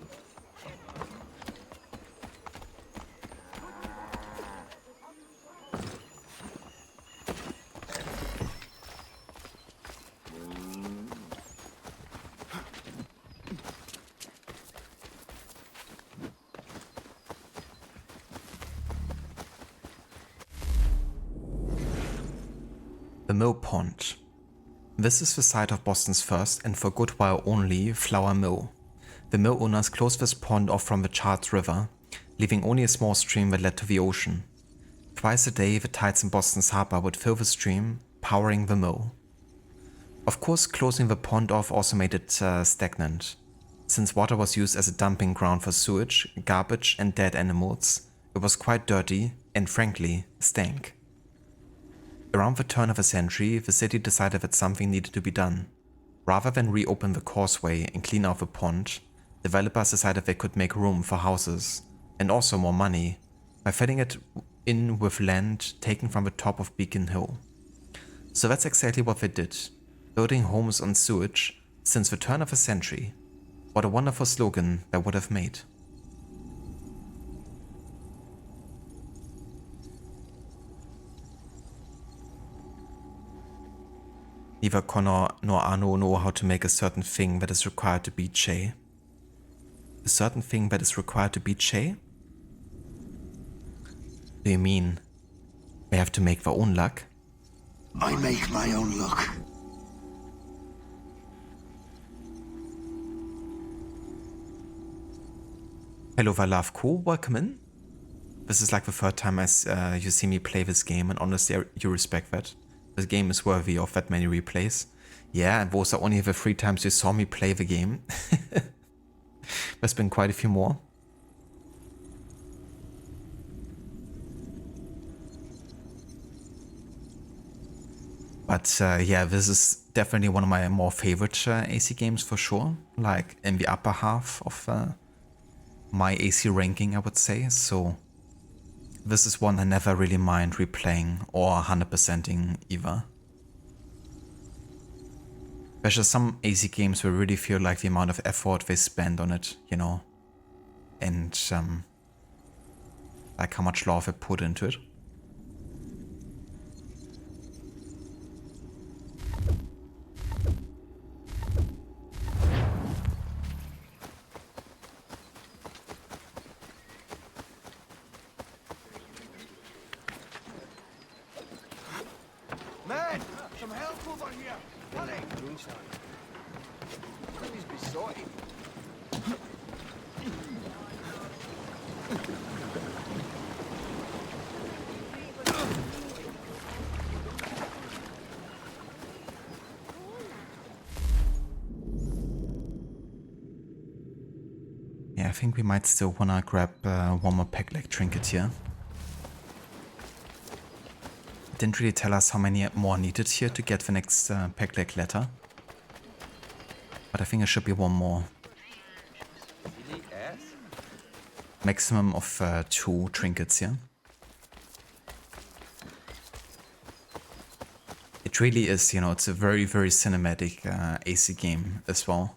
The Mill Pond. This is the site of Boston's first, and for a good while only, flour mill. The mill owners closed this pond off from the Charles River, leaving only a small stream that led to the ocean. Twice a day, the tides in Boston's harbor would fill the stream, powering the mill. Of course, closing the pond off also made it stagnant. Since water was used as a dumping ground for sewage, garbage, and dead animals, it was quite dirty and, frankly, stank. Around the turn of the century, the city decided that something needed to be done. Rather than reopen the causeway and clean out the pond, developers decided they could make room for houses, and also more money, by filling it in with land taken from the top of Beacon Hill. So that's exactly what they did, building homes on sewage since the turn of the century. What a wonderful slogan that would have made. Neither Connor nor Arno know how to make a certain thing that is required to beat Shay. A certain thing that is required to beat Shay? Do you mean they have to make their own luck? I make my own luck. Hello Valavko, welcome in. This is like the third time as you see me play this game, and honestly you respect that. This game is worthy of that many replays. Yeah, and those are only the 3 times you saw me play the game. There's been quite a few more. But yeah, this is definitely one of my more favorite AC games for sure. Like in the upper half of my AC ranking, I would say. So this is one I never really mind replaying or 100%ing either. There's just some AC games where I really feel like the amount of effort they spend on it, you know, and like how much love they put into it. Man, some help over here. Hurry. Please be sorry. Yeah, I think we might still wanna grab one more peg leg trinket here. Didn't really tell us how many more needed here to get the next peg leg letter. But I think it should be one more. Maximum of 2 trinkets here. It really is, you know, it's a very, very cinematic AC game as well.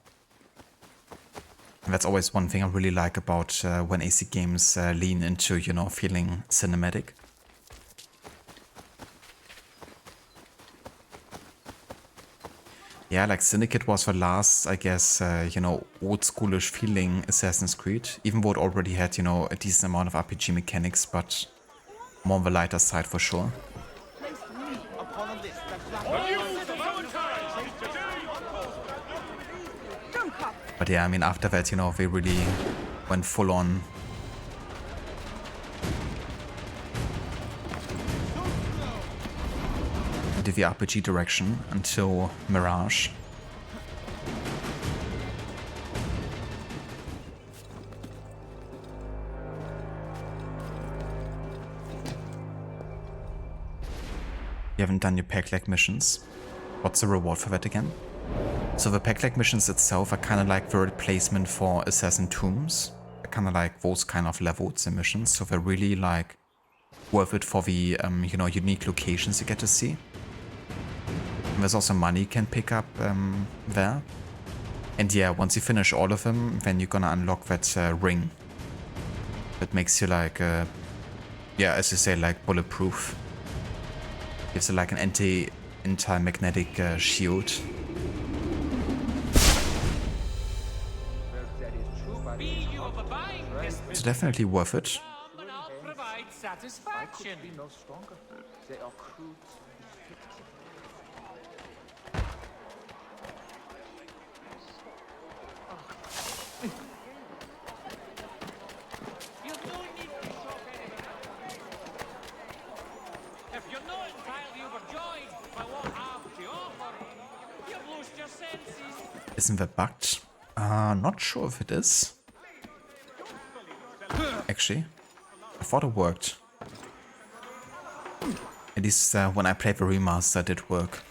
And that's always one thing I really like about when AC games lean into, you know, feeling cinematic. Yeah, like Syndicate was the last, I guess, you know, old schoolish feeling Assassin's Creed. Even though it already had, you know, a decent amount of RPG mechanics, but more on the lighter side for sure. But yeah, I mean, after that, you know, they really went full on. Into the RPG direction until Mirage. You haven't done your peg leg missions. What's the reward for that again? So the peg leg missions itself are kind of like the replacement for Assassin Tombs. They're kind of like those kind of levels and missions. So they're really like worth it for the you know, unique locations you get to see. And there's also money you can pick up there. And yeah, once you finish all of them, then you're gonna unlock that ring. That makes you like, yeah, as you say, like bulletproof. Gives you like an anti-magnetic shield. It's definitely worth it. Provide satisfaction. Be no stronger. They are crude. If you're not entirely overjoyed by what I have to offer, you've lost your senses. Isn't that bugged? Not sure if it is. Actually, I thought it worked. At least when I played the remaster, it did work.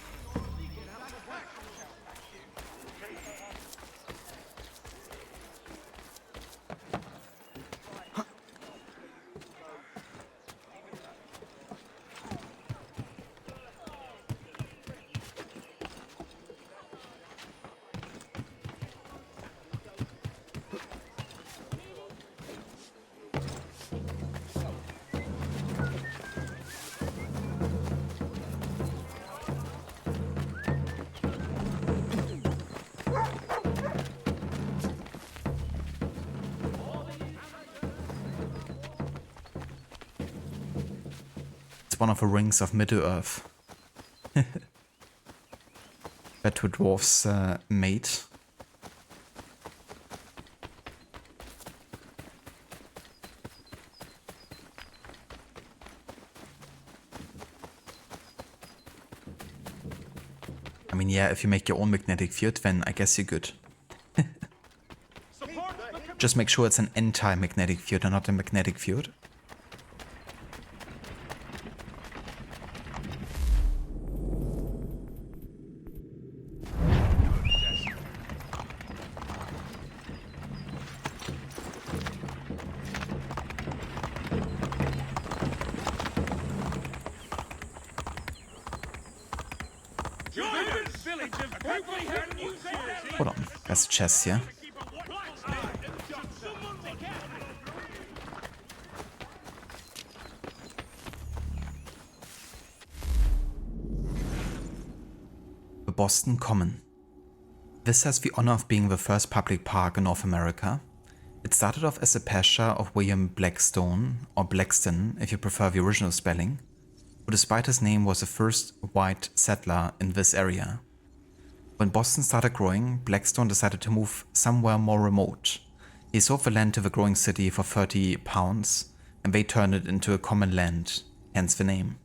One of the rings of Middle-earth that two dwarfs made. I mean, yeah, if you make your own magnetic field, then I guess you're good. Just make sure it's an anti-magnetic field and not a magnetic field. Hold on, there's a chest here. The Boston Common. This has the honor of being the first public park in North America. It started off as a pasture of William Blackstone, or Blackston if you prefer the original spelling, who despite his name was the first white settler in this area. When Boston started growing, Blackstone decided to move somewhere more remote. He sold the land to the growing city for £30, and they turned it into a common land, hence the name.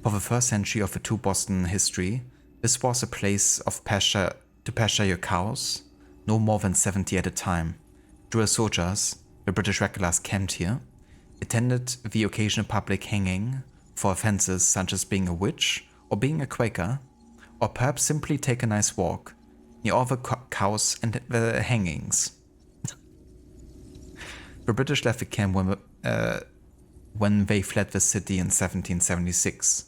For the first century of the two Boston history, this was a place of pasture to pasture your cows, no more than 70 at a time. Jewish soldiers, the British regulars camped here, attended the occasional public hanging for offences such as being a witch or being a Quaker, or perhaps simply take a nice walk near all the cows and the hangings. The British left the camp when they fled the city in 1776.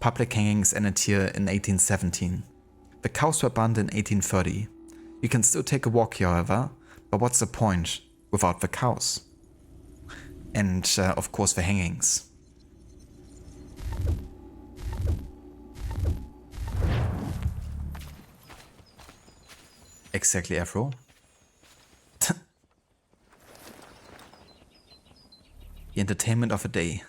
Public hangings ended here in 1817. The cows were burned in 1830. You can still take a walk here, however, but what's the point without the cows? And of course the hangings. Exactly, Afro. The entertainment of a day.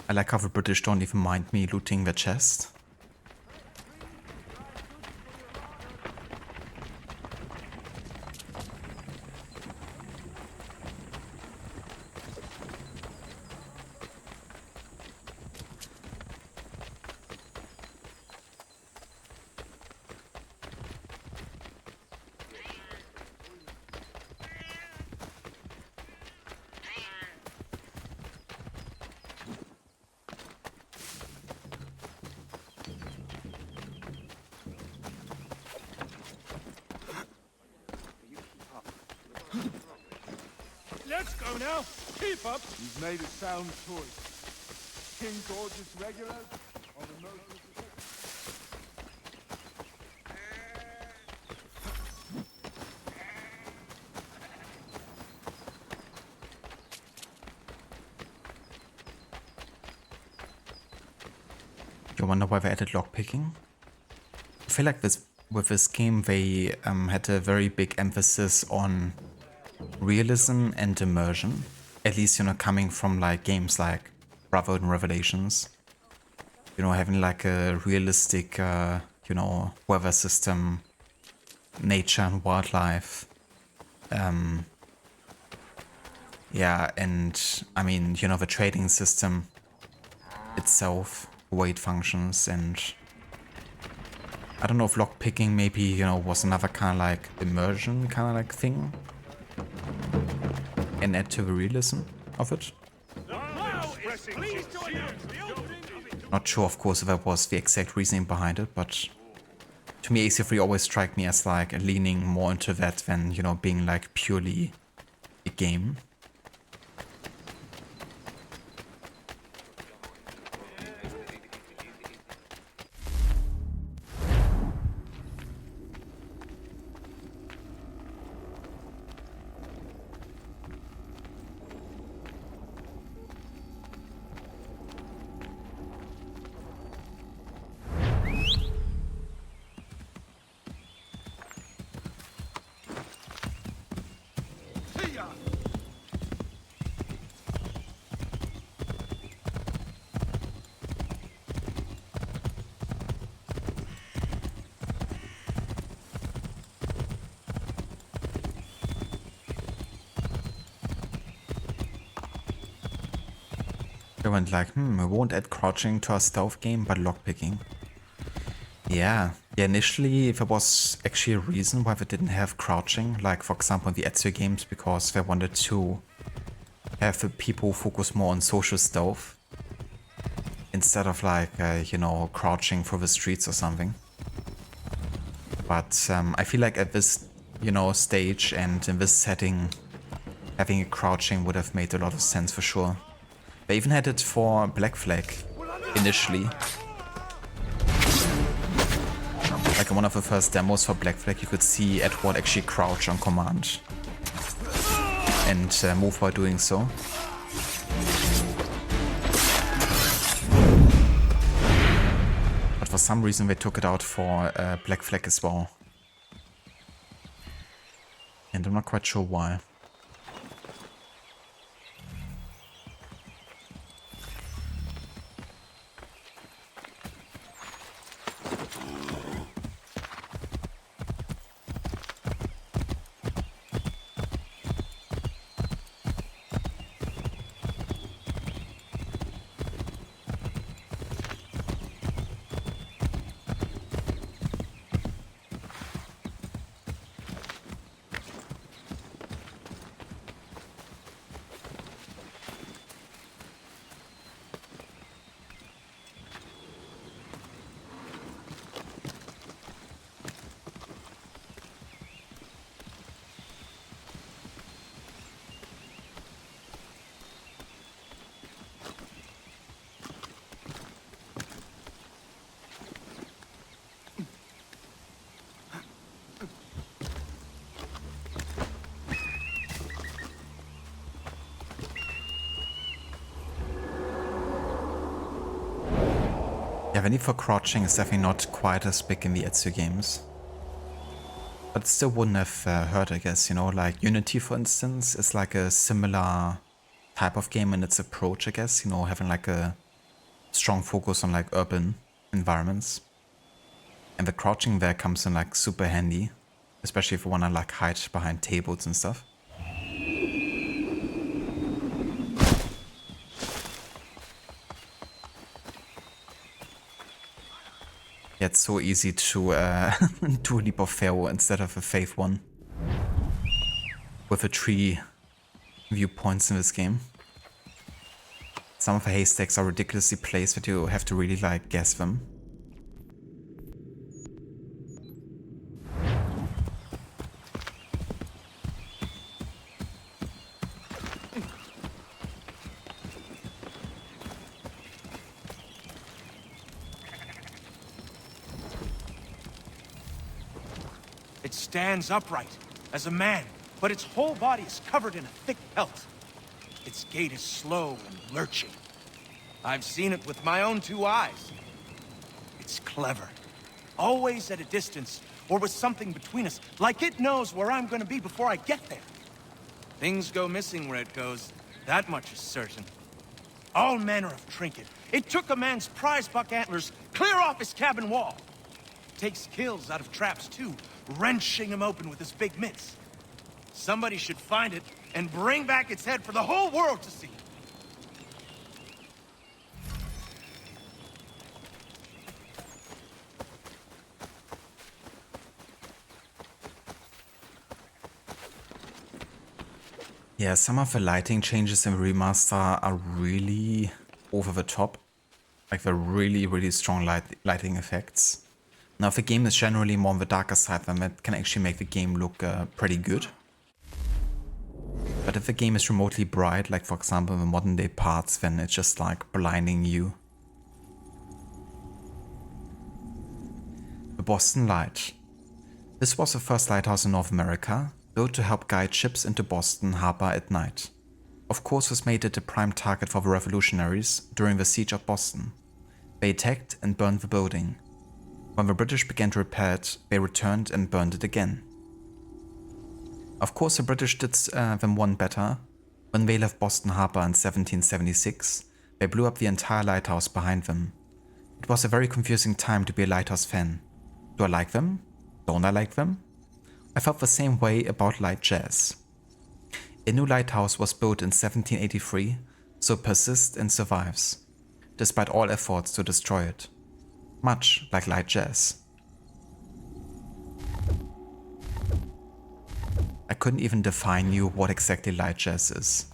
I like how the British don't even mind me looting the chest. go now. Keep up. You've made a sound choice. King George's regulars or the most... You wonder why they added lockpicking? I feel like with this game they had a very big emphasis on realism and immersion. At least, you know, coming from like games like Brotherhood and Revelations. You know, having like a realistic, you know, weather system, nature and wildlife. Yeah, and I mean, you know, the trading system itself, the way it functions, and I don't know if lockpicking maybe, you know, was another kind of like immersion kind of like thing and add to the realism of it. Not sure, of course, if that was the exact reasoning behind it, but to me AC3 always struck me as like leaning more into that than, you know, being like purely a game. I went like, we won't add crouching to our stealth game, but lockpicking. Yeah, initially there was actually a reason why they didn't have crouching, like for example in the Ezio games, because they wanted to have the people focus more on social stealth instead of like, you know, crouching for the streets or something. But I feel like at this, you know, stage and in this setting, having a crouching would have made a lot of sense for sure. They even had it for Black Flag initially. Like in one of the first demos for Black Flag, you could see Edward actually crouch on command and move while doing so. But for some reason they took it out for Black Flag as well. And I'm not quite sure why. Yeah, the need for crouching is definitely not quite as big in the Ezio games. But it still wouldn't have hurt, I guess, you know, like Unity, for instance, is like a similar type of game in its approach, I guess, you know, having like a strong focus on like urban environments. And the crouching there comes in like super handy, especially if you want to like hide behind tables and stuff. Yeah, it's so easy to do a leap of faith instead of a faith one. With the 3 viewpoints in this game. Some of the haystacks are ridiculously placed that you have to really like guess them. It stands upright, as a man, but its whole body is covered in a thick pelt. Its gait is slow and lurching. I've seen it with my own 2 eyes. It's clever. Always at a distance, or with something between us, like it knows where I'm gonna be before I get there. Things go missing where it goes, that much is certain. All manner of trinket. It took a man's prize buck antlers clear off his cabin wall. Takes kills out of traps too, wrenching them open with his big mitts. Somebody should find it and bring back its head for the whole world to see. Yeah, some of the lighting changes in Remaster are really over the top. Like the really strong lighting effects. Now, if the game is generally more on the darker side, then that can actually make the game look pretty good. But if the game is remotely bright, like for example the modern day parts, then it's just like blinding you. The Boston Light. This was the first lighthouse in North America, built to help guide ships into Boston Harbor at night. Of course, this made it a prime target for the revolutionaries during the siege of Boston. They attacked and burned the building. When the British began to repair it, they returned and burned it again. Of course, the British did them one better. When they left Boston Harbor in 1776, they blew up the entire lighthouse behind them. It was a very confusing time to be a lighthouse fan. Do I like them? Don't I like them? I felt the same way about light jazz. A new lighthouse was built in 1783, so it persists and survives, despite all efforts to destroy it. Much like light jazz. I couldn't even define you what exactly light jazz is.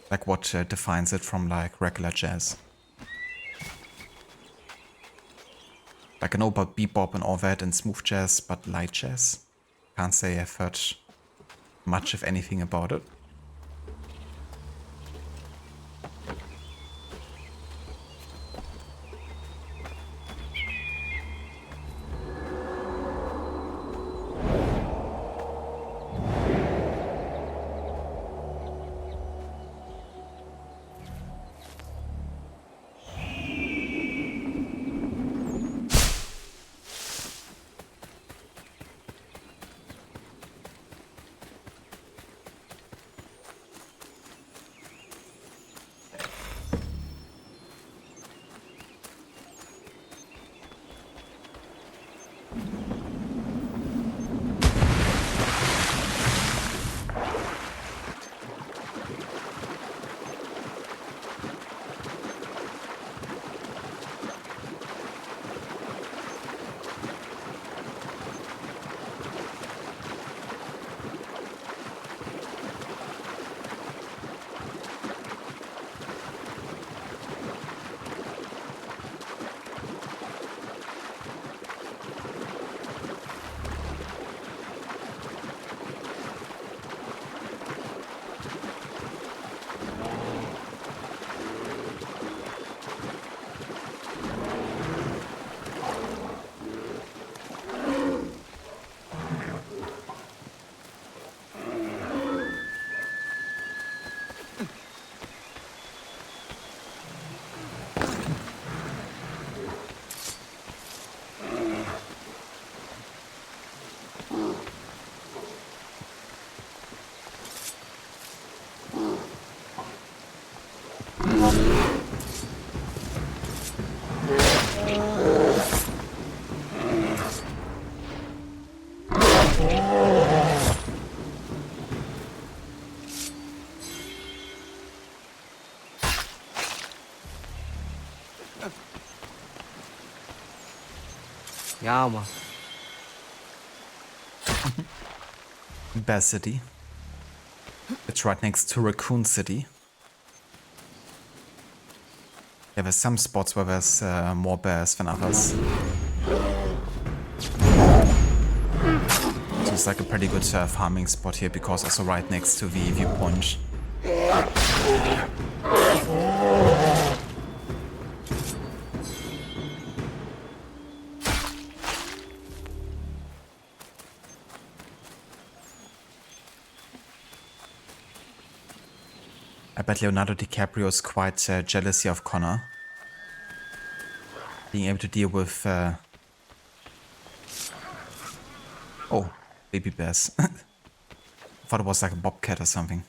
Like what defines it from like regular jazz. Like I know about bebop and all that and smooth jazz, but light jazz? Can't say I've heard much if anything about it. Ja, man. Bear City. It's right next to Raccoon City. Yeah, there's some spots where there's more bears than others. So it's like a pretty good farming spot here because also right next to the viewpoint. bet Leonardo DiCaprio is quite jealous here of Connor. Being able to deal with... Oh, baby bears. I thought it was like a bobcat or something.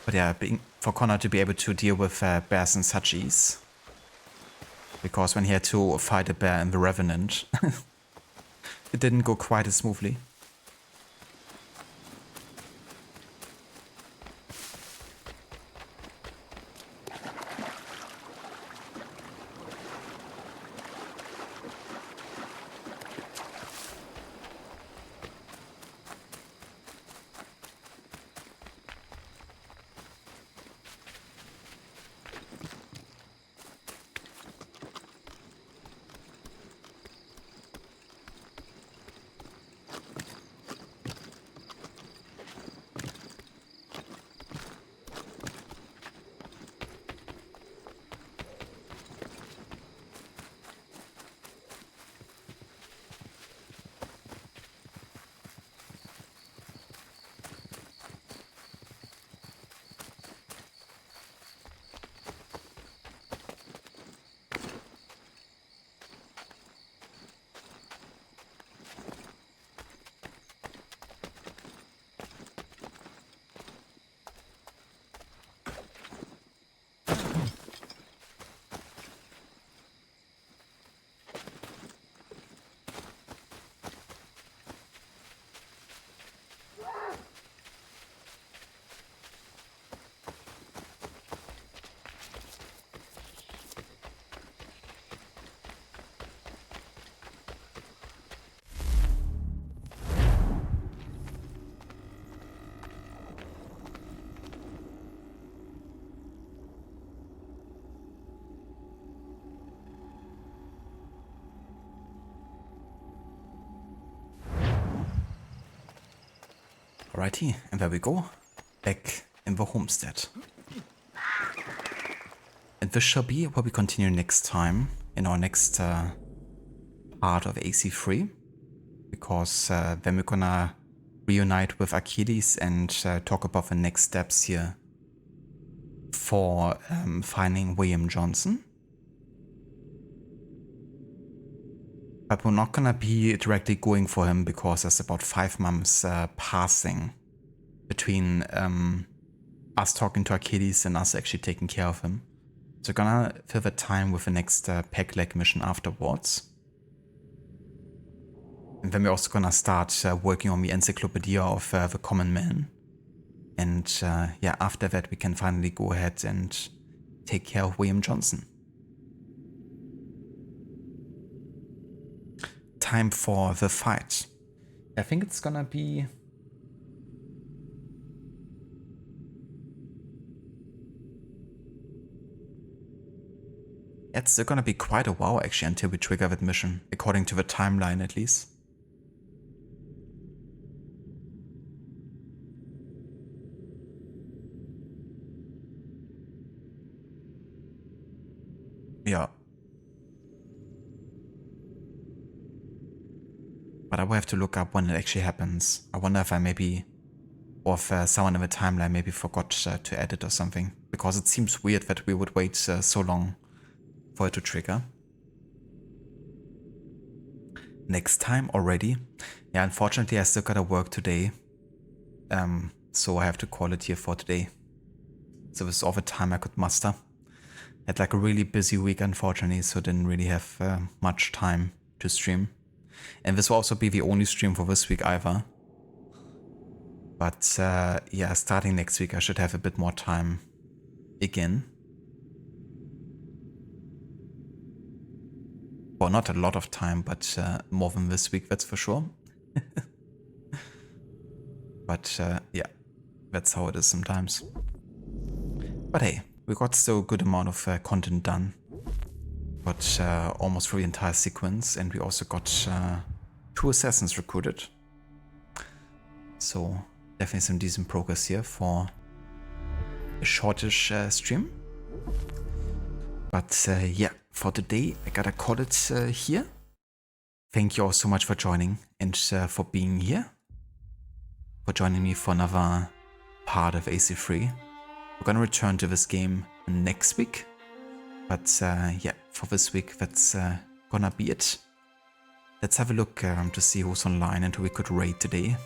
But yeah, for Connor to be able to deal with bears in such ease. Because when he had to fight a bear in The Revenant, it didn't go quite as smoothly. Alrighty, and there we go. Back in the homestead. And this shall be where we continue next time, in our next part of AC3. Because then we're gonna reunite with Achilles and talk about the next steps here for finding William Johnson. But we're not gonna be directly going for him because there's about 5 months passing between us talking to Achilles and us actually taking care of him. So we're gonna fill the time with the next Peg Leg mission afterwards. And then we're also gonna start working on the encyclopedia of the common man. And yeah, after that we can finally go ahead and take care of William Johnson. Time for the fight. I think it's gonna be... It's still gonna be quite a while actually until we trigger that mission, according to the timeline at least. Yeah. But I will have to look up when it actually happens. I wonder if I maybe, or if someone in the timeline maybe forgot to add it or something. Because it seems weird that we would wait so long for it to trigger. Next time already. Yeah, unfortunately I still gotta work today. So I have to call it here for today. So this is all the time I could muster. Had like a really busy week unfortunately, so didn't really have much time to stream. And this will also be the only stream for this week either. But yeah, starting next week I should have a bit more time again. Well, not a lot of time, but more than this week, that's for sure. But yeah, that's how it is sometimes. But hey, we got still a good amount of content done. Got almost through the entire sequence, and we also got 2 assassins recruited. So definitely some decent progress here for a shortish stream. But yeah, for today I gotta call it here. Thank you all so much for joining and for being here. For joining me for another part of AC3. We're gonna return to this game next week. But yeah, for this week, that's gonna be it. Let's have a look to see who's online and who we could raid today.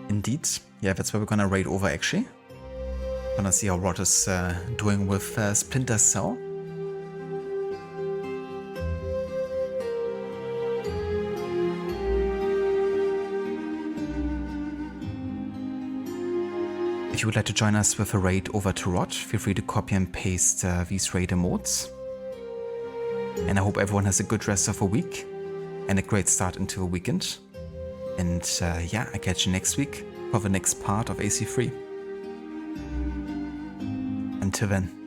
Indeed, yeah, that's where we're gonna raid over actually. Gonna see how Rod is doing with Splinter Cell. If you would like to join us with a raid over to Rod, feel free to copy and paste these raid emotes. And I hope everyone has a good rest of the week and a great start into the weekend. And yeah, I catch you next week for the next part of AC3. Until then.